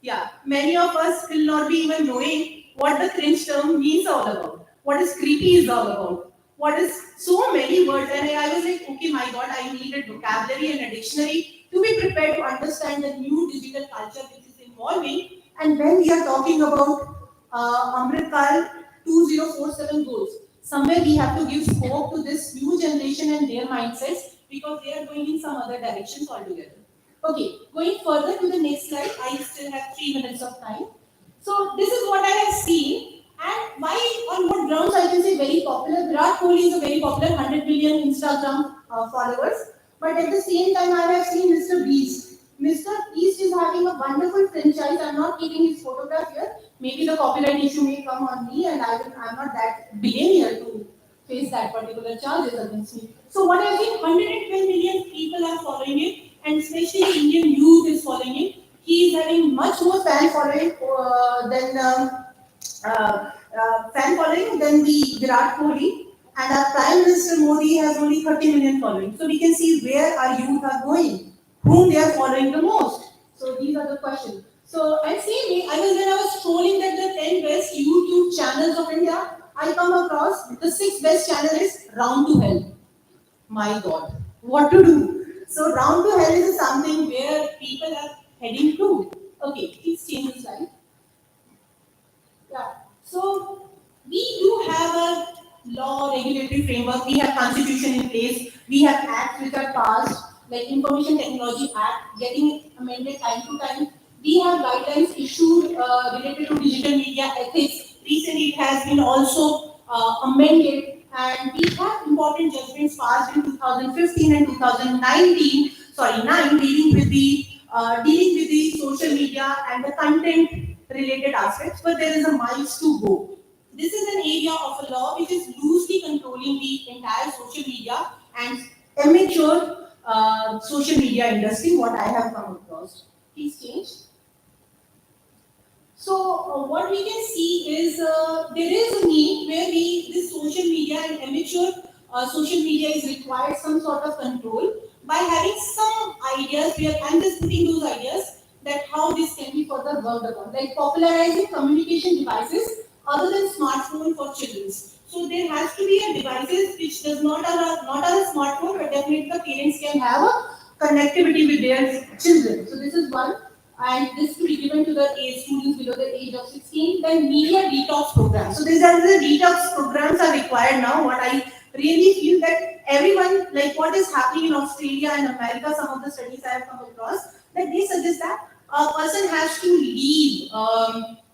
Yeah, many of us will not be even knowing what the cringe term means all about. What is creepy is all about. What is so many words. And I was like, okay, my God, I need a vocabulary and a dictionary to be prepared to understand the new digital culture which is evolving. And when we are talking about Amritkal 2047 goals, somewhere we have to give scope to this new generation and their mindsets because they are going in some other directions altogether. Okay, going further to the next slide, I still have 3 minutes of time. So this is what I have seen, and why on what grounds I can say very popular. Virat Kohli is a very popular 100 million Instagram followers, but at the same time I have seen Mr. Beast. Mr. Beast is having a wonderful franchise. I'm not keeping his photograph here. Maybe the copyright issue may come on me, and I'm not that billionaire to face that particular charges against me. So what I think 112 million people are following it, and especially the Indian youth is following it. He is having much more fan following than the Virat Kohli, and our Prime Minister Modi has only 30 million following. So we can see where our youth are going, whom they are following the most. So these are the questions. So and see me, when I was scrolling that the 10 best YouTube channels of India, I come across the 6 best channel is Round to Hell. My God, what to do? So Round to Hell is something where people are heading to. Okay, please change the slide. Yeah. So we do have a law regulatory framework. We have constitution in place. We have acts which are passed, like Information Technology Act, getting amended time to time. We have guidelines issued related to digital media ethics. Recently, it has been also amended, and we have important judgments passed in 2015 and 2019. Sorry, 9 dealing with the social media and the content related aspects, but there is a miles to go. This is an area of a law which is loosely controlling the entire social media and amateur social media industry, what I have come across. Please change. So what we can see is there is a need where this social media and amateur social media is required some sort of control by having some ideas. I'm just putting those ideas that how this can be further worked upon, like popularizing communication devices other than smartphone for children. So there has to be a devices which does not are a smartphone, but definitely the parents can have a connectivity with their children. So this is one, and this to be given to the age students below the age of 16. Then media detox programs. So these are the detox programs are required now. What I really feel that everyone, like what is happening in Australia and America, some of the studies I have come across, that they suggest that a person has to leave 10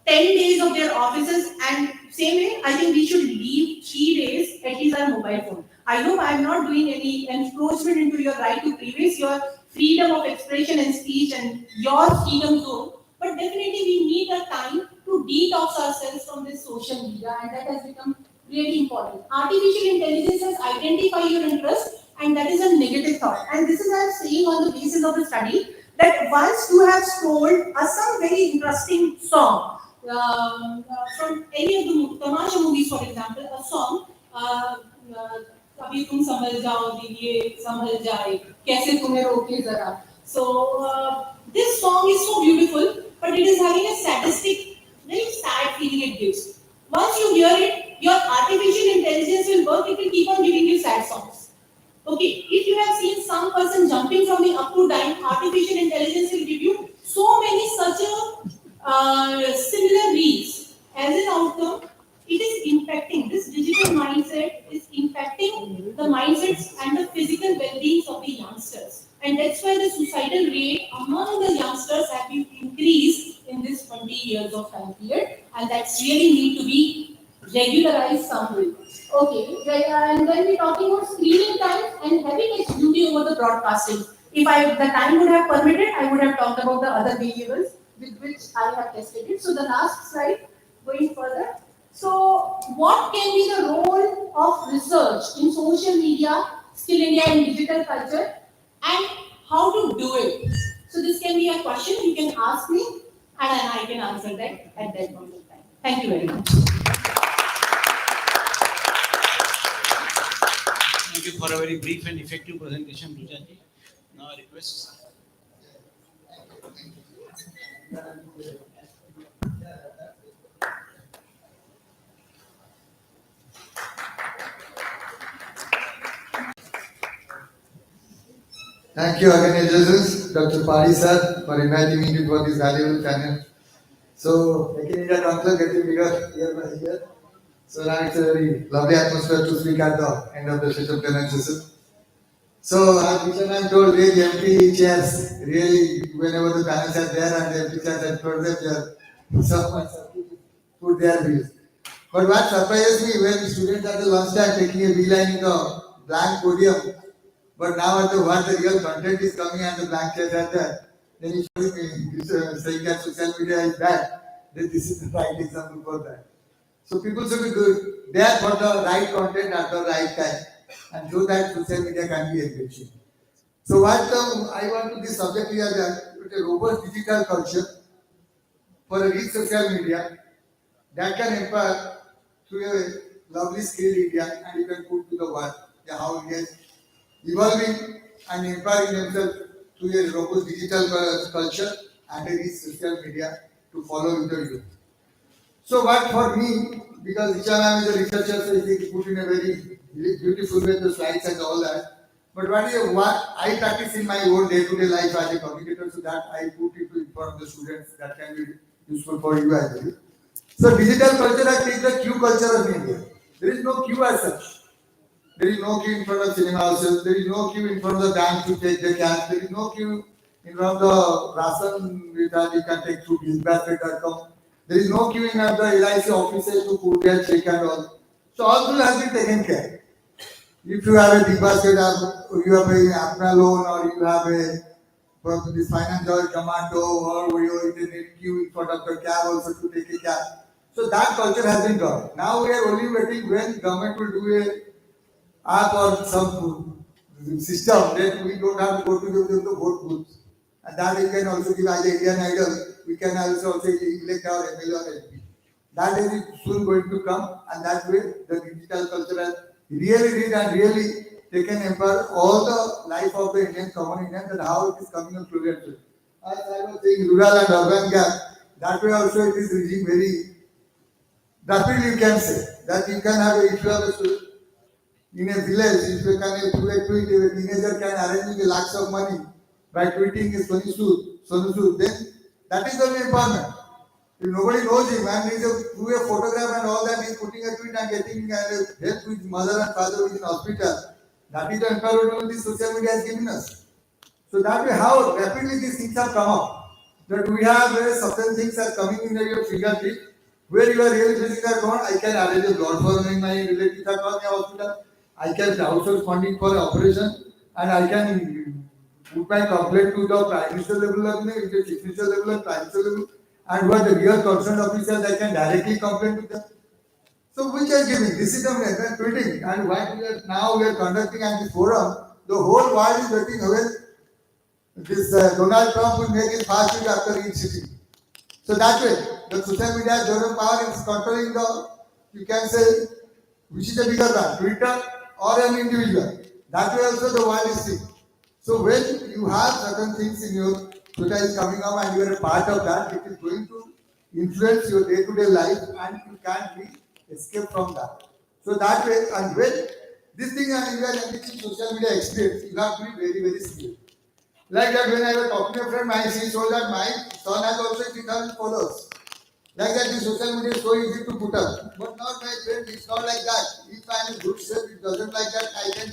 days of their offices, and same way, I think we should leave 3 days at least our mobile phone. I know I'm not doing any encroachment into your right to privacy, your freedom of expression and speech and your freedom zone, but definitely we need a time to detox ourselves from this social media, and that has become really important. Artificial intelligence has identified your interest, and that is a negative thought. And this is I'm saying on the basis of the study that once you have scrolled some very interesting song from any of the Tamasha movies, for example, a song. कभी तुम संभल जाओ दिलिए संभल जाए कैसे तुम्हें रोके जरा. So this song is so beautiful, but it is having a sadistic, very sad feeling it gives. Once you hear it, your artificial intelligence will work. It will keep on giving you sad songs. Okay, if you have seen some person jumping from the up to down, artificial intelligence will give you so many such similar reels. As an outcome, it is impacting, this digital mindset is impacting the mindsets and the physical well-being of the youngsters. And that's why the suicidal rate among the youngsters have been increased in this 20 years of time period, and that's really need to be regularized some way. Okay, and when we're talking about screening time and having its duty over the broadcasting, if the time would have permitted, I would have talked about the other variables with which I have tested it. So the last slide, going further. So what can be the role of research in social media, skill India and digital culture, and how to do it? So this can be a question you can ask me, and I can answer that at that point of time. Thank you very much. Thank you for a very brief and effective presentation, Rujaji. Now I request. Thank you, organizers, Dr. Pari sir, for inviting me for this valuable panel. So, Make in India Conclave getting bigger year by year. So now it's a very lovely atmosphere to speak at the end of the session panel session. So, I'm told really empty chairs, really, whenever the panels are there and the empty chairs, I told them someone put their views. But what surprises me when students at the lunchtime taking a beeline in the blank podium, but now at the what the real content is coming and the blank chairs are there, then you should be saying that social media is bad, then this is the right example for that. So people should be good, there for the right content at the right time, and so that social media can be engaging. So what I want to this subject here that with a robust digital culture for a rich social media that can empower through a lovely skill India and you can put to the world how India is evolving and empowering themselves through a robust digital culture and a rich social media to follow with the youth. So what for me, because Ichana is a researcher, so he put in a very beautiful way the slides and all that. But what I practice in my own day-to-day life as a communicator, so that I put it in front of the students that can be useful for you as well. So digital culture has taken the queue culture of India. There is no queue as such. There is no queue in front of cinema houses. There is no queue in front of the bank to take the cash. There is no queue in front of the ration that you can take through BizBasket.com. There is no queue in front of the LIC offices to put their check and all. So all those has been taken care. If you have a BizBasket, you have a Apna loan, or you have a from this finance or Zomato, or you internet queue in front of the cab also to take a cab. So that culture has been gone. Now we are only waiting when government will do a app or some system, then we don't have to go to the vote booth. And that we can also give as an Indian Idol, we can also elect our MLA or MP. That is soon going to come, and that way the digital culture has really did and really taken empower all the life of the Indian common Indian and how it is coming on fluently. As I was saying, rural and urban gap, that way also it is reaching very rapidly. You can say that you can have if you have a in a village, if you can tweet, a teenager can arrange lakhs of money by tweeting his Sonu, then that is only empowerment. If nobody knows him and he's through a photograph and all that, he's putting a tweet and getting help with mother and father who is in hospital. That is the empowerment this social media has given us. So that way, how rapidly these things have come up. that we have certain things are coming in your fingertip where you are really facing that God, I can arrange a blood for my relatives at one hospital, I can outsource funding for operation, and I can put my complaint to the prime minister level, the chief minister level, and prime minister level, and who are the real concerned officers, I can directly complain to them. So which are giving? This is the method tweeting, and what we are conducting at this forum, the whole world is waiting when this Donald Trump will make his fast tweet after each city. So that way, the social media general power is controlling the, you can say, which is a bigger one, Twitter or an individual. That way also the world is seeing. So when you have certain things in your Twitter is coming up and you are a part of that, it is going to influence your day-to-day life and you can't be escape from that. So that way, and when this thing and you are engaging social media experience, you have to be very, very skilled. Like that, when I was talking to a friend, she told that my son has also 3,000 followers. Like that, the social media is so easy to put up. But not my friend, it's not like that. If I am in good shape, it doesn't like that. I can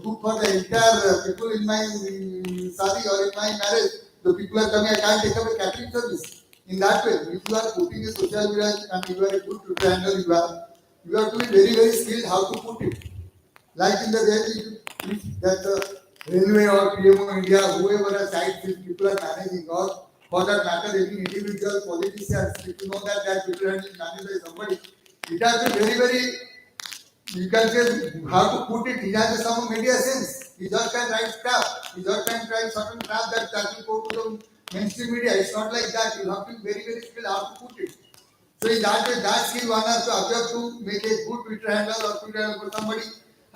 cook for the entire people in my sari or in my marriage. The people are coming, I can't take up a catering service. In that way, if you are putting a social media and you are a good Twitter handle, you have to be very, very skilled how to put it. Like in the railway, that railway or PMO India, whoever a site people are managing, or for that matter, any individual politicians, if you know that people are managed by somebody, it has a very, very, you can say how to put it, it has some media sense. He just can write stuff, he just can write certain stuff that will go to the mainstream media. It's not like that. You have to be very, very skilled how to put it. So in that way, that skill one has to appear to make a good Twitter handle or Twitter handle for somebody.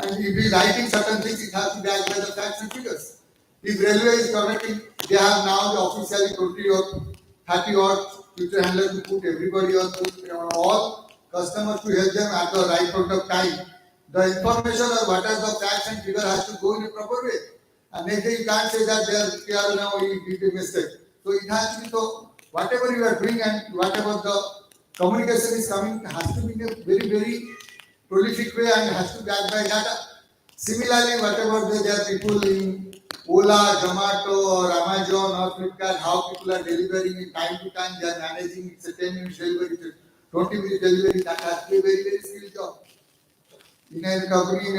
And if he is writing certain things, it has to be backed by the facts and figures. If railway is connecting, they have now the officially 20 or 30 odd Twitter handle to put everybody or put all customers to help them at the right point of time. The information or what are the facts and figure has to go in a proper way. And next day you can't say that they are now you did a mistake. So it has to be so whatever you are doing and whatever the communication is coming has to be in a very, very prolific way and has to be backed by data. Similarly, whatever there are people in Ola, Zomato, or Amazon or Flipkart, how people are delivering in time to time, they are managing, it's a 10 minutes delivery, it's a 20 minutes delivery, that has to be a very, very skilled job. In a company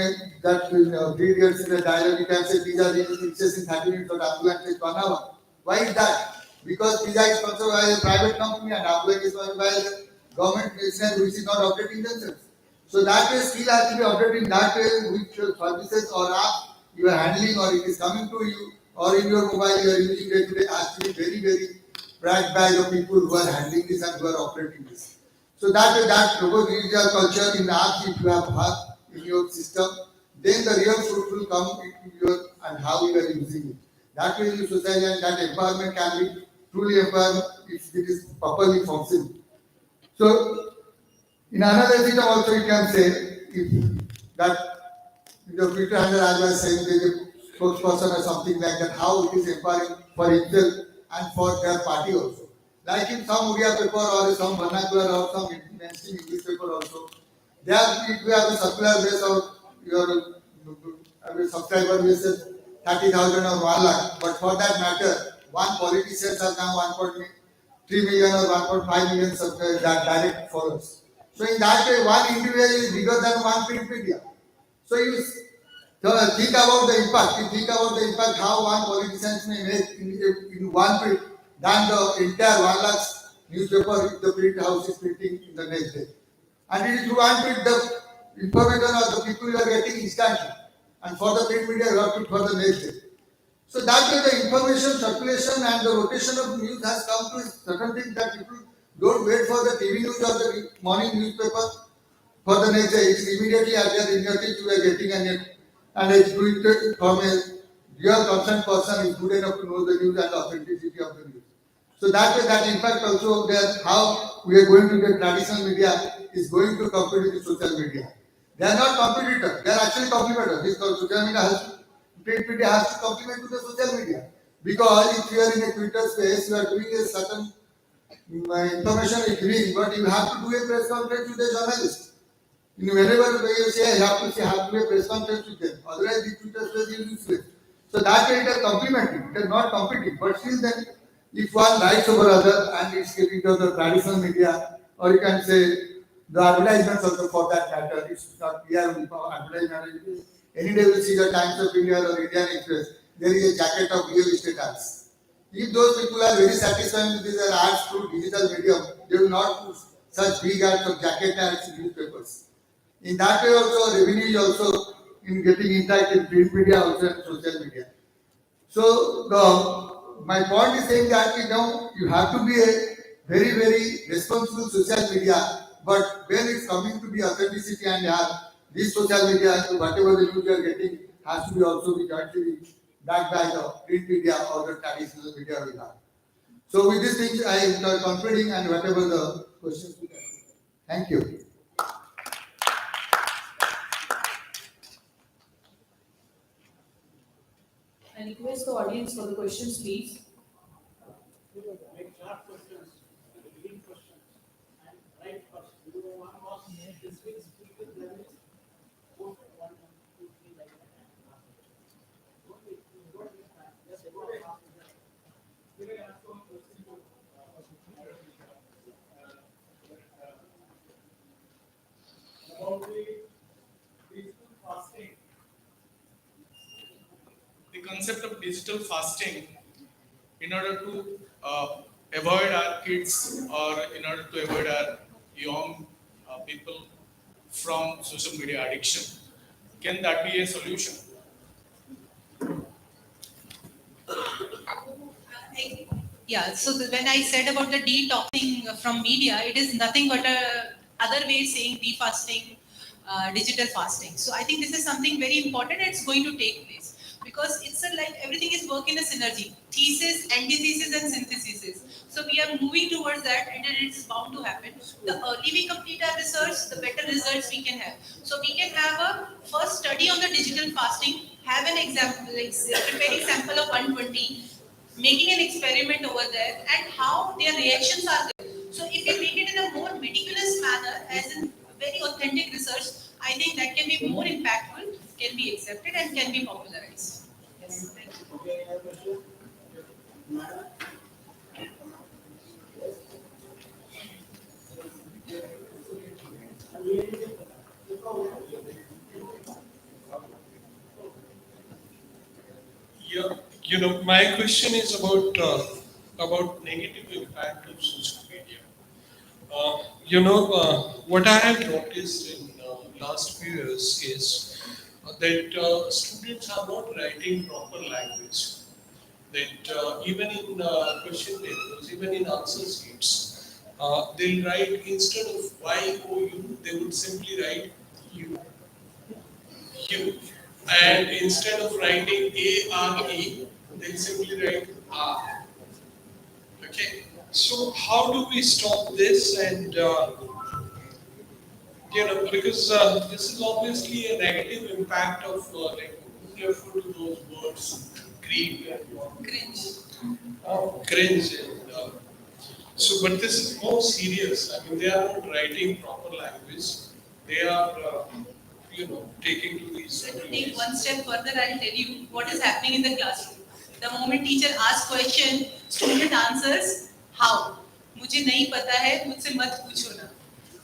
that 3 years in a dialogue, you can say these are the fixes in 30 minutes or ambulance is 1 hour. Why is that? Because pizza is sponsored by a private company and ambulance is sponsored by the government business which is not operating themselves. So that way skill has to be operated in that way which services or app you are handling or it is coming to you or in your mobile you are using day to day has to be very, very backed by the people who are handling this and who are operating this. So that way that local digital culture in the apps if you have in your system, then the real fruit will come into your and how you are using it. That way in society and that empowerment can be truly empowered if it is properly functioning. So in another system also you can say if that the Twitter handle as I was saying there is a spokesperson or something like that, how it is empowering for itself and for their party also. Like in some Odia paper or some vernacular or some mainstream English paper also, they have if you have a circular base of your subscriber base is 30,000 or 1 lakh, but for that matter, one politician has now 1.3 million or 1.5 million subscribers that direct followers. So in that way, one individual is bigger than one print media. So you think about the impact. You think about the impact how one politician may make in one print than the entire 1 lakh newspaper if the print house is printing in the next day. And it is through one print the information or the people you are getting instantly. And for the print media, you have to for the next day. So that way the information circulation and the rotation of news has come to certain things that people don't wait for the TV news or the morning newspaper for the next day. It's immediately at their fingertips you are getting and it's tweeted from a real concerned person is good enough to know the news and the authenticity of the news. So that way that impact also there how we are going to get traditional media is going to compete with social media. They are not competitors, they are actually complementary. This social media has print media has to complement to the social media. Because if you are in a Twitter space, you are doing a certain information is giving, but you have to do a press conference with the journalist. Whenever you say, you have to do a press conference with them. Otherwise, the Twitter space is useless. So that way it is complementing, it is not competing. But still then, If one writes over other and it's getting to the traditional media, or you can say the advertisements also for that matter, it's not here advertisement. Any day we see the Times of India or Indian Express, there is a jacket of real estate ads. If those people are very satisfied with these ads through digital medium, they will not put such big ads or jacket ads in newspapers. In that way also, revenue is also in getting intact in print media also and social media. So my point is saying that you have to be a very responsible social media, but when it's coming to the authenticity and this social media, whatever the news you are getting has to be also be jointly backed by the print media or the traditional media we have. So with these things, I am concluding and whatever the questions we have. Thank you. I request the audience for the questions, please. Make short questions, leading questions, and write first. You know, one was this week's speaker, there is post 1, 2, 3 like that. Don't waste time. Just go ahead. Will I ask one question to about the digital fasting? The concept of digital fasting in order to avoid our kids or in order to avoid our young people from social media addiction. Can that be a solution? Yeah, so when I said about the detoxing from media, it is nothing but a other way saying defasting, digital fasting. So I think this is something very important. It's going to take place because it's like everything is work in a synergy, thesis, antithesis, and synthesis. So we are moving towards that, and it is bound to happen. The early we complete our research, the better results we can have. So we can have a first study on the digital fasting, have an example, like preparing sample of 120, making an experiment over there, and how their reactions are there. So if we make it in a more meticulous manner, as in very authentic research, I think that can be more impactful, can be accepted, and can be popularized. Yes, thank you. Yeah, you know, my question is about negative impact of social media. What I have noticed in last few years is that students are not writing proper language. That even in question papers, even in answer sheets, they'll write instead of Y O U, they would simply write U. U. And instead of writing A R E, they'll simply write R. Okay. So how do we stop this? And because this is obviously a negative impact of like refer to those words, greed and Cringe. cringe and so. But this is more serious. I mean, they are not writing proper language. They are, taking to these. So to take one step further, I'll tell you what is happening in the classroom. The moment teacher asks question, student answers, how? मुझे नहीं पता है, मुझसे मत पूछो ना.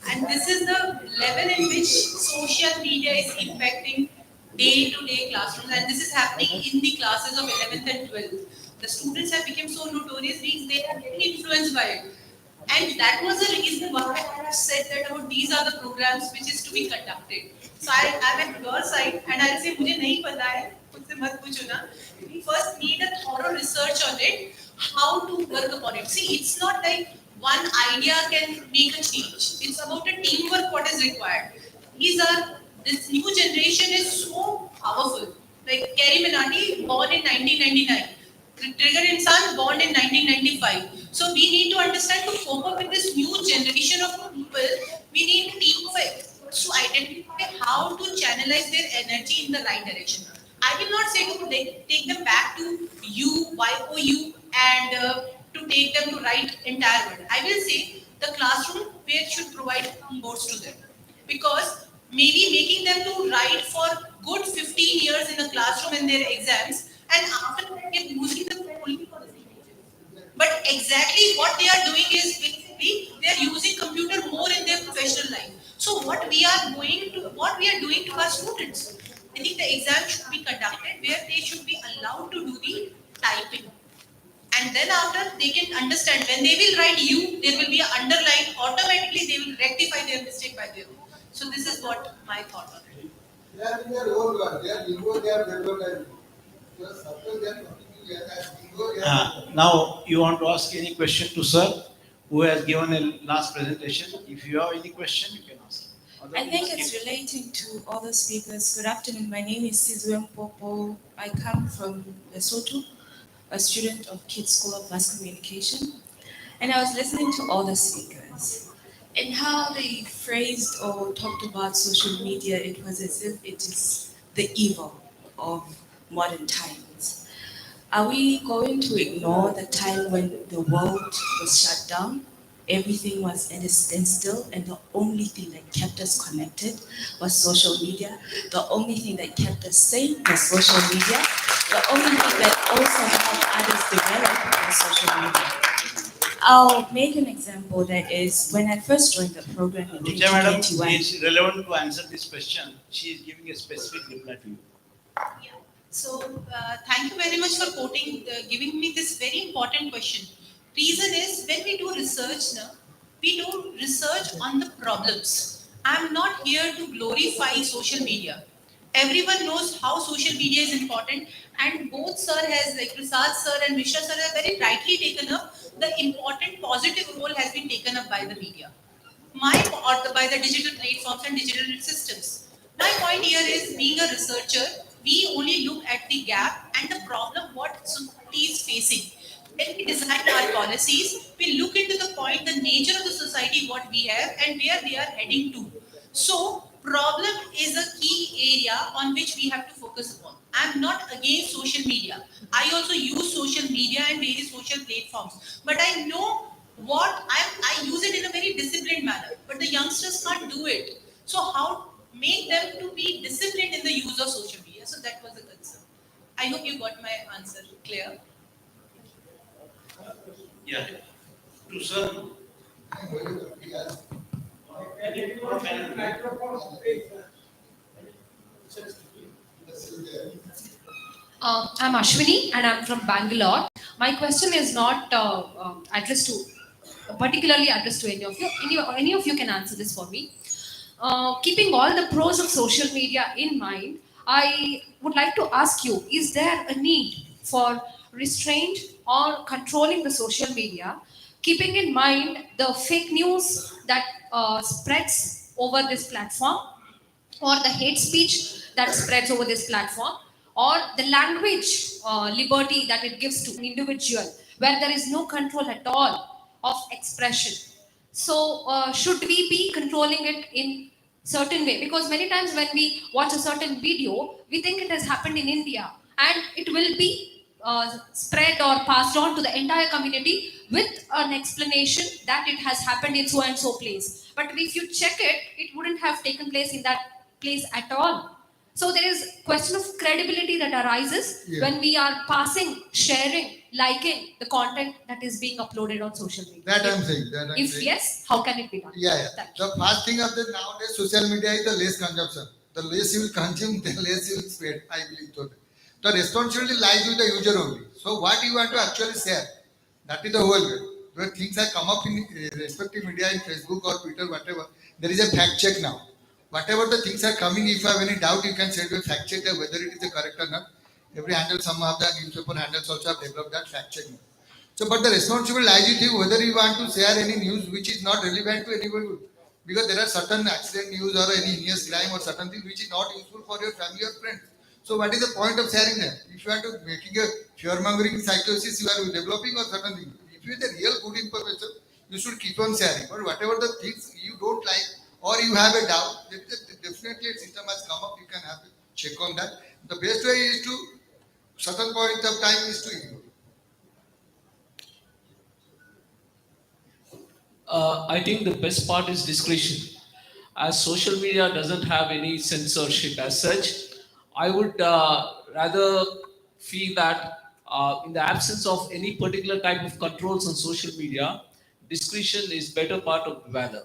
And this is the level in which social media is impacting day-to-day classrooms, and this is happening in the classes of 11th and 12th. The students have become so notorious because they are getting influenced by it. And that was the reason why I have said that about these are the programs which is to be conducted. So I'm at your side and I'll say मुझे नहीं पता है, मुझसे मत पूछो ना. We first need a thorough research on it, how to work upon it. See, it's not like one idea can make a change. It's about a teamwork what is required. This new generation is so powerful. Like Kerry Minati, born in 1999. Trigger Insan, born in 1995. So we need to understand to cope up with this new generation of people, we need teamwork to identify how to channelize their energy in the right direction. I will not say to take them back to YOU, and to take them to write entire word. I will say the classroom where should provide keyboards to them. Because maybe making them to write for good 15 years in a classroom in their exams, and after that get losing them fully for the signature. But exactly what they are doing is basically they are using computer more in their professional life. So what we are doing to our students, I think the exam should be conducted where they should be allowed to do the typing. And then after they can understand when they will write you, there will be an underline, automatically they will rectify their mistake by their own. So this is what my thought on it. They are in their own world. They are ego, they are developed. Just suppose they are talking to ego, they are Now you want to ask any question to sir who has given a last presentation. If you have any question, you can ask. I think it's relating to all the speakers. Good afternoon. My name is Sizwe Popo. I come from Lesotho, a student of Kids School of Mass Communication. And I was listening to all the speakers and how they phrased or talked about social media. It was as if it is the evil of modern times. Are we going to ignore the time when the world was shut down? Everything was at a standstill, and the only thing that kept us connected was social media. The only thing that kept us sane was social media. The only thing that also helped others develop was social media. I'll make an example that is when I first joined the program in Richa madam, 2021. it's relevant to answer this question. She is giving a specific reply to you. So thank you very much for giving me this very important question. Reason is when we do research now, we do research on the problems. I'm not here to glorify social media. Everyone knows how social media is important, and both sir has like Prasad sir and Mishra sir have very rightly taken up the important positive role has been taken up by the media. By the digital platforms and digital systems. My point here is being a researcher, we only look at the gap and the problem what society is facing. When we design our policies, we look into the point, the nature of the society, what we have, and where they are heading to. So, problem is a key area on which we have to focus upon. I'm not against social media. I also use social media and various social platforms, but I know I use it in a very disciplined manner, but the youngsters can't do it. So how make them to be disciplined in the use of social media? So that was the concern. I hope you got my answer clear. Yeah. To sir. I'm Ashwini and I'm from Bangalore. My question is not addressed to, particularly addressed to any of you. Any of you can answer this for me. Keeping all the pros of social media in mind, I would like to ask you, is there a need for restraint or controlling the social media, keeping in mind the fake news that spreads over this platform, or the hate speech that spreads over this platform, or the language liberty that it gives to an individual, where there is no control at all of expression? So, should we be controlling it in certain way? Because many times when we watch a certain video, we think it has happened in India, and it will be spread or passed on to the entire community with an explanation that it has happened in so and so place. But if you check it, it wouldn't have taken place in that place at all. So there is question of credibility that arises when we are passing, sharing, liking the content that is being uploaded on social media. That I'm saying. If yes, how can it be done? Yeah. The first thing of the nowadays social media is the less consumption. The less you will consume, the less you will spread. I believe so. The responsibility lies with the user only. So what you want to actually share, that is the whole way. Where things have come up in respective media, in Facebook or Twitter, whatever, there is a fact check now. Whatever the things are coming, if you have any doubt, you can send a fact check whether it is correct or not. Every handle, some of the newspaper handles also have developed that fact check. So, but the responsibility lies with you whether you want to share any news which is not relevant to anybody. Because there are certain accident news or any heinous crime or certain things which is not useful for your family or friends. So, what is the point of sharing them? If you are to making a fear mongering psychosis, you are developing or certain things. If you have the real good information, you should keep on sharing. But whatever the things you don't like or you have a doubt, definitely a system has come up. You can have a check on that. The best way is to certain point of time is to ignore. I think the best part is discretion. As social media doesn't have any censorship as such, I would rather feel that in the absence of any particular type of controls on social media, discretion is better part of valor.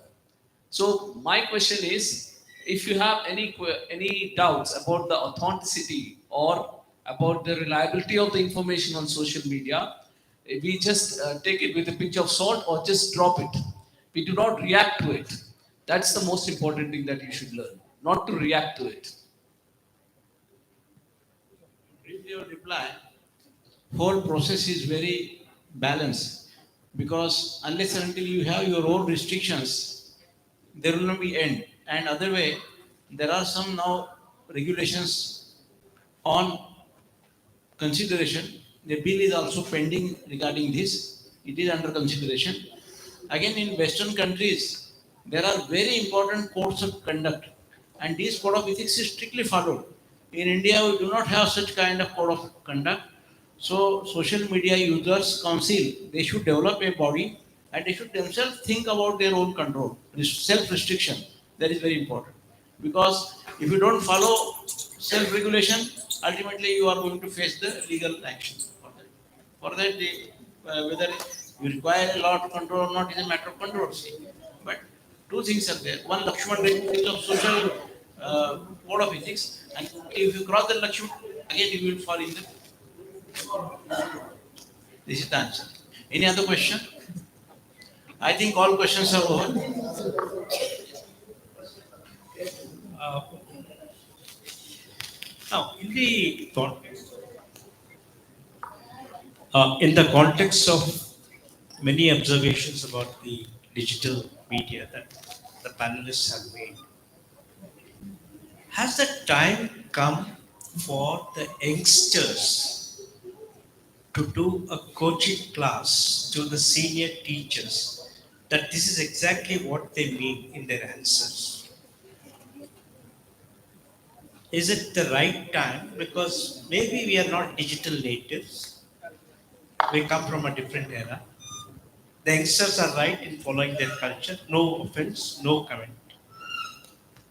So my question is, if you have any doubts about the authenticity or about the reliability of the information on social media, we just take it with a pinch of salt or just drop it. We do not react to it. That's the most important thing that you should learn, not to react to it. Briefly, your reply, whole process is very balanced because unless and until you have your own restrictions, there will not be end. And other way, there are some now regulations on consideration. The bill is also pending regarding this. It is under consideration. Again, in Western countries, there are very important codes of conduct, and this code of ethics is strictly followed. In India, we do not have such kind of code of conduct. So, social media users council, they should develop a body and they should themselves think about their own control, self restriction. That is very important because if you don't follow self regulation, ultimately you are going to face the legal action. For that, whether you require a lot of control or not is a matter of controversy. But two things are there. One, Lakshman Rekha of social code of ethics, and if you cross the Lakshman, again you will fall in the. This is the answer. Any other question? I think all questions are over. Uh, Now, in the context of many observations about the digital media that the panelists have made, has the time come for the youngsters to do a coaching class to the senior teachers that this is exactly what they mean in their answers? Is it the right time? Because maybe we are not digital natives. We come from a different era. The youngsters are right in following their culture. No offense, no comment.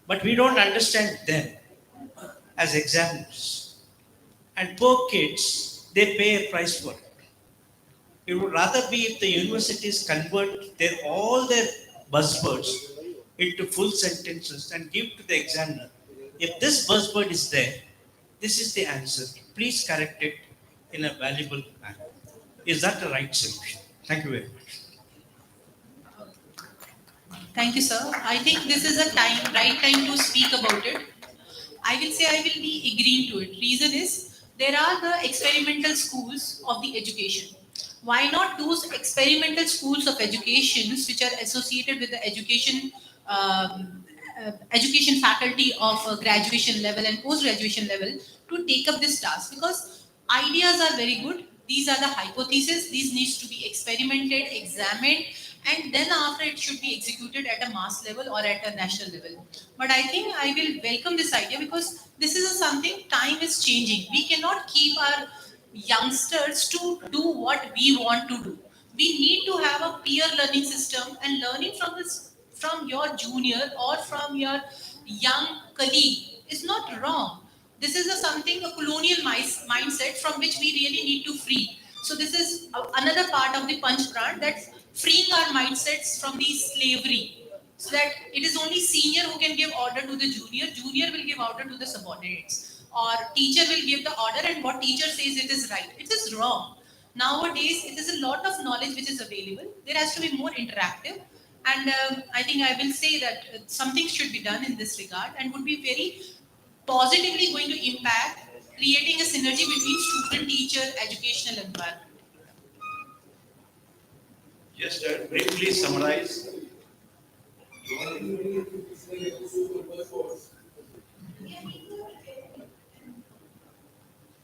But we don't understand them as examiners. And poor kids, they pay a price for it. It would rather be if the universities convert all their buzzwords into full sentences and give to the examiner. If this buzzword is there, this is the answer. Please correct it in a valuable manner. Is that the right solution? Thank you very much. Thank you, sir. I think this is a right time to speak about it. I will say I will be agreeing to it. Reason is there are the experimental schools of the education. Why not those experimental schools of education which are associated with the education faculty of graduation level and post-graduation level to take up this task? Because ideas are very good. These are the hypotheses. These needs to be experimented, examined, and then after it should be executed at a mass level or at a national level. But I think I will welcome this idea because this is something time is changing. We cannot keep our youngsters to do what we want to do. We need to have a peer learning system and learning from your junior or from your young colleague is not wrong. This is something, a colonial mindset from which we really need to free. So this is another part of the punch brand, that's freeing our mindsets from the slavery. So that it is only senior who can give order to the junior, junior will give order to the subordinates. Or teacher will give the order and what teacher says it is right. It is wrong. Nowadays, it is a lot of knowledge which is available. There has to be more interactive. And I think I will say that something should be done in this regard and would be very positively going to impact creating a synergy between student, teacher, educational environment. Just briefly summarize.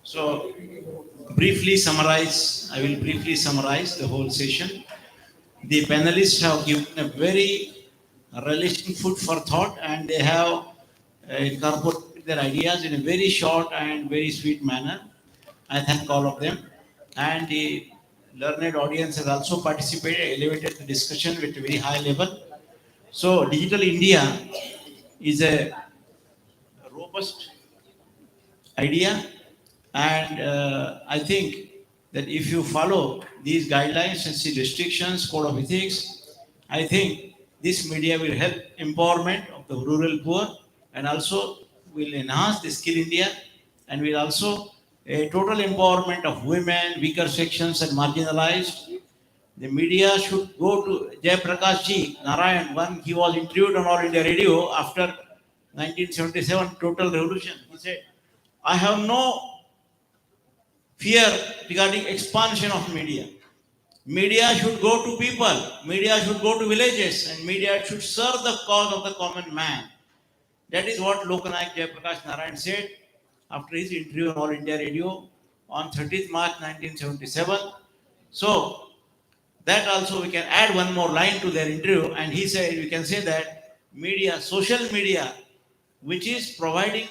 So, I will briefly summarize the whole session. The panelists have given a very relishing food for thought and they have incorporated their ideas in a very short and very sweet manner. I thank all of them. And the learned audience has also participated, elevated the discussion with a very high level. So, Digital India is a robust idea, and I think that if you follow these guidelines and see restrictions, code of ethics, I think this media will help empowerment of the rural poor and also will enhance the skill India and will also a total empowerment of women, weaker sections and marginalized. The media should go to Jayaprakash Ji Narayan when he was interviewed on All India Radio after 1977 total revolution. He said, I have no fear regarding expansion of media. Media should go to people, media should go to villages, and media should serve the cause of the common man. That is what Lokanayak Jayaprakash Narayan said after his interview on All India Radio on 30th March 1977. So that also we can add one more line to their interview, and he said we can say that media, social media, which is providing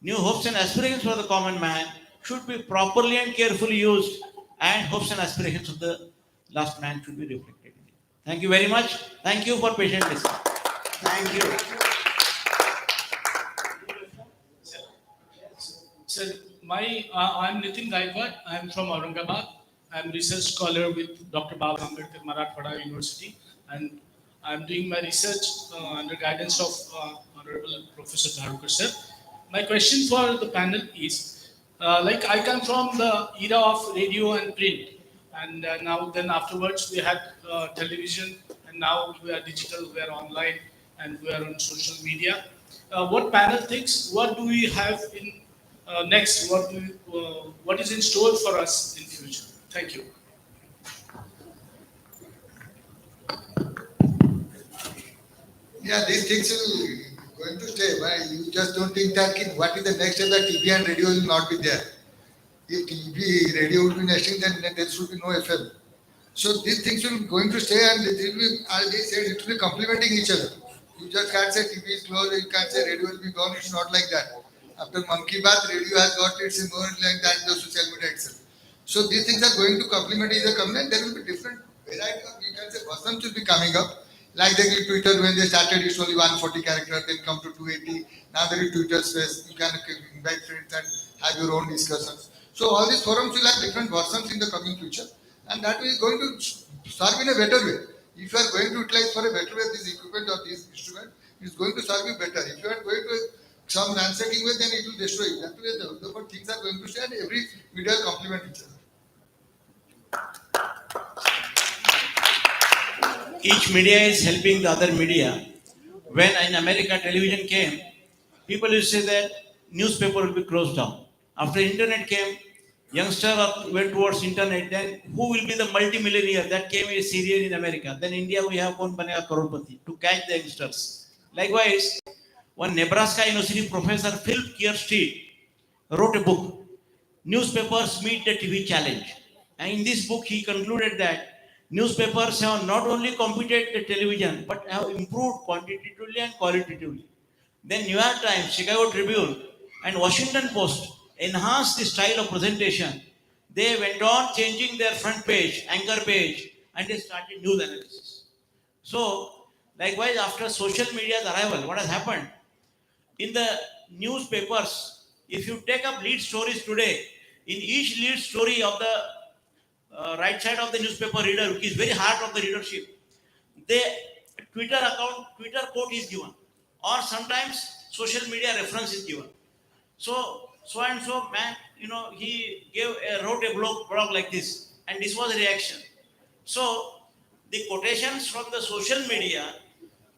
new hopes and aspirations for the common man, should be properly and carefully used, and hopes and aspirations of the last man should be reflected. Thank you very much. Thank you for patient listening. Thank you. Sir, I'm Nitin Gaikwad. I'm from Aurangabad. I'm research scholar with Dr. Baba Ambedkar Marathwada University, and I'm doing my research under guidance of Honorable Professor Dharukar sir. My question for the panel is, like I come from the era of radio and print, and now then afterwards we had television, and now we are digital, we are online, and we are on social media. What panel thinks? What do we have in next? What is in store for us in future? Thank you. Yeah, these things will going to stay. But you just don't think that what is the next step that TV and radio will not be there. If TV, radio will be next thing, then there should be no FM. So these things will going to stay, and it will be, as they said, it will be complementing each other. You just can't say TV is closed, you can't say radio will be gone. It's not like that. After Monkey Bath, radio has got its more like that the social media itself. So these things are going to complement each other. There will be different variety of, you can say, versions will be coming up. Like the Twitter, when they started, it's only 140 characters, then come to 280. Now there is Twitter space. You can invite friends and have your own discussions. So all these forums will have different versions in the coming future, and that is going to serve in a better way. If you are going to utilize for a better way this equipment or this instrument, it's going to serve you better. If you are going to some ransacking way, then it will destroy you. That way, the things are going to stay, and every media will complement each other. Each media is helping the other media. When in America television came, people used to say that newspaper will be closed down. After internet came, youngsters went towards internet. Then who will be the multimillionaire? That came a serial in America. Then India we have Kaun Banega Crorepati to catch the youngsters. Likewise, one Nebraska University professor, Philip Kierstead, wrote a book, Newspapers Meet the TV Challenge. And in this book, he concluded that newspapers have not only competed the television, but have improved quantitatively and qualitatively. Then New York Times, Chicago Tribune, and Washington Post enhanced the style of presentation. They went on changing their front page, anchor page, and they started news analysis. So, likewise, after social media's arrival, what has happened? In the newspapers, if you take up lead stories today, in each lead story of the right side of the newspaper reader, which is very heart of the readership, the Twitter account, Twitter quote is given, or sometimes social media reference is given. So and so man, he wrote a blog like this, and this was a reaction. So the quotations from the social media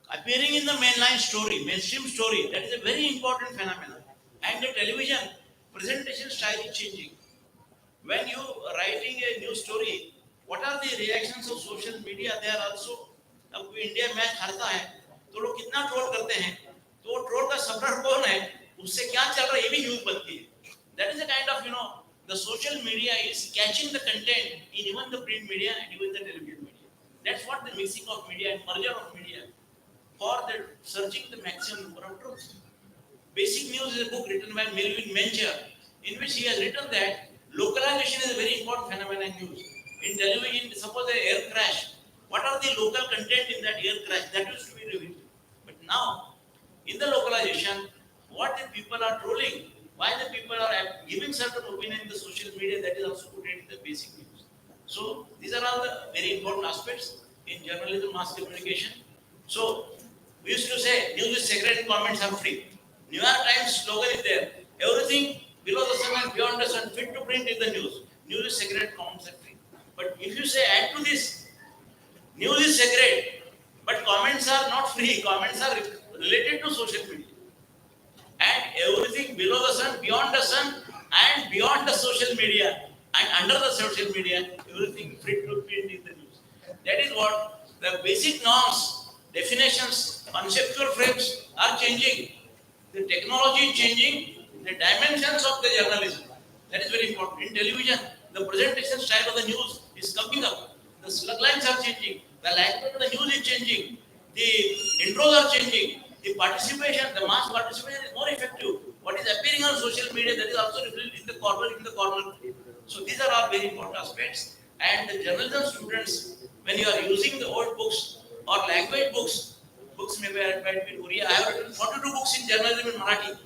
appearing in the mainstream story, that is a very important phenomenon. And the television presentation style is changing. When you writing a news story, what are the reactions of social media? They are also, अब India match हारता है तो लोग कितना troll करते हैं, तो वो ट्रोल का सबलर कौन है, उससे क्या चल रहा है, ये भी न्यूज़ बनती है. That is a kind of, the social media is catching the content in even the print media and even the television media. That's what the mixing of media and merger of media for the searching the maximum number of truths. Basic News is a book written by Melvin Mencher, in which he has written that localization is a very important phenomenon in news. In television, suppose an air crash, what are the local content in that air crash? That used to be revealed. But now, in the localization, what the people are trolling, Why the people are giving certain opinion in the social media, that is also put in the basic news. So these are all the very important aspects in journalism, mass communication. So we used to say news is sacred and comments are free. New York Times slogan is there. Everything below the sun and beyond the sun fit to print in the news. News is sacred, comments are free. But if you say add to this, news is sacred, but comments are not free. Comments are related to social media. And everything below the sun, beyond the sun, and beyond the social media, and under the social media, everything free to print in the news. That is what the basic norms, definitions, conceptual frames are changing. The technology is changing, the dimensions of the journalism. That is very important. In television, the presentation style of the news is coming up. The slug lines are changing. The language of the news is changing. The intros are changing. The participation, the mass participation is more effective. What is appearing on social media, that is also reflected in the corner. So these are all very important aspects. And the journalism students, when you are using the old books or language books may be in Korea. I have written 42 books in journalism in Marathi.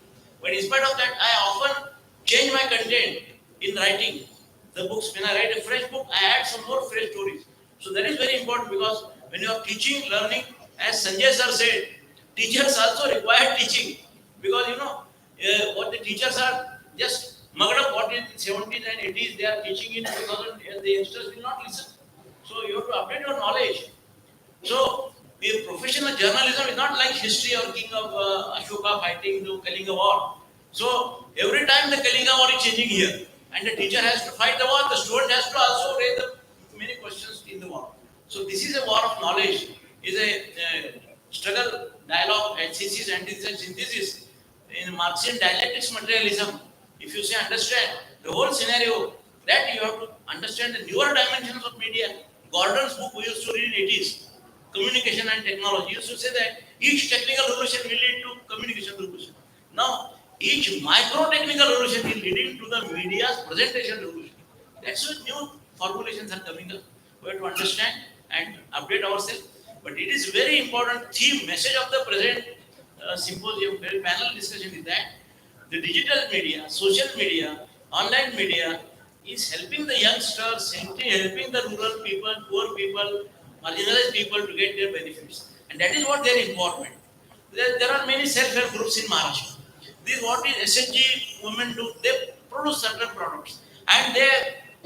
But in spite of that, I often change my content in writing the books. When I write a fresh book, I add some more fresh stories. So that is very important, because when you are teaching, learning, as Sanjay sir said, teachers also require teaching, because what the teachers are just mugged up what in 70s and 80s they are teaching in 2000, and the youngsters will not listen. So you have to update your knowledge. So the professional journalism is not like history or king of Ashoka fighting the Kalinga war. So every time the Kalinga war is changing here, and the teacher has to fight the war, the student has to also raise the many questions in the war. So this is a war of knowledge, is a struggle, dialogue, antithesis, antithesis, synthesis in Marxian dialectics materialism. If you say understand the whole scenario, that you have to understand the newer dimensions of media. Gordon's book we used to read in 80s, Communication and Technology, used to say that each technical revolution will lead to communication revolution. Now, each micro-technical revolution is leading to the media's presentation revolution. That's why new formulations are coming up. We have to understand and update ourselves. But it is very important theme, message of the present symposium, panel discussion is that the digital media, social media, online media is helping the youngsters, helping the rural people, poor people, marginalized people to get their benefits. And that is what their involvement. There are many self-help groups in Maharashtra. This what is SHG women do. They produce certain products. And they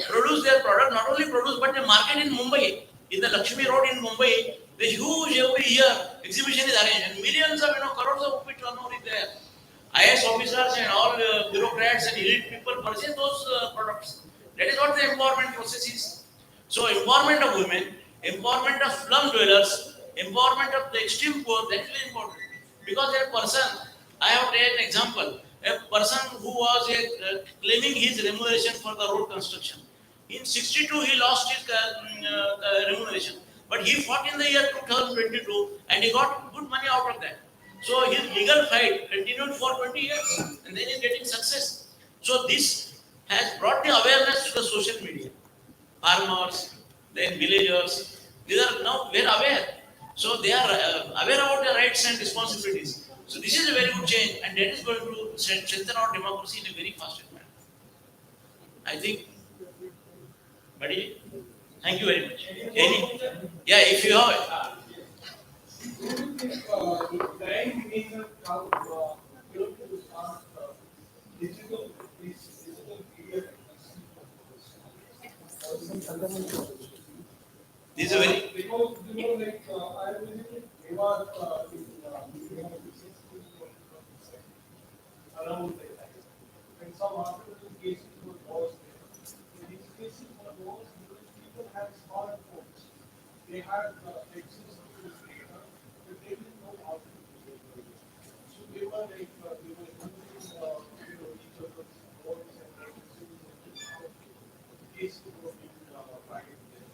produce their product, not only produce, but they market in Mumbai. In the Lakshmi Road in Mumbai, the huge every year exhibition is arranged. And millions of, crores of rupees turnover is there. IS officers and all bureaucrats and elite people purchase those products. That is what the empowerment process is. So empowerment of women, empowerment of slum dwellers, empowerment of the extreme poor, that is very important. Because a person, I have taken an example, a person who was claiming his remuneration for the road construction. In 62, he lost his remuneration. But he fought in the year 2022 and he got good money out of that. So his legal fight continued for 20 years and then he's getting success. So this has brought the awareness to the social media. Farmers, then villagers, these are now very aware. So they are aware about their rights and responsibilities. So this is a very good change and that is going to strengthen our democracy in a very fast manner. I think, buddy, thank you very much. Yeah, if you have it. This is a very because I visited Mewar around that time, and some after the cases were lost there. These cases were lost because people had smartphones. They had access to this data, but they didn't know how to use it. So they were using each other's voice and references and how cases were being filed there.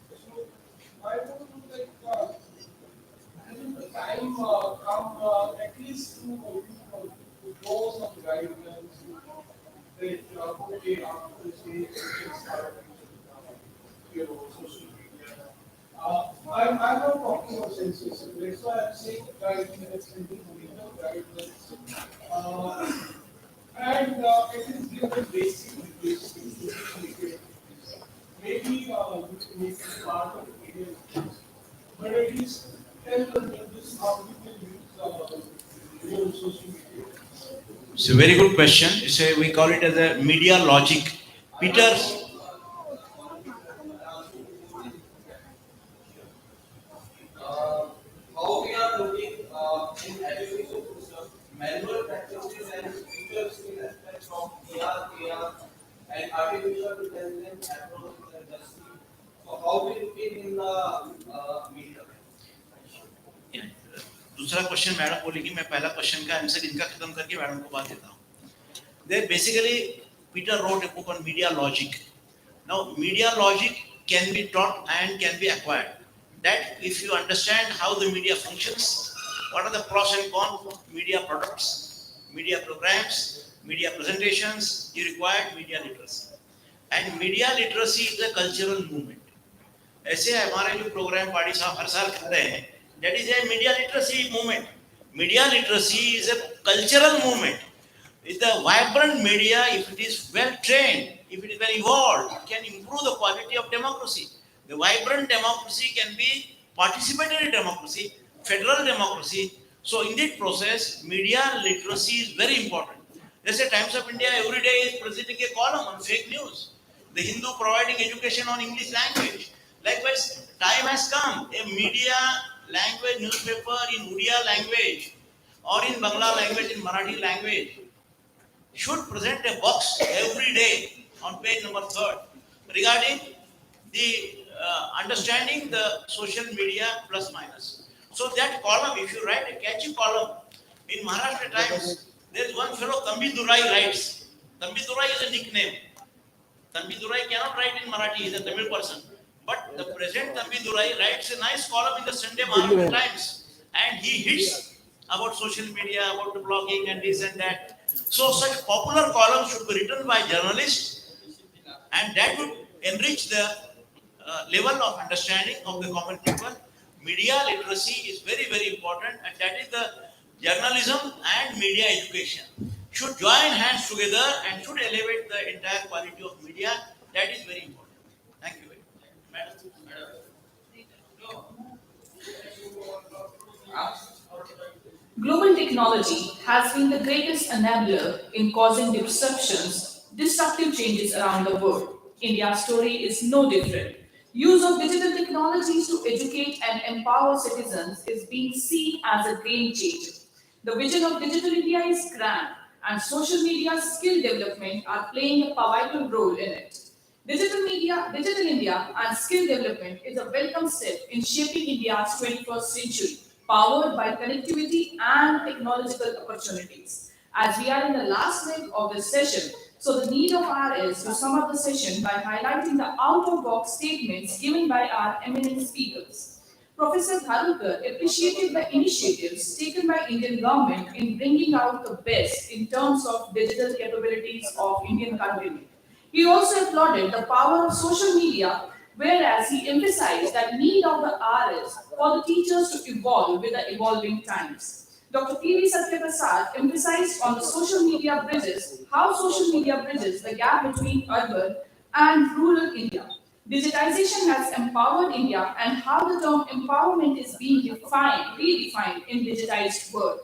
So I want to hasn't the time come at least to draw some guidelines that okay after this age you can start using social media. I'm not talking about censorship. That's why I'm saying guidelines and legal guidelines. And it is given basic details to social media. Maybe you can make it part of media skills, but at least tell them this how you can use your social media. It's a very good question. It's a, we call it as a media logic. Peter, How we are looking in education system, manual practices and future skill aspects of AR, and artificial intelligence approach to the industry. So how we looking in the media? दूसरा question madam बोलेगी, मैं पहला question का answer इनका खत्म करके madam को बात देता हूँ. They basically, Peter wrote a book on media logic. Now, media logic can be taught and can be acquired. That if you understand how the media functions, what are the pros and cons of media products, media programs, media presentations, you require media literacy. And media literacy is a cultural movement. ऐसे हमारे जो programme party साहब हर साल करते हैं, that is a media literacy movement. Media literacy is a cultural movement. It's the vibrant media, if it is well trained, if it is well evolved, can improve the quality of democracy. The vibrant democracy can be participatory democracy, federal democracy. So in that process, media literacy is very important. Let's say Times of India every day is presenting a column on fake news. The Hindu providing education on English language. Likewise, time has come, a media language newspaper in Odia language or in Bangla language, in Marathi language, should present a box every day on page number 3 regarding the understanding the social media plus minus. So that column, if you write a catchy column in Maharashtra Times, there is one fellow Tambi Durai writes. Tambi Durai is a nickname. Tambi Durai cannot write in Marathi, he is a Tamil person. But the present Tambi Durai writes a nice column in the Sunday Maharashtra Times, and he hits about social media, about the blogging and this and that. So such popular columns should be written by journalists, and that would enrich the level of understanding of the common people. Media literacy is very, very important, and that is the journalism and media education should join hands together and should elevate the entire quality of media. That is very important. Thank you very much. Global technology has been the greatest enabler in causing disruptive changes around the world. India's story is no different. Use of digital technologies to educate and empower citizens is being seen as a game changer. The vision of Digital India is grand, and social media skill development are playing a pivotal role in it. Digital India, and skill development is a welcome step in shaping India's 21st century, powered by connectivity and technological opportunities. As we are in the last leg of this session, so the need of our is to sum up the session by highlighting the out-of-box statements given by our eminent speakers. Professor Tharunkar appreciated the initiatives taken by Indian government in bringing out the best in terms of digital capabilities of Indian countrymen. He also applauded the power of social media, whereas he emphasized that need of the hour is for the teachers to evolve with the evolving times. Dr. P.V. Satyaprasad emphasized on the social media bridges, how social media bridges the gap between urban and rural India. Digitization has empowered India and how the term empowerment is being redefined in digitized world.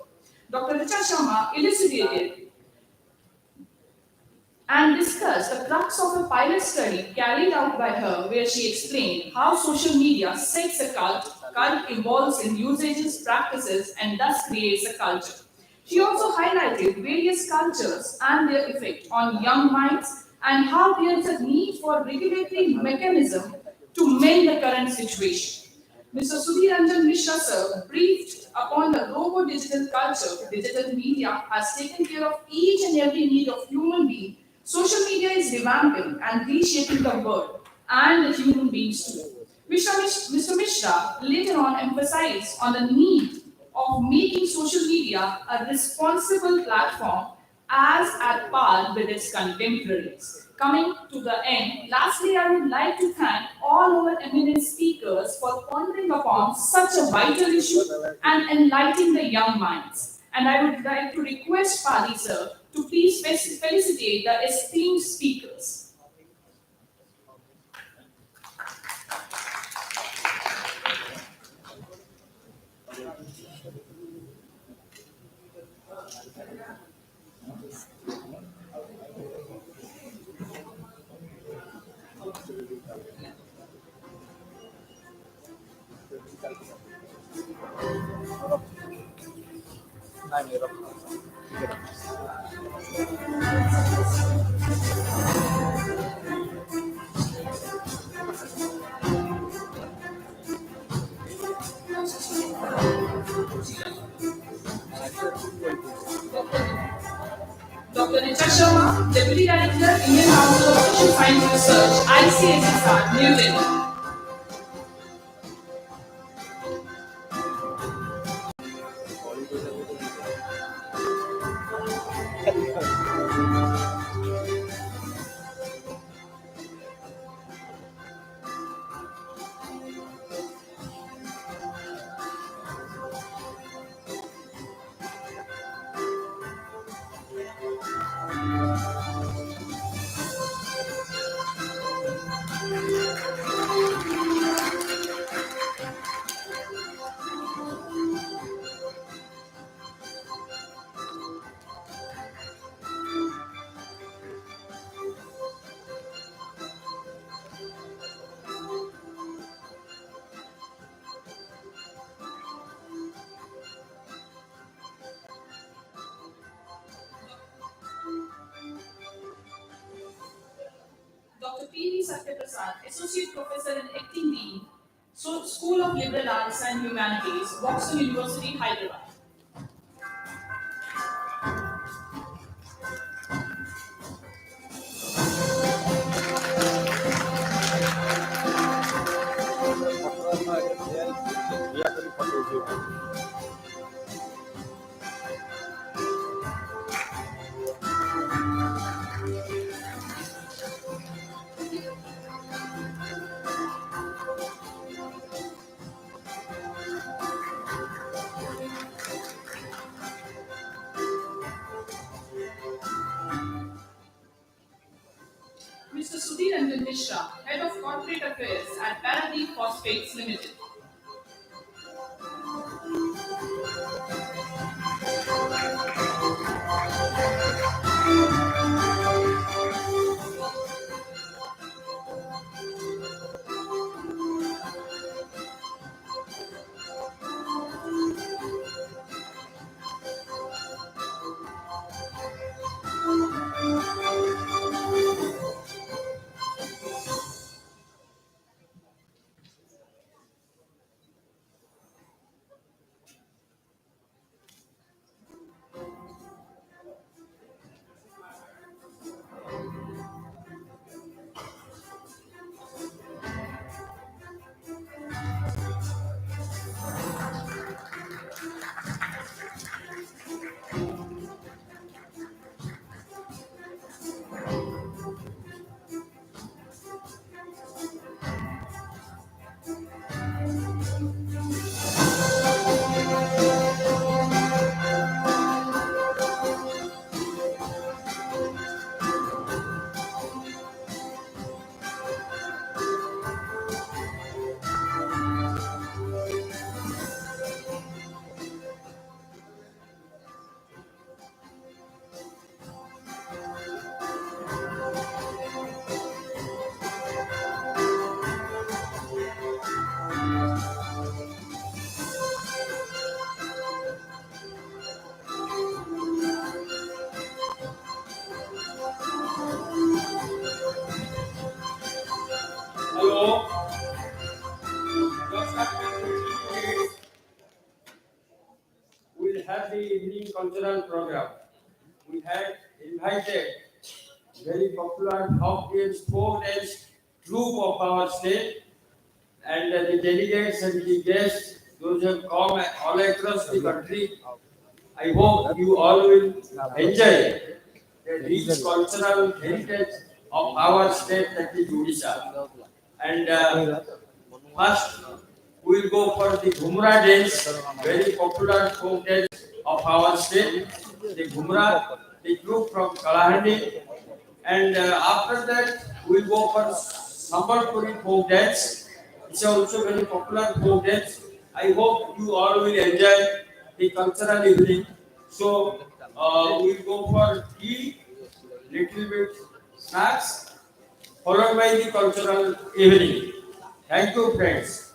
Dr. Richa Sharma elucidated and discussed the crux of a pilot study carried out by her, where she explained how social media sets a cult evolves in usages, practices, and thus creates a culture. She also highlighted various cultures and their effect on young minds and how there is a need for regulatory mechanism to mend the current situation. Mr. Sudhir Ranjan Mishra sir briefed upon the robo-digital culture. Digital media has taken care of each and every need of human being. Social media is revamping and reshaping the world and the human beings too. Mr. Mishra later on emphasized on the need of making social media a responsible platform as at par with its contemporaries. Coming to the end, lastly, I would like to thank all our eminent speakers for pondering upon such a vital issue and enlightening the young minds. And I would like to request Pali sir to please felicitate the esteemed speakers. Dr. Richa Sharma, Deputy Director, Indian Council of Social Science Research, ICSSR, New Delhi. Dr. P.V. Satyaprasad, Associate Professor and Acting Dean, School of Liberal Arts and Humanities, Boston University, Hyderabad. Mr. Sudhir Ranjan Mishra, Head of Corporate Affairs at Paradeep Phosphates Limited. Hello. Just after 15 minutes, we'll have the evening cultural program. We had invited very popular top tier sport dance troupe of our state, and the delegates and the guests, those who have come all across the country. I hope you all will enjoy the rich cultural heritage of our state, that is Odisha. And first, we will go for the Ghumra dance, very popular folk dance of our state. The Ghumra the group from Kalahandi. And after that, we'll go for Sambalpuri folk dance. It's also very popular folk dance. I hope you all will enjoy the cultural evening. So we'll go for tea, little bit snacks, followed by the cultural evening. Thank you, friends.